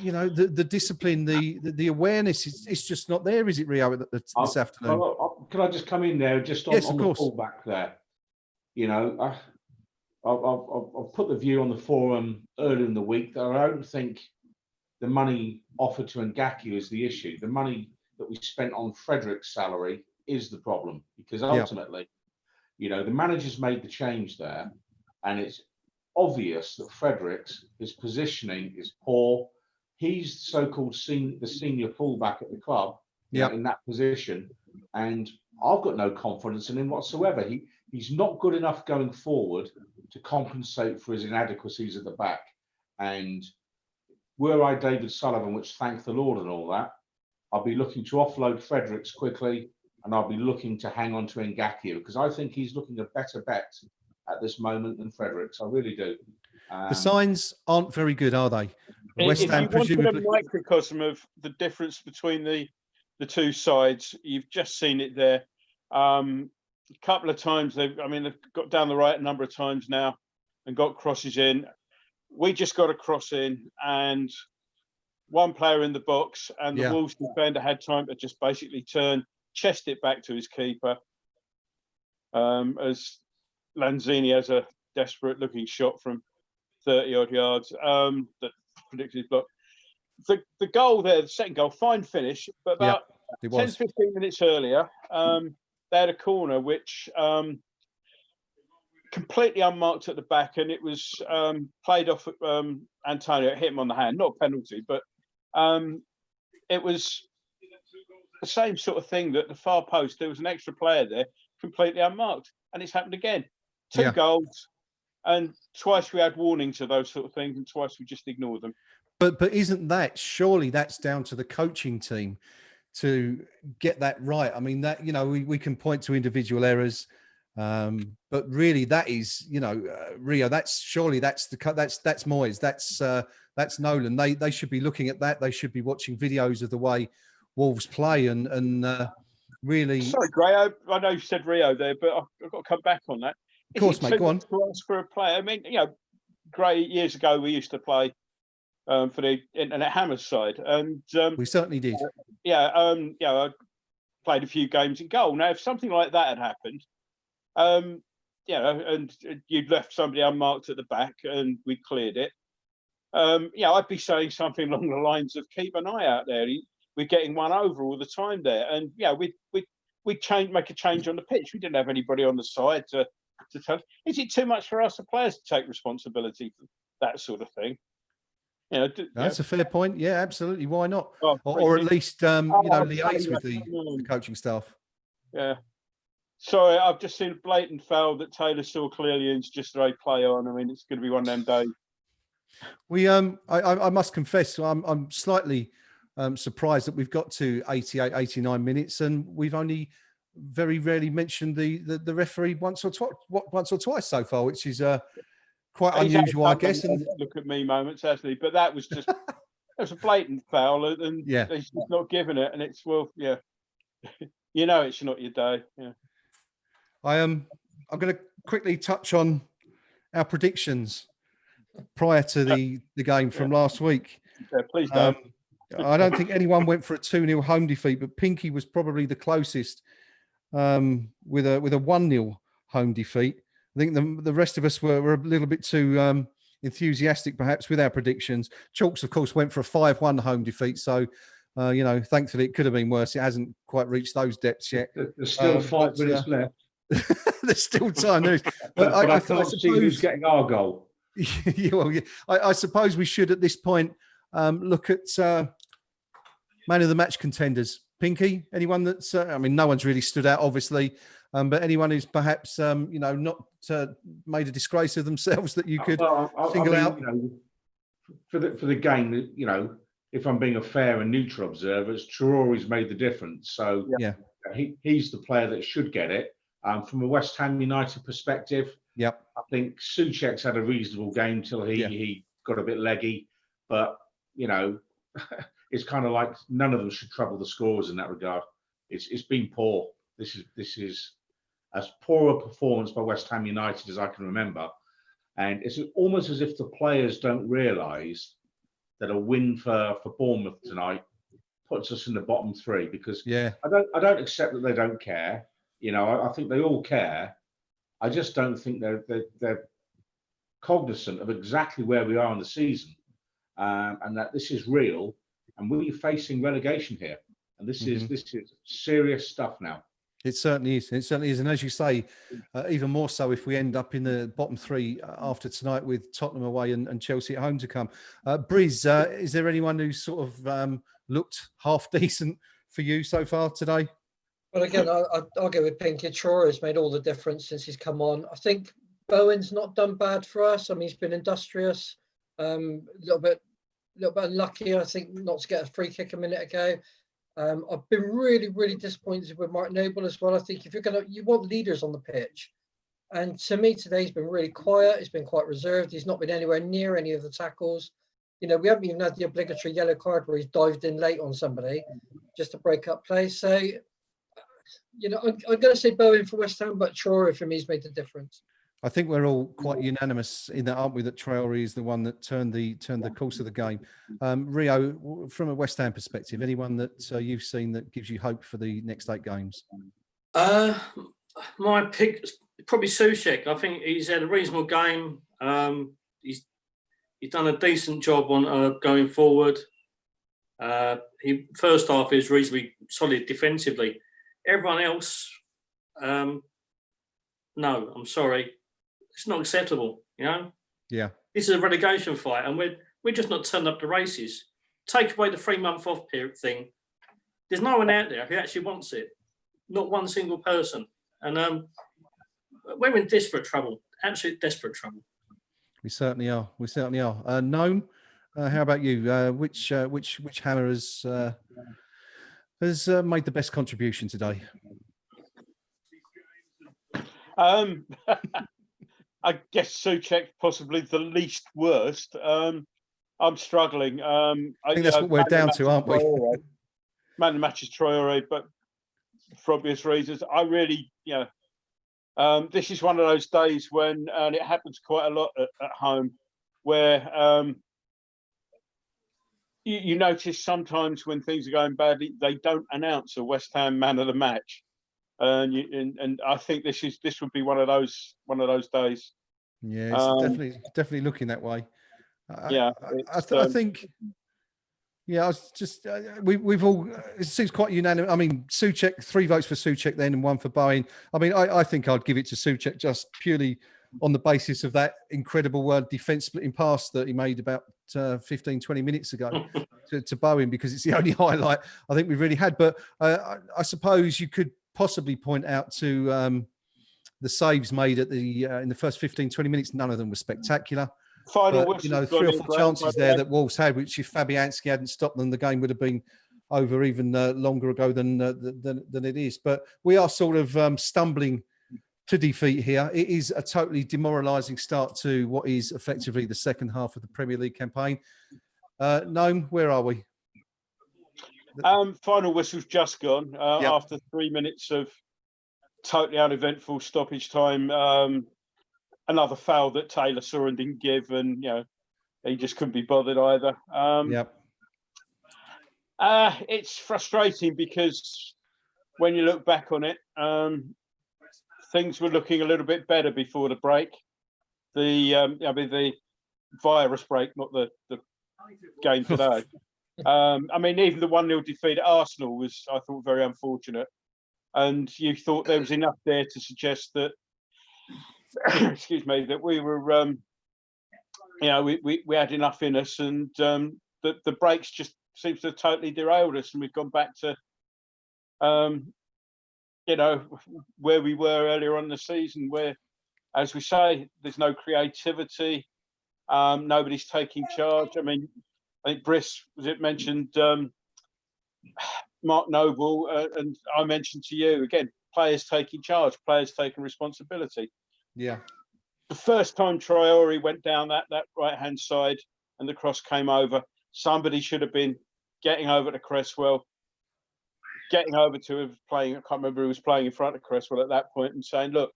You know, the discipline, the awareness, it's just not there, is it, Rio, this afternoon? Can I just come in there just on, Yes, on of the course. fullback there? You know, I've put the view on the forum earlier in the week that I don't think the money offered to Ngakia is the issue. The money that we spent on Frederick's salary is the problem, because ultimately, you know, the manager's made the change there, and it's obvious that Fredericks, his positioning is poor. He's so-called the senior fullback at the club, in that position, and I've got no confidence in him whatsoever. He's not good enough going forward to compensate for his inadequacies at the back. And were I David Sullivan, which thank the Lord and all that, I'll be looking to offload Fredericks quickly, and I'll be looking to hang on to Ngakia, because I think he's looking a better bet at this moment than Fredericks. I really do. The signs aren't very good, are they? West If Ham you wanted presumably. a microcosm of the difference between the two sides, you've just seen it there. A couple of times they've got down the right a number of times now and got crosses in. We just got a cross in and one player in the box, and the Wolves defender had time to just basically turn, chest it back to his keeper. As Lanzini has a desperate looking shot from 30 odd yards that predicted his block. The goal there, the second goal, fine finish, but about 10, 15 minutes earlier, they had a corner which completely unmarked at the back, and it was played off Antonio. It hit him on the hand, not a penalty, but it was the same sort of thing, that the far post, there was an extra player there, completely unmarked, and it's happened again. Two goals, and twice we had warnings of those sort of things, and twice we just ignored them. But isn't that, surely that's down to the coaching team to get that right? I mean, that, you know, we can point to individual errors, but really that is, you know, Rio, that's Moyes, that's Nolan. They should be looking at that. They should be watching videos of the way Wolves play and really. Sorry, Gray, I know you said Rio there, but I've got to come back on that. Of course, mate, go on. To ask for a player? I mean, you know, Gray, years ago we used to play for the Internet Hammers side, and we certainly did. I played a few games in goal. Now, if something like that had happened, and you'd left somebody unmarked at the back and we'd cleared it, I'd be saying something along the lines of keep an eye out there. We're getting one over all the time there, and we'd make a change on the pitch. We didn't have anybody on the side to tell. Is it too much for us, the players, to take responsibility for that sort of thing? You know, that's a fair point. Yeah, absolutely. Why not? Oh, or at least liaise with the coaching staff. Yeah. Sorry, I've just seen a blatant foul that Taylor saw clearly and it's just a play on. I mean, it's going to be one of them days. I must confess, I'm slightly surprised that we've got to 88, 89 minutes, and we've only very rarely mentioned the referee once or twice so far, which is quite He's unusual, I had guess. some And look at me moments, hasn't he? But that was just that's a blatant foul, and yeah, he's just not giving it, and it's yeah, you know, it's not your day. Yeah, I'm going to quickly touch on our predictions prior to the game from last week. yeah, please don't. I don't think anyone went for a 2-0 home defeat, but Pinky was probably the closest with a 1-0 home defeat. I think the rest of us were a little bit too enthusiastic, perhaps, with our predictions. Chalks, of course, went for a 5-1 home defeat. So, thankfully, it could have been worse. It hasn't quite reached those depths yet. There's still 5 minutes left. There's still time. But I can't see who's getting our goal. I suppose we should, at this point, look at man of the match contenders. Pinky, anyone that's, no one's really stood out, obviously, but anyone who's perhaps, not made a disgrace of themselves that you could single out? For the game, if I'm being a fair and neutral observer, Traore's made the difference. So yeah, he's the player that should get it. From a West Ham United perspective, yep, I think Souček's had a reasonable game till he got a bit leggy, but it's kind of like none of them should trouble the scores in that regard. It's been poor. This is as poor a performance by West Ham United as I can remember, and it's almost as if the players don't realise that a win for Bournemouth tonight puts us in the bottom three, because I don't accept that they don't care. I think they all care. I just don't think they're cognizant of exactly where we are in the season, and that this is real, and we're facing relegation here, and this is serious stuff now. It certainly is. It certainly is, and as you say, even more so if we end up in the bottom three after tonight with Tottenham away and Chelsea at home to come. Briz, is there anyone who sort of looked half decent for you so far today? Well, again, I'll go with Pinky. Traore's made all the difference since he's come on. I think Bowen's not done bad for us. He's been industrious, a little bit unlucky, I think, not to get a free kick a minute ago. I've been really, really disappointed with Mark Noble as well. I think if you want leaders on the pitch. And to me, today he's been really quiet. He's been quite reserved. He's not been anywhere near any of the tackles. We haven't even had the obligatory yellow card where he's dived in late on somebody just to break up play. So, I'm going to say Bowen for West Ham, but Traore for me has made the difference. I think we're all quite unanimous in that, aren't we? That Traore is the one that turned the course of the game. Rio, from a West Ham perspective, anyone that you've seen that gives you hope for the next 8 games? My pick is probably Souček. I think he's had a reasonable game. He's done a decent job on going forward. First half is reasonably solid defensively. Everyone else, no, I'm sorry. It's not acceptable, Yeah. This is a relegation fight, and we're just not turning up the races. Take away the 3-month off period thing. There's no one out there who actually wants it. Not one single person. And we're in desperate trouble. Absolute desperate trouble. We certainly are. Gnome, how about you? Which hammer has made the best contribution today? I guess Souček possibly the least worst. I'm struggling. I think that's what we're down to, aren't we? Man of the match is Traore, but for obvious reasons, I really, this is one of those days when, and it happens quite a lot at home, where you notice sometimes when things are going badly, they don't announce a West Ham man of the match. And I think this would be one of those days. Yeah, it's definitely looking that way. I think. Yeah, I was just we've all. It seems quite unanimous. Souček, 3 votes for Souček, then, and 1 for Bowen. I think I'd give it to Souček just purely on the basis of that incredible defence splitting pass that he made about 15, 20 minutes ago to Bowen, because it's the only highlight I think we've really had. But I suppose you could possibly point out to the saves made at in the first 15, 20 minutes. None of them were spectacular. Final But, you know, whistle. 3 or 4 chances there that Wolves had, which if Fabianski hadn't stopped them, the game would have been over even longer ago than it is. But we are sort of stumbling to defeat here. It is a totally demoralising start to what is effectively the second half of the Premier League campaign. Gnome, where are we? Final whistle's just gone after 3 minutes of totally uneventful stoppage time. Another foul that Taylor saw and didn't give, and he just couldn't be bothered either. It's frustrating because when you look back on it, things were looking a little bit better before the break. The virus break, not the game today. I mean, even the 1-0 defeat at Arsenal was, I thought, very unfortunate. And you thought there was enough there to suggest that, excuse me, that we were, we had enough in us, and the breaks just seems to have totally derailed us, and we've gone back to, where we were earlier on in the season, where, as we say, there's no creativity, nobody's taking charge. I mean, I think Briss, was it mentioned, Mark Noble, and I mentioned to you, again, players taking charge, players taking responsibility. Yeah. The first time Traore went down that right-hand side and the cross came over, somebody should have been getting over to Cresswell, getting over to him playing, I can't remember who was playing in front of Cresswell at that point, and saying, look,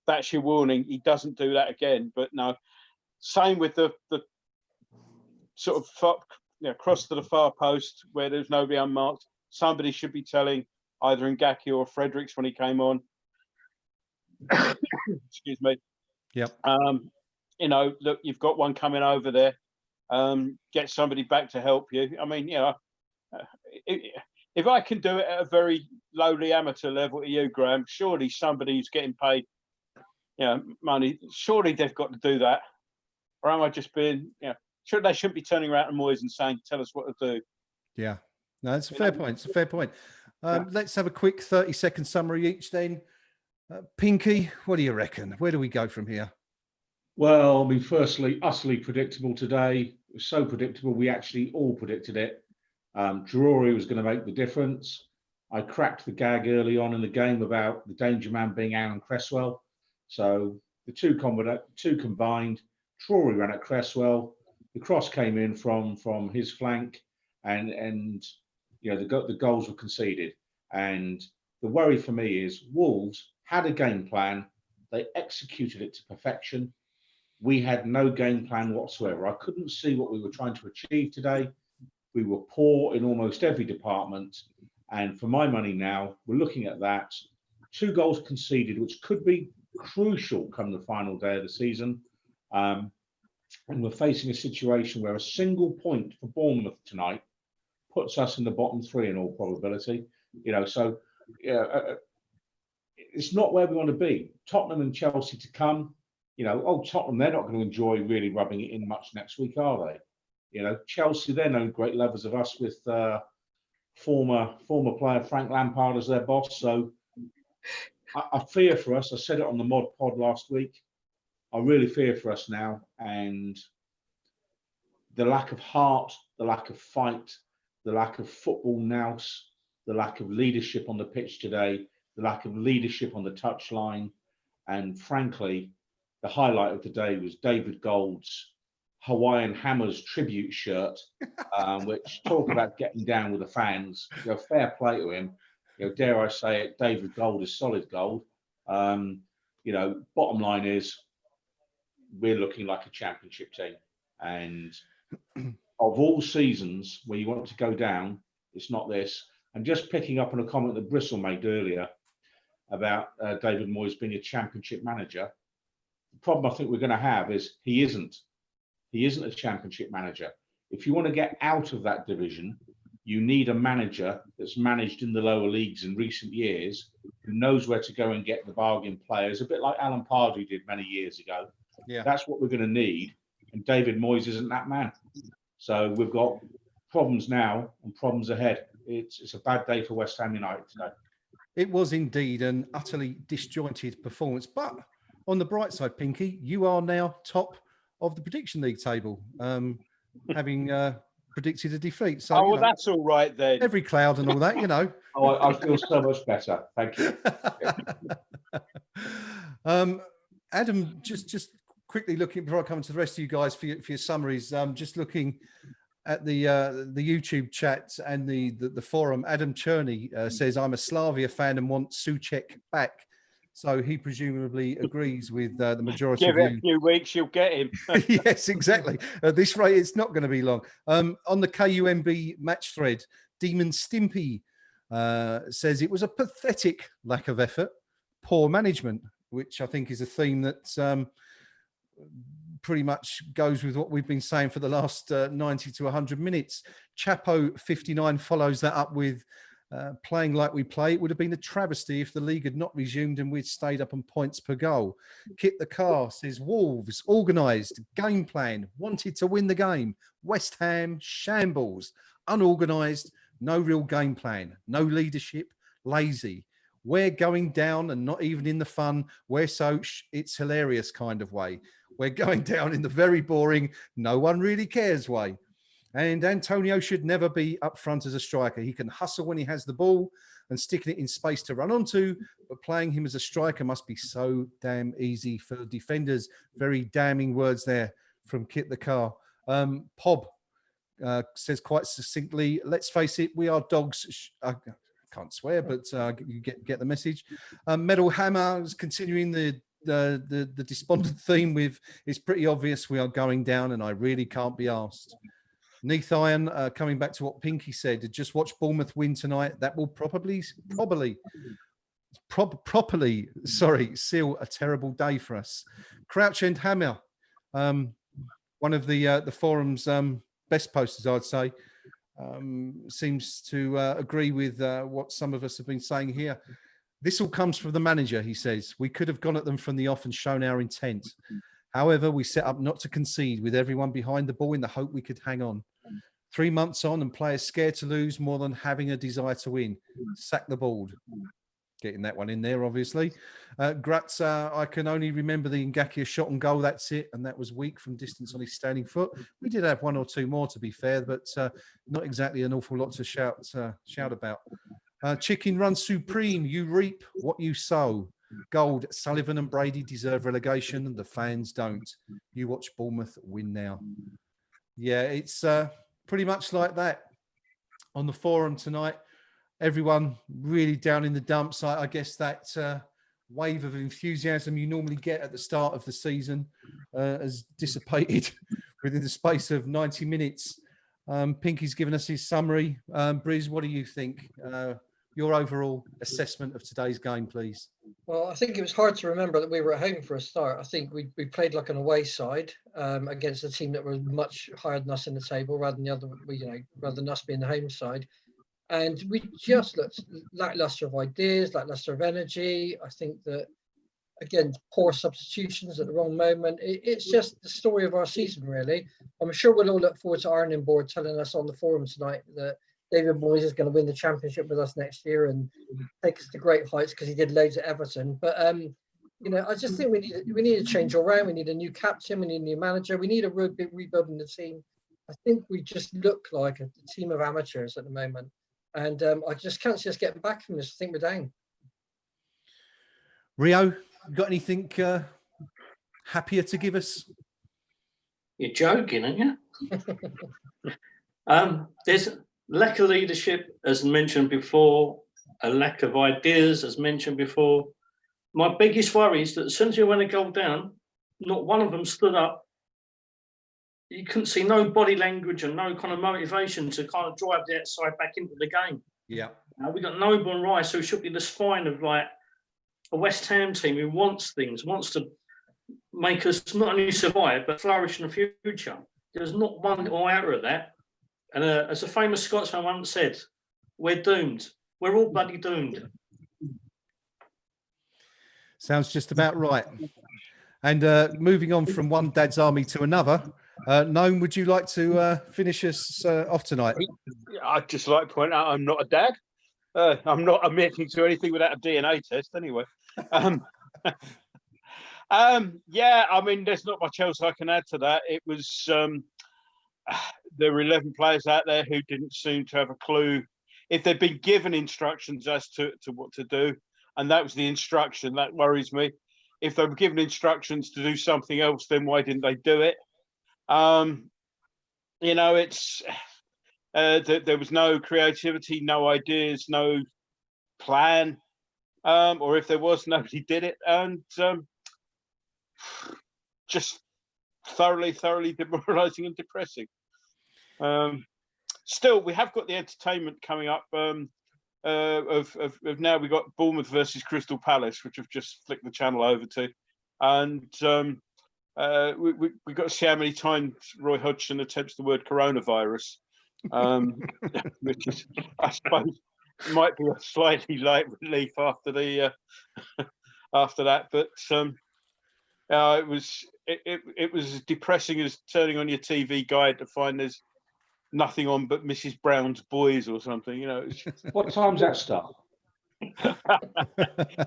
that's your warning, he doesn't do that again. But no, same with the sort of cross to the far post where there's nobody unmarked. Somebody should be telling either Ngaki or Fredericks when he came on. Excuse me. Yep. Look, you've got one coming over there. Get somebody back to help you. I mean, if I can do it at a very lowly amateur level to you, Graham, surely somebody who's getting paid, money, surely they've got to do that. Or am I just being, sure, they shouldn't be turning around to Moyes and saying, tell us what to do. Yeah. No, it's a fair point. It's a fair point. Let's have a quick 30-second summary each then. Pinky, what do you reckon? Where do we go from here? Well, I mean, firstly, utterly predictable today. It was so predictable, we actually all predicted it. Traore was going to make the difference. I cracked the gag early on in the game about the danger man being Aaron Cresswell. So the two combined, Traore ran at Cresswell. The cross came in from his flank, and the goals were conceded. And the worry for me is Wolves had a game plan. They executed it to perfection. We had no game plan whatsoever. I couldn't see what we were trying to achieve today. We were poor in almost every department. And for my money now, we're looking at that. 2 goals conceded, which could be crucial come the final day of the season. And we're facing a situation where a single point for Bournemouth tonight puts us in the bottom 3 in all probability. It's not where we want to be. Tottenham and Chelsea to come. Tottenham, they're not going to enjoy really rubbing it in much next week, are they? Chelsea, they're no great lovers of us with former player Frank Lampard as their boss. So I fear for us. I said it on the Mod Pod last week. I really fear for us now. And the lack of heart, the lack of fight, the lack of football nous, the lack of leadership on the pitch today, the lack of leadership on the touchline, and frankly, the highlight of the day was David Gold's Hawaiian Hammers tribute shirt, which talk about getting down with the fans. Fair play to him. Dare I say it, David Gold is solid gold. Bottom line is we're looking like a championship team. And of all seasons where you want to go down, it's not this. And just picking up on a comment that Bristle made earlier about David Moyes being a championship manager. The problem I think we're going to have is he isn't a championship manager. If you want to get out of that division, you need a manager that's managed in the lower leagues in recent years, who knows where to go and get the bargain players, a bit like Alan Pardew did many years ago. Yeah, that's what we're going to need. And David Moyes isn't that man. So we've got problems now and problems ahead. It's a bad day for West Ham United today. It was indeed an utterly disjointed performance. But on the bright side, Pinky, you are now top of the prediction league table, having predicted a defeat. So, well, that's all right then. Every cloud and all that, Oh, I feel so much better. Thank you. Adam, just quickly looking before I come to the rest of you guys for your summaries. Just looking at the YouTube chat and the forum. Adam Cherney says, "I'm a Slavia fan and want Souček back." So he presumably agrees with the majority Give of it you. a few weeks, you'll get him. Yes, exactly. At this rate, it's not going to be long. On the KUMB match thread, Demon Stimpy says it was a pathetic lack of effort, poor management, which I think is a theme that pretty much goes with what we've been saying for the last 90 to 100 minutes. Chapo 59 follows that up with playing like we play. It would have been a travesty if the league had not resumed and we'd stayed up on points per goal. Kit the Car says Wolves, organised, game plan, wanted to win the game. West Ham, shambles, unorganised, no real game plan, no leadership, lazy. We're going down and not even in the fun, we're so it's hilarious kind of way. We're going down in the very boring, no one really cares way. And Antonio should never be up front as a striker. He can hustle when he has the ball and sticking it in space to run onto, but playing him as a striker must be so damn easy for defenders. Very damning words there from Kit the Car. Pob says quite succinctly, let's face it, we are dogs. I can't swear, but you get the message. Metal Hammer is continuing the despondent theme with, it's pretty obvious we are going down and I really can't be asked. Neath Iron, coming back to what Pinky said, just watch Bournemouth win tonight. That will properly seal a terrible day for us. Crouch and Hammer, one of the forum's best posters, I'd say, seems to agree with what some of us have been saying here. This all comes from the manager, he says. We could have gone at them from the off and shown our intent. However, we set up not to concede with everyone behind the ball in the hope we could hang on. 3 months on and players scared to lose more than having a desire to win. Sack the board. Getting that one in there, obviously. Gratz, I can only remember the Ngakia shot and goal. That's it. And that was weak from distance on his standing foot. We did have one or two more, to be fair, but not exactly an awful lot to shout about. Chicken Run Supreme. You reap what you sow. Gold, Sullivan and Brady deserve relegation and the fans don't. You watch Bournemouth win now. Yeah, it's pretty much like that on the forum tonight. Everyone really down in the dumps. I guess that wave of enthusiasm you normally get at the start of the season has dissipated within the space of 90 minutes. Pinky's given us his summary. Briz, what do you think? Your overall assessment of today's game, please. Well, I think it was hard to remember that we were at home for a start. I think we played like an away side against a team that was much higher than us in the table, rather than us being the home side. And we just looked lackluster of ideas, lackluster of energy. I think that, again, poor substitutions at the wrong moment. It's just the story of our season, really. I'm sure we'll all look forward to Ironing Board telling us on the forum tonight that David Moyes is going to win the championship with us next year and take us to great heights because he did loads at Everton. But I just think we need to change all round. We need a new captain. We need a new manager. We need a real big rebuilding the team. I think we just look like a team of amateurs at the moment, and I just can't see us getting back from this. I think we're down. Rio, you got anything happier to give us? You're joking, aren't you? There's lack of leadership, as mentioned before, a lack of ideas, as mentioned before. My biggest worry is that as soon as you went a goal down, not one of them stood up. You couldn't see no body language and no kind of motivation to kind of drive the outside back into the game. Yeah. We got Noble and Rice, who should be the spine of like a West Ham team who wants to make us not only survive but flourish in the future. There's not one iota of that. And as a famous Scotsman once said, we're doomed. We're all bloody doomed. Sounds just about right. And moving on from one dad's army to another, Gnome, would you like to finish us off tonight? I'd just like to point out I'm not a dad. I'm not admitting to anything without a DNA test anyway. Yeah, I mean, there's not much else I can add to that. It was there were 11 players out there who didn't seem to have a clue if they'd been given instructions as to what to do, and that was the instruction. That worries me. If they were given instructions to do something else, then why didn't they do it? You know, it's there was no creativity, no ideas, no plan, or if there was, nobody did it, and just thoroughly demoralising and depressing. Still, we have got the entertainment coming up. Of now we've got Bournemouth versus Crystal Palace, which we've just flicked the channel over to, and we've got to see how many times Roy Hodgson attempts the word coronavirus, which is, I suppose, might be a slightly light relief after the after that, but it was as depressing as turning on your TV guide to find there's nothing on but Mrs. Brown's Boys or something. You know, What time's that start?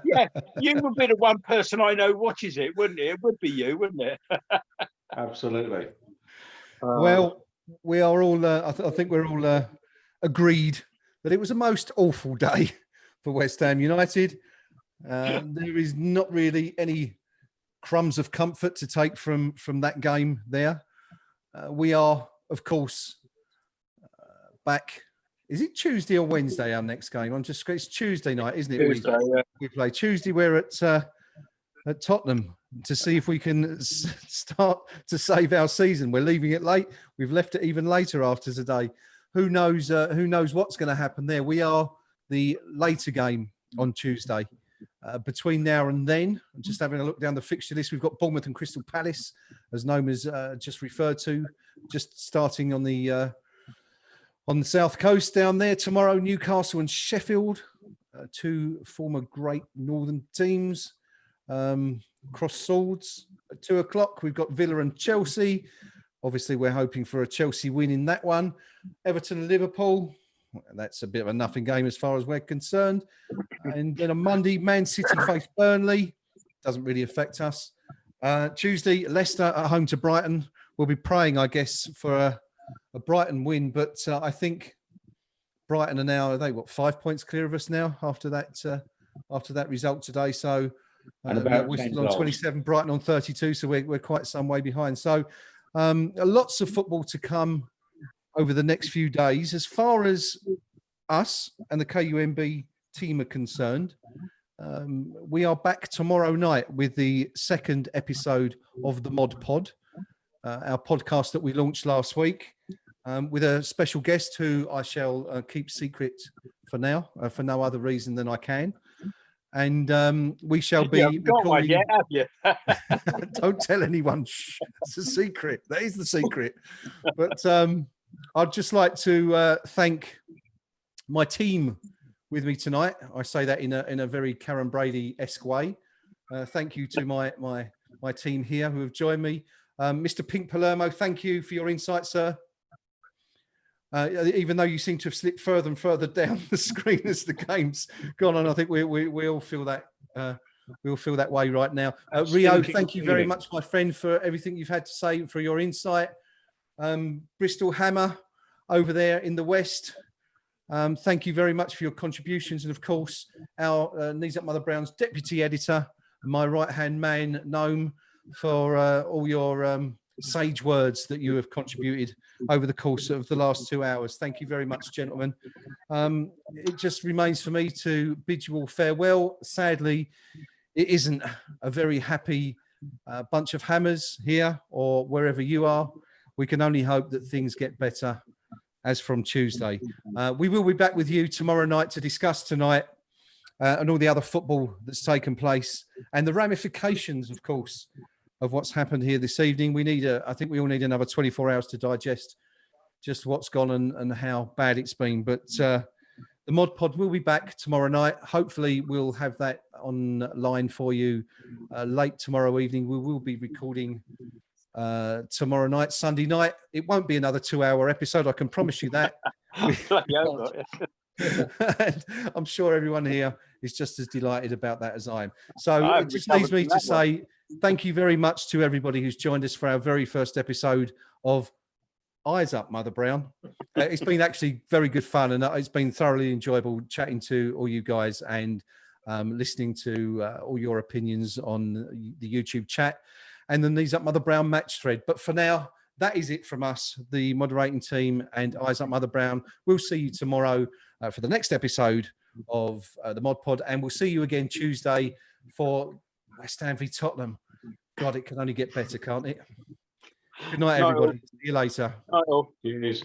Yeah, you would be the one person I know watches it, wouldn't it? It would be you, wouldn't it? Absolutely. Well, we are all. I think we're all agreed that it was a most awful day for West Ham United. There is not really any crumbs of comfort to take from that game. There, we are, of course, back. Is it Tuesday or Wednesday? Our next game? It's Tuesday night, isn't it? Tuesday, yeah. We play Tuesday. We're at Tottenham to see if we can start to save our season. We're leaving it late. We've left it even later after today. Who knows? Who knows what's going to happen there? We are the later game on Tuesday. Between now and then, I'm just having a look down the fixture list. We've got Bournemouth and Crystal Palace, as Gnome has just referred to, just starting on the South Coast down there tomorrow. Newcastle and Sheffield, two former great northern teams. Cross swords at 2:00. We've got Villa and Chelsea. Obviously, we're hoping for a Chelsea win in that one. Everton and Liverpool. That's a bit of a nothing game as far as we're concerned. And then on Monday, Man City face Burnley. Doesn't really affect us. Tuesday, Leicester at home to Brighton. We'll be praying, I guess, for a Brighton win. But I think Brighton are now, 5 points clear of us now after that result today. So we're still on 27, Brighton on 32. So we're quite some way behind. So lots of football to come over the next few days. As far as us and the KUMB team are concerned, we are back tomorrow night with the second episode of the Mod Pod, our podcast that we launched last week, with a special guest who I shall keep secret for now, for no other reason than I can. And we shall be recording. Yet, have you? Don't tell anyone. Shh, it's a secret. That is the secret. But I'd just like to thank my team with me tonight. I say that in a very Karen Brady-esque way. Thank you to my team here who have joined me. Mr. Pink Palermo, thank you for your insight, sir. Even though you seem to have slipped further and further down the screen as the game's gone on, I think we all feel that we all feel that way right now. Rio, thank you very much, my friend, for everything you've had to say, for your insight. Bristol Hammer over there in the West. Thank you very much for your contributions. And of course, our Knees Up Mother Brown's deputy editor, my right-hand man, Gnome, for all your sage words that you have contributed over the course of the last 2 hours. Thank you very much, gentlemen. It just remains for me to bid you all farewell. Sadly, it isn't a very happy bunch of hammers here or wherever you are. We can only hope that things get better as from Tuesday. We will be back with you tomorrow night to discuss tonight and all the other football that's taken place and the ramifications, of course, of what's happened here this evening. I think we all need another 24 hours to digest just what's gone and how bad it's been. But the Mod Pod will be back tomorrow night. Hopefully we'll have that online for you late tomorrow evening. We will be recording tomorrow night, Sunday night. It won't be another 2-hour episode, I can promise you that. And I'm sure everyone here is just as delighted about that as I am. So I've it just recovered leaves me from to that one. say thank you very much to everybody who's joined us for our very first episode of Eyes Up, Mother Brown. It's been actually very good fun, and it's been thoroughly enjoyable chatting to all you guys and listening to all your opinions on the YouTube chat and then these Up Mother Brown match thread. But for now, that is it from us, the moderating team and Eyes Up Mother Brown. We'll see you tomorrow for the next episode of the Mod Pod, and we'll see you again Tuesday for West Ham v Tottenham. God, it can only get better, can't it? Good night, everybody. See you later. Night all. Cheers.